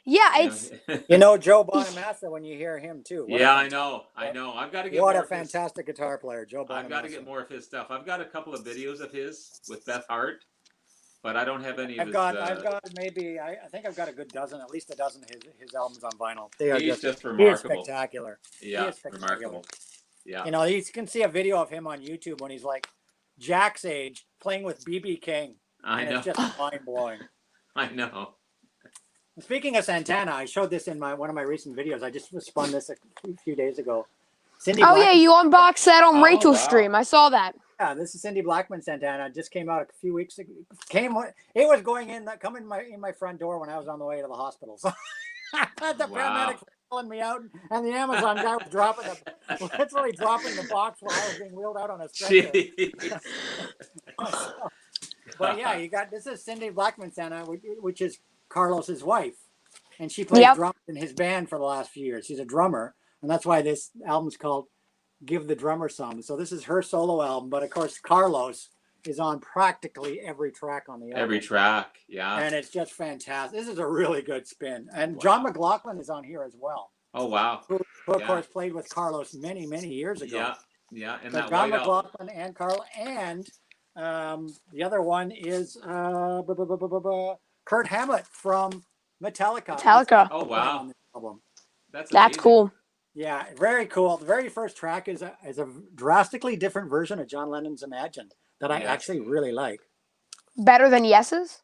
Yeah, You it's know? Joe Bonamassa when you hear him too. I know. I've got to get What more a of his- fantastic guitar player, Joe Bonamassa. I've got to get more of his stuff. I've got a couple of videos of his with Beth Hart, but I don't have any of I've his. got maybe I think I've got a good dozen, at least a dozen of his albums on vinyl. They are He's just he is remarkable. spectacular. Yeah, is spectacular. remarkable. Yeah. You can see a video of him on YouTube when he's like Jack's age playing with BB King. I And know. it's just mind blowing. I know. Speaking of Santana, I showed this in one of my recent videos. I just spun this a few days ago. Cindy oh Blackman, yeah, you unboxed that on Oh, Rachel's wow. stream. I saw that. yeah, this is Cindy Blackman Santana. It just came out a few weeks ago. It was coming in my front door when I was on the way to the hospital. So the Wow. paramedics were calling me out, and the Amazon guy was literally dropping the box while I was being wheeled out on a stretcher. Jeez. But yeah, this is Cindy Blackman Santana, which is Carlos's wife, and she played Yep. drums in his band for the last few years. She's a drummer, and that's why this album's called "Give the Drummer Some." So this is her solo album, but of course Carlos is on practically every track on the album. Every track. Yeah. And it's just fantastic. This is a really good spin, and John McLaughlin is on here as well, Oh wow. who of Yeah. course played with Carlos many years ago. Yeah. Yeah. And So that John white album. McLaughlin and Carl, and the other one is Kurt Hammett from Metallica. Metallica. Oh wow. On this album. That's amazing. cool. Yeah, very cool. The very first track is a drastically different version of John Lennon's Imagine that I Yes. actually really like. Better than Yeses?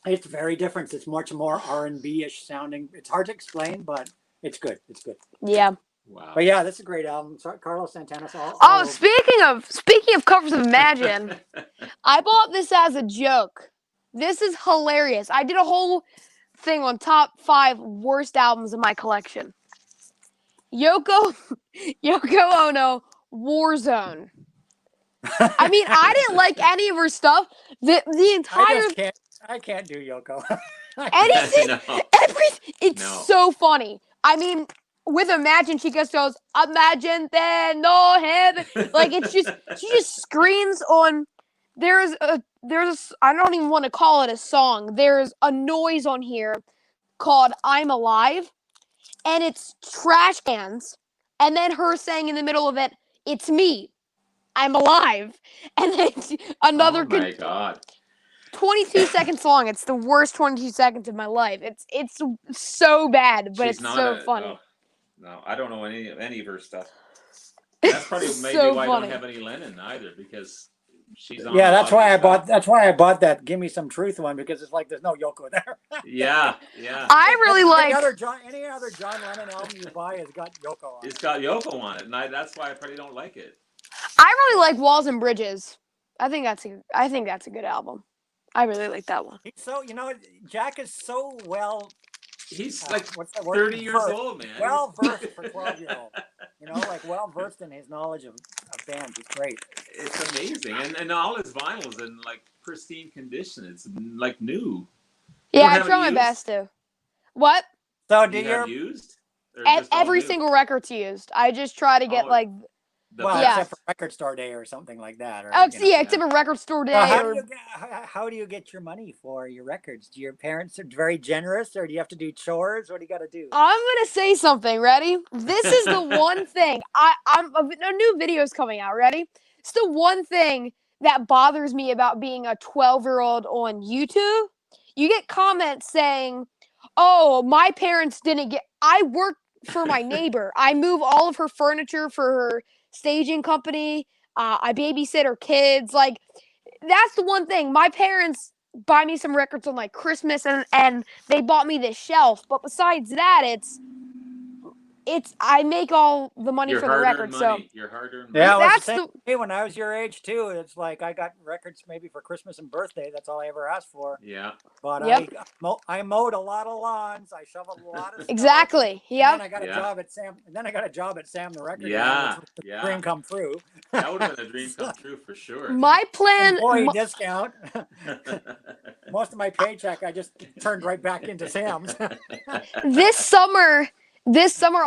It's very different. It's much more R&B-ish sounding. It's hard to explain, but it's good. It's good. Yeah. Wow. But yeah, that's a great album. So, Carlos Santana's all Oh, over. speaking of covers of Imagine, I bought this as a joke. This is hilarious. I did a whole thing on top 5 worst albums in my collection. Yoko Ono, Warzone. I mean, I didn't like any of her stuff. The entire I can't do Yoko. anything, No. everything. It's No. so funny. I mean, with Imagine, she just goes, "Imagine there no heaven." Like it's just she just screams on. There's a I don't even want to call it a song. There's a noise on here called "I'm Alive," and it's trash cans, and then her saying in the middle of it, "It's me, I'm alive," and then another Oh my God. 22 seconds long. It's the worst 22 seconds of my life. It's so bad, but She's it's not so funny. Oh, no, I don't know any of her stuff. That's probably It's maybe so why I funny. don't have any Lennon either, because she's on. Yeah, a that's lot why of I stuff. bought. That's why I bought that "Give Me Some Truth" one, because it's like there's no Yoko there. Yeah. I really any like. other John Lennon album you buy has got Yoko on It's it. got Yoko on it, and that's why I probably don't like it. I really like Walls and Bridges. I think that's a good album. I really like that one. So Jack is so well. He's like what's that word? 30 years old, man. Well versed for 12-year-old. Like well versed in his knowledge of bands. It's great. It's amazing, and all his vinyls in like pristine condition. It's like new. You Yeah, don't I have try it my used? best to. What? So Do you have used? Or just all Every new? single record's used. I just try to get Oh, like. The Well, Yeah. best. except for Record Store Day or something like that, right? Yeah, except for Record Store Day. So or, how do you get your money for your records? Do your parents are very generous, or do you have to do chores? What do you got to do? I'm gonna say something. Ready? This is the one thing a new video's coming out. Ready? It's the one thing that bothers me about being a 12-year-old on YouTube. You get comments saying, "Oh, my parents didn't get." I work for my neighbor. I move all of her furniture for her staging company. I babysit her kids. Like that's the one thing. My parents buy me some records on like Christmas and they bought me this shelf. But besides that, it's I make all the money Your for the hard-earned record. So money. Your hard-earned money. Yeah, it was that's the same for me when I was your age too. It's like I got records maybe for Christmas and birthday. That's all I ever asked for. Yeah. But Yep. I mowed a lot of lawns. I shoveled a lot of snow. exactly. And Yeah. then I got a job at Sam. And then I got a job at Sam the Record Man, which was a Yeah. dream come true. That would have been a dream come true for sure. My plan. Employee discount. Most of my paycheck I just turned right back into Sam's. This summer this summer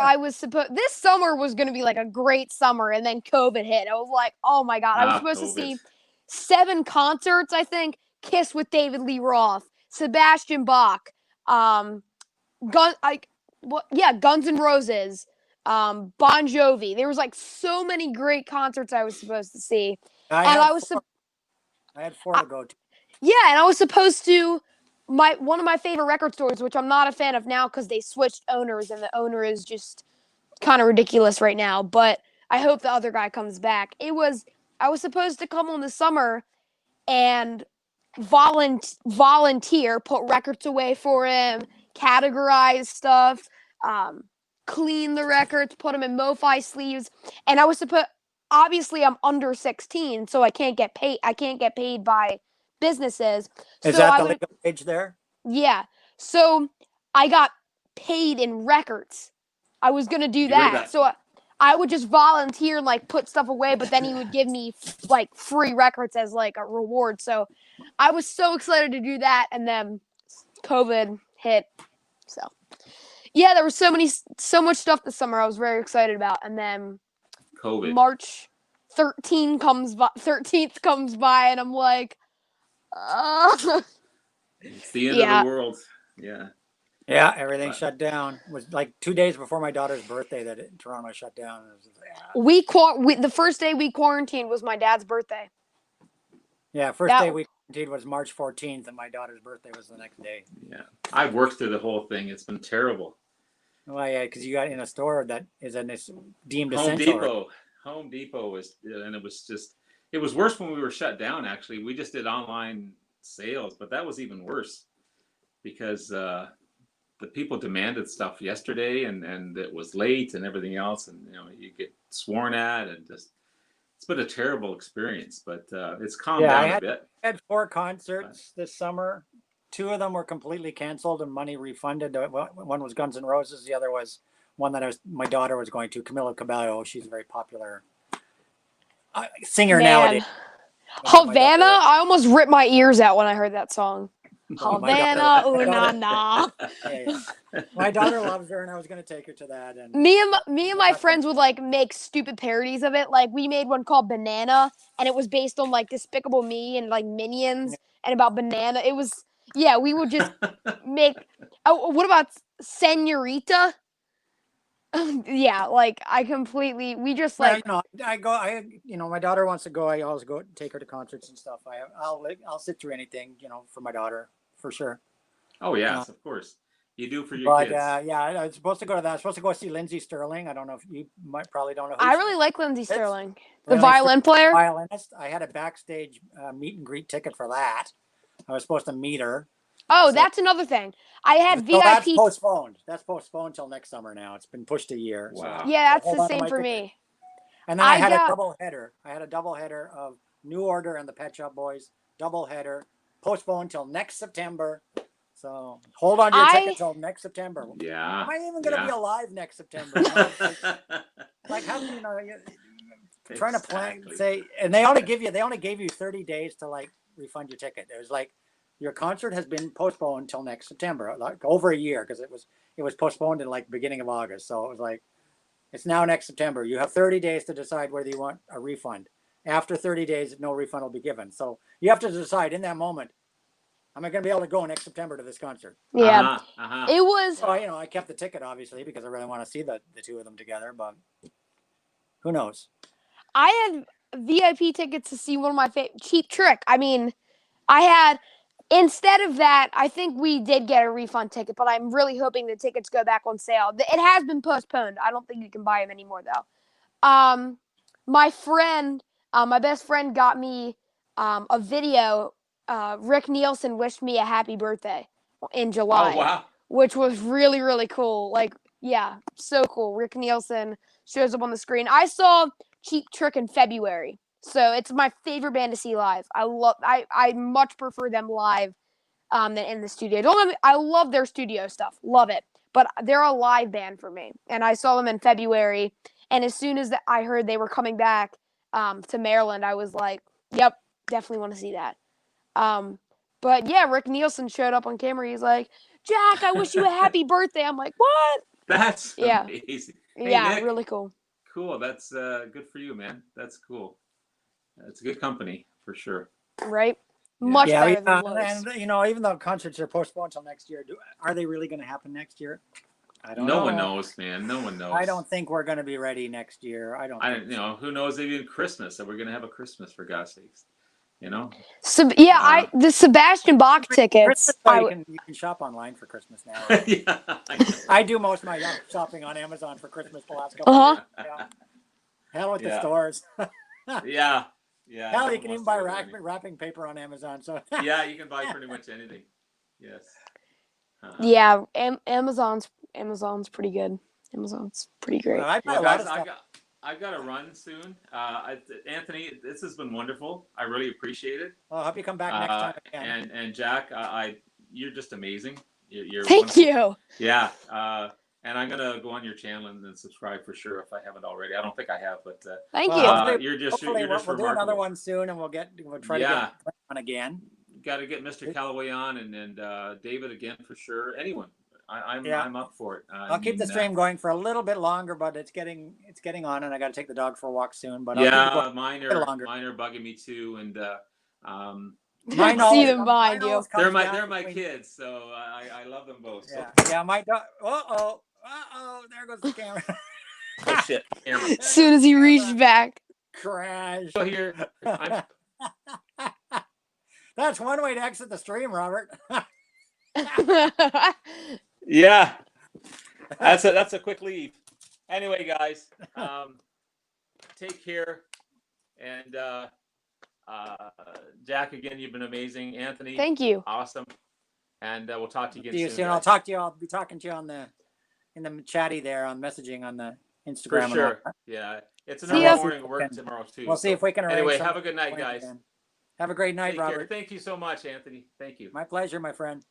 was going to be like a great summer, and then COVID hit. I was like, oh my God, I was supposed to see 7 concerts, I think. Kiss with David Lee Roth, Sebastian Bach, Guns N' Roses, Bon Jovi. There was like so many great concerts I was supposed to see. I had 4 to go to. Yeah, and I was supposed to one of my favorite record stores, which I'm not a fan of now because they switched owners and the owner is just kind of ridiculous right now. But I hope the other guy comes back. I was supposed to come on the summer and volunteer, put records away for him, categorize stuff, clean the records, put them in MoFi sleeves, and I was supposed. Obviously, I'm under 16, so I can't get paid. I can't get paid by businesses. Is so that I the would, legal age there? yeah. So I got paid in records. I was gonna do that. So I would just volunteer and like put stuff away, but then he would give me like free records as like a reward. So I was so excited to do that, and then COVID hit. So yeah, there was so much stuff this summer I was very excited about, and then COVID. March 13th comes by, and I'm like, It's the end of the world. Yeah. Yeah, everything shut down. It was like 2 days before my daughter's birthday that Toronto shut down. The first day we quarantined was my dad's birthday. Yeah, first day we quarantined was March 14th, and my daughter's birthday was the next day. Yeah, I've worked through the whole thing. It's been terrible. Well, yeah, because you got in a store that is deemed Home essential. Depot. Home Depot was, and it was just, it was worse when we were shut down. Actually, we just did online sales, but that was even worse because the people demanded stuff yesterday, and it was late and everything else, and you get sworn at, and just it's been a terrible experience. But it's calmed down a bit. I had 4 concerts this summer. 2 of them were completely canceled and money refunded. One was Guns N' Roses. The other was one that my daughter was going to, Camila Cabello. She's a very popular singer nowadays. Havana, I almost ripped my ears out when I heard that song. So Havana, ooh na na. Yeah. My daughter loves her, and I was going to take her to that. And Me and my friends would like make stupid parodies of it. Like we made one called Banana, and it was based on like Despicable Me and like Minions, and about banana. It was we would just make. Oh, what about Senorita? Yeah, like we just like. my daughter wants to go. I always go take her to concerts and stuff. I'll sit through anything, for my daughter, for sure. Oh yes, of course. You do for your kids. I was supposed to go to that. I was supposed to go see Lindsay Sterling. I don't know if you probably don't know who I really like Lindsay Sterling, the really violin player. Violinist. I had a backstage meet and greet ticket for that. I was supposed to meet her. Oh, that's another thing. I had VIP. That's postponed. That's postponed till next summer now. It's been pushed a year. Wow. So yeah, that's the same for me. And then I had a double header. I had a double header of New Order and the Pet Shop Boys. Double header. Postponed till next September. So hold on to your ticket till next September. Yeah. Am I even going to be alive next September? Like how do trying to plan, and they only gave you 30 days to like refund your ticket. It was like your concert has been postponed until next September, like over a year, because it was postponed in like beginning of August. So it was like it's now next September. You have 30 days to decide whether you want a refund. After 30 days, no refund will be given. So you have to decide in that moment, am I going to be able to go next September to this concert? Yeah, it was. So I kept the ticket obviously because I really want to see the 2 of them together, but who knows? I had VIP tickets to see one of my Cheap Trick. I mean, I had. Instead of that, I think we did get a refund ticket, but I'm really hoping the tickets go back on sale. It has been postponed. I don't think you can buy them anymore, though. My friend, my best friend got me a video. Rick Nielsen wished me a happy birthday in July. Oh, wow. Which was really, really cool. Like, yeah, so cool. Rick Nielsen shows up on the screen. I saw Cheap Trick in February. So it's my favorite band to see live. I much prefer them live than in the studio. I love their studio stuff. Love it. But they're a live band for me. And I saw them in February. And as soon as I heard they were coming back to Maryland, I was like, yep, definitely want to see that. But yeah, Rick Nielsen showed up on camera. He's like, Jack, I wish you a happy birthday. I'm like, what? That's amazing. Hey, yeah, Nick, really cool. Cool. That's good for you, man. That's cool. It's a good company for sure. Right? Much better than Lowe's. And even though concerts are postponed until next year, are they really going to happen next year? I don't know. No one knows, man. No one knows. I don't think we're going to be ready next year. I don't. Who knows? Even Christmas. That we're going to have a Christmas, for God's sakes. So the Sebastian Bach tickets. You can shop online for Christmas now. Yeah, I do most of my shopping on Amazon for Christmas the last couple of years. Yeah. Hell with the stores. Yeah. Hell, you can even buy wrapping paper on Amazon. So yeah, you can buy pretty much anything. Yes. Yeah, Amazon's pretty good. Amazon's pretty great. I buy a lot of stuff. I've got to run soon. Anthony, this has been wonderful. I really appreciate it. Well, I hope you come back next time again. And Jack, you're just amazing. You're Thank you. Yeah. And I'm gonna go on your channel and subscribe for sure if I haven't already. I don't think I have, but thank you. You're just we'll remarkable. do another one soon, and we'll try to get one again. Got to get Mr. Callaway on and David again for sure. Anyone, I'm up for it. I'll keep the stream going for a little bit longer, but it's getting on, and I got to take the dog for a walk soon. But mine are bugging me too, and Mine see them behind you. They're my kids, so I love them both. So. Yeah, my dog. There goes the camera. Oh shit! Camera. As soon as he reached back, crash. So here, that's one way to exit the stream, Robert. Yeah. That's a quick leave. Anyway, guys, take care. And Jack, again, you've been amazing. Anthony, Thank you. awesome. And we'll talk to you See again you soon. soon. I'll Guys. talk to you. I'll be talking to you in the chatty there on messaging on the For Instagram. and all sure. that. Yeah, it's See an ya. early morning work tomorrow too. We'll see if we can arrange. Anyway, something have a good night, when we guys. can. Have a great night, Take Robert. care. Thank you so much, Anthony. Thank you. My pleasure, my friend.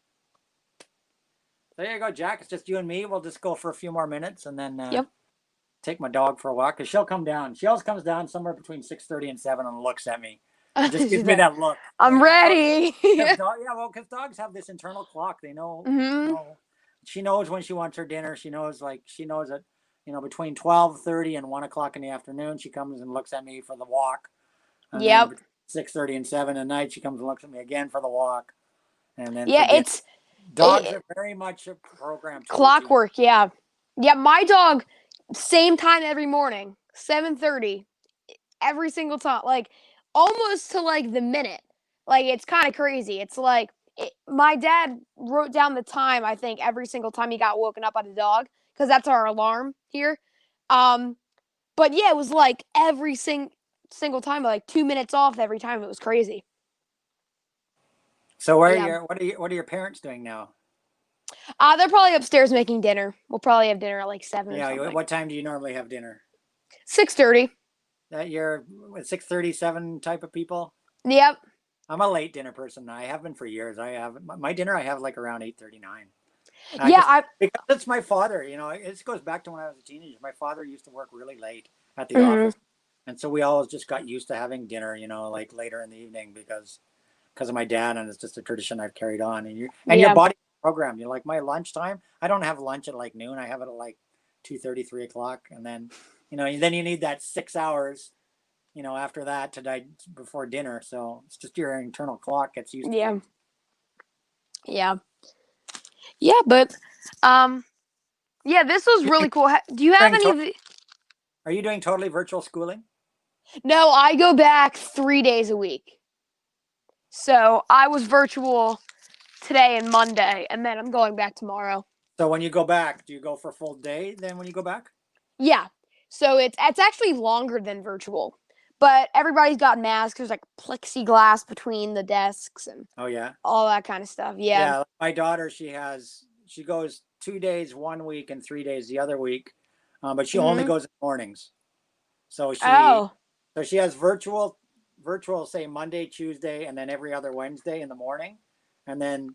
There you go, Jack. It's just you and me. We'll just go for a few more minutes and then Yep. take my dog for a walk because she'll come down. She always comes down somewhere between 6:30 and 7 and looks at me. And just gives me that look. I'm ready. Yeah, well, because dogs have this internal clock. They know, Mhm. She knows when she wants her dinner. She knows that, between 12:30 and 1 o'clock in the afternoon, she comes and looks at me for the walk. And Yep. then 6:30 and 7 at night, she comes and looks at me again for the walk. And then Yeah, for dinner. it's Dogs are very much a program. clockwork. Yeah. Yeah, my dog, same time every morning, 7:30, every single time, like almost to like the minute. Like it's kind of crazy. It's like my dad wrote down the time, I think, every single time he got woken up by the dog because that's our alarm here. But yeah, it was like every single time, like 2 minutes off every time. It was crazy. So Yeah. what are your parents doing now? They're probably upstairs making dinner. We'll probably have dinner at like 7 or Yeah, something. what time do you normally have dinner? 6:30. That you're 6:37 type of people? Yep. I'm a late dinner person. I have been for years. I have my dinner. I have like around 8:39. Yeah, Because it's my father. It goes back to when I was a teenager. My father used to work really late at the Mhm. office, and so we always just got used to having dinner. Like later in the evening because of my dad, and it's just a tradition I've carried on. And your Yeah. body programmed. Like my lunchtime. I don't have lunch at like noon. I have it at like 2:30, 3 o'clock, and then then you need that 6 hours. After that before dinner. So it's just your internal clock gets used to Yeah. things. Yeah. Yeah, but yeah, this was really cool. Do you have any of the... Are you doing totally virtual schooling? No, I go back 3 days a week. So I was virtual today and Monday, and then I'm going back tomorrow. So when you go back, do you go for a full day then when you go back? Yeah. So it's actually longer than virtual. But everybody's got masks. There's like plexiglass between the desks and Oh yeah. all that kind of stuff. Yeah. Yeah. My daughter, she goes 2 days 1 week and 3 days the other week, but she only Mhm. goes in the mornings. So Oh. she has virtual, say Monday, Tuesday, and then every other Wednesday in the morning, and then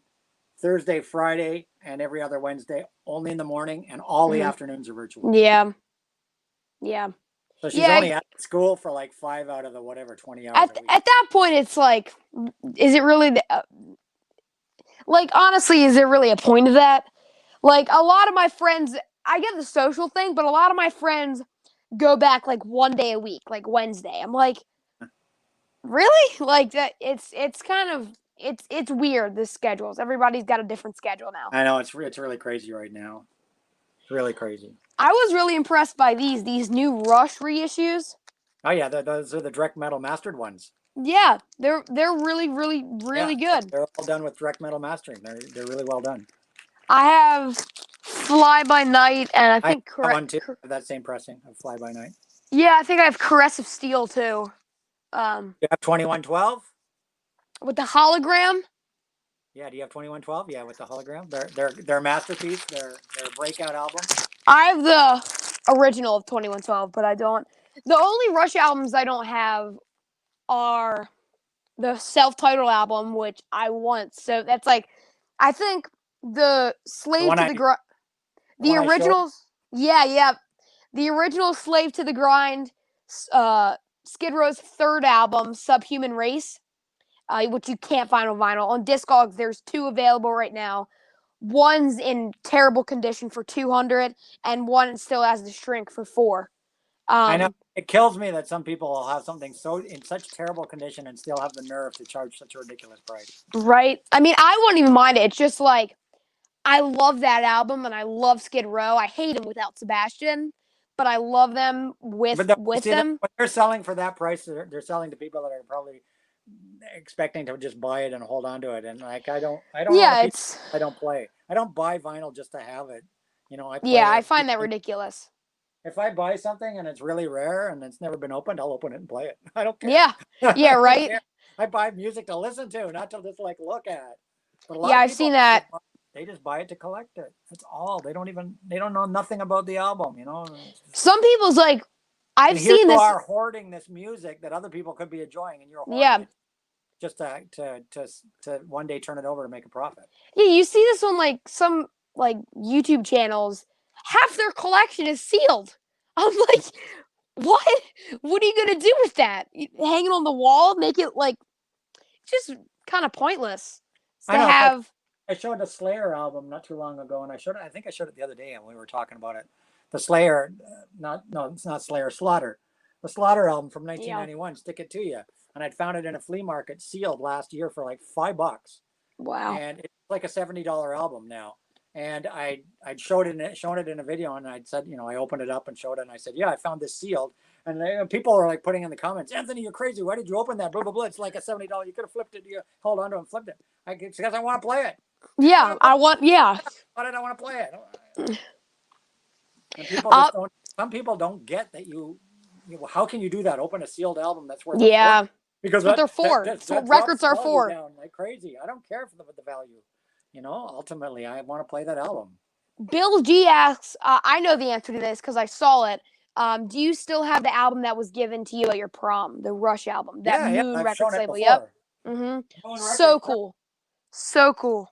Thursday, Friday, and every other Wednesday only in the morning, and all the Mhm. afternoons are virtual. Yeah. Yeah. So she's Yeah, only at school for like 5 out of the 20 hours a week. At that point, it's like, is it really like, honestly, is there really a point of that? Like, a lot of my friends, I get the social thing, but a lot of my friends go back like 1 day a week, like Wednesday. I'm like, really? Like that? It's kind of it's weird. The schedules. Everybody's got a different schedule now. I know it's really crazy right now. It's really crazy. I was really impressed by these new Rush reissues. Oh yeah, those are the direct metal mastered ones. Yeah, they're really good. They're all done with direct metal mastering. They're really well done. I have Fly by Night, and I think I have one too. That same pressing of Fly by Night. Yeah, I think I have Caress of Steel too. You have 2112? With the hologram. Yeah, do you have 2112? Yeah, with the hologram. Their masterpiece. Their breakout album. I have the original of 2112, but I don't. The only Rush albums I don't have are the self-titled album, which I want. So that's like, I think the Slave to the Grind, the originals. Yeah. The original Slave to the Grind, Skid Row's third album, Subhuman Race, which you can't find on vinyl. On Discogs, there's 2 available right now. One's in terrible condition for $200, and one still has the shrink for $400. I know it kills me that some people will have something in such terrible condition and still have the nerve to charge such a ridiculous price. Right? I mean, I wouldn't even mind it. It's just like, I love that album, and I love Skid Row. I hate them without Sebastian, but I love them with them. What they're selling for that price, they're selling to people that are probably expecting to just buy it and hold on to it. And like I don't. Yeah, I don't play. I don't buy vinyl just to have it. You know, I play Yeah, I it. find that ridiculous. If I buy something and it's really rare and it's never been opened, I'll open it and play it. I don't care. Yeah. Yeah, I don't right? care. I buy music to listen to, not to just like look at. But a lot Yeah, of I've people seen that. they just buy it to collect it. That's all. They don't know nothing about the album, you know. Some people's like, I've And here seen you this. are hoarding this music that other people could be enjoying, and you're hoarding Yeah. it just to one day turn it over to make a profit. Yeah, you see this on like some like YouTube channels. Half their collection is sealed. I'm like, what? What are you gonna do with that? Hang it on the wall? Make it like just kind of pointless I to know. have. I showed a Slayer album not too long ago, and I think I showed it the other day, and we were talking about it. The Slayer, it's not Slayer, Slaughter, the Slaughter album from 1991. Stick It To You, and I'd found it in a flea market sealed last year for like $5, Wow. and it's like a $70 album now. And I'd shown it in a video, and I'd said, you know, I opened it up and showed it, and I said, yeah, I found this sealed. And people are like putting in the comments, Anthony, you're crazy. Why did you open that? Blah blah blah. It's like a $70. You could have flipped it. You hold on to it and flipped it. It's because I want to play it. Yeah, I want. Yeah. Why did I want to play it? And people Uh, just don't. Some people don't get that how can you do that? Open a sealed album that's worth Yeah. because That's what they're for. That's what records are for. Down like crazy. I don't care for the value. You know, ultimately, I want to play that album. Bill G asks, I know the answer to this because I saw it. Do you still have the album that was given to you at your prom, the Rush album, that Moon I've Records shown it label? before. Yep. Moon So Records, cool. So cool.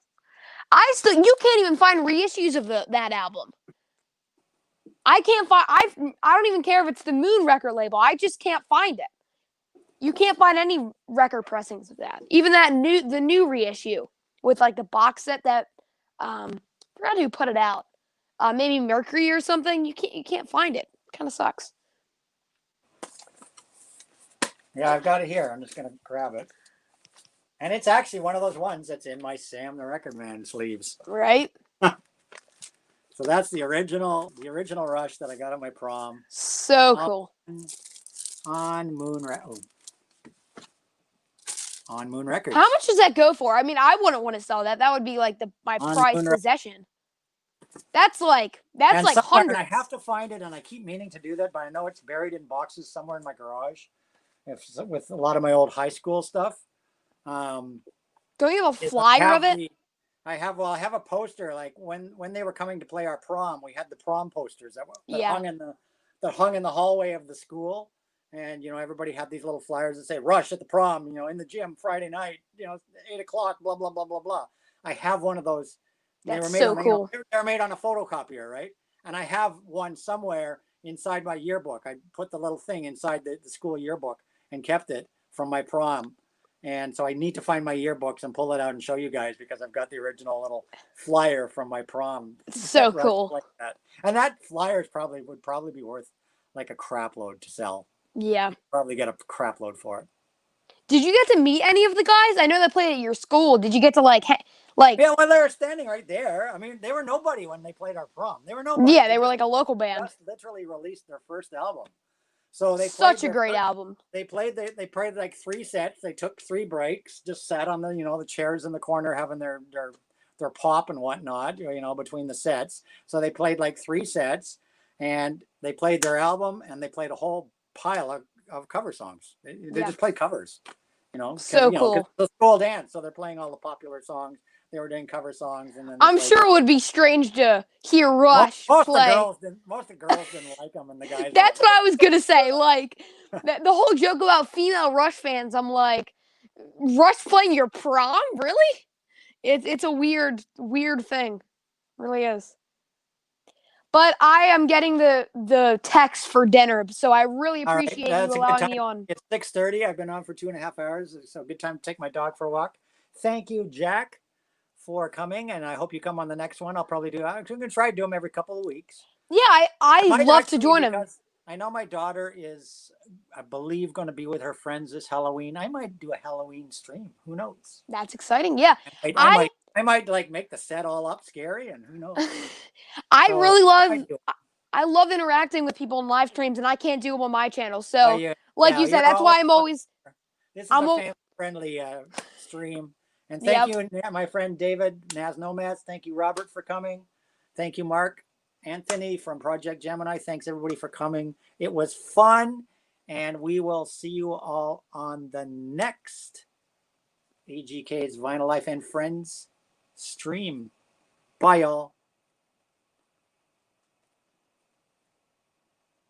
You can't even find reissues of that album. I can't find. I don't even care if it's the Moon record label. I just can't find it. You can't find any record pressings of that. Even the new reissue with like the box set that I forgot who put it out. Maybe Mercury or something. You can't find it. Kind of sucks. Yeah, I've got it here. I'm just gonna grab it. And it's actually one of those ones that's in my Sam the Record Man sleeves. Right? So that's the original Rush that I got at my prom. So cool. On Moon Records. How much does that go for? I mean, I wouldn't want to sell that. That would be like my prized possession. That's like hundreds. And I have to find it, and I keep meaning to do that, but I know it's buried in boxes somewhere in my garage, with a lot of my old high school stuff. Don't you have a flyer of it? I have a poster. Like when they were coming to play our prom, we had the prom posters that hung in the hallway of the school, and you know everybody had these little flyers that say "Rush at the prom," you know, in the gym Friday night, you know, 8:00, blah blah blah blah blah. I have one of those. That's so cool. They're made on a photocopier, right? And I have one somewhere inside my yearbook. I put the little thing inside the school yearbook and kept it from my prom. And so I need to find my yearbooks and pull it out and show you guys because I've got the original little flyer from my prom. So cool. Like that. And that flyer would probably be worth like a crap load to sell. Yeah. You'd probably get a crap load for it. Did you get to meet any of the guys? I know they played at your school. Did you get to like? Yeah, well, they were standing right there. I mean, they were nobody when they played our prom. They were nobody. Yeah, they were like a local band. Just literally released their first album. So they such a great album. They played like 3 sets. They took 3 breaks, just sat on the chairs in the corner having their pop and whatnot, between the sets. So they played like 3 sets, and they played their album, and they played a whole pile of cover songs. They just played covers, So cool. The school dance, so they're playing all the popular songs. They were doing cover songs, and then I'm sure it would be strange to hear Rush play. Most of the girls didn't like them, and the guys. That's what I was gonna say. Like the whole joke about female Rush fans. I'm like, Rush playing your prom, really? It's a weird thing, it really is. But I am getting the text for dinner, so I really appreciate you allowing me on. It's 6:30. I've been on for 2.5 hours, so good time to take my dog for a walk. Thank you, Jack, for coming, and I hope you come on the next one. I'll probably I'm going to try to do them every couple of weeks. Yeah, I love to join him. I know my daughter is, I believe, going to be with her friends this Halloween. I might do a Halloween stream. Who knows? That's exciting. Yeah, I might like make the set all up scary, and who knows? I love interacting with people in live streams, and I can't do them on my channel. So, you said, that's why I'm always. This is a family-friendly stream. And thank you, my friend David, Nazz Nomad. Thank you, Robert, for coming. Thank you, Mark. Anthony from Projekt Gemineye. Thanks everybody for coming. It was fun, and we will see you all on the next AGK's Vinyl Life and Friends stream. Bye, y'all.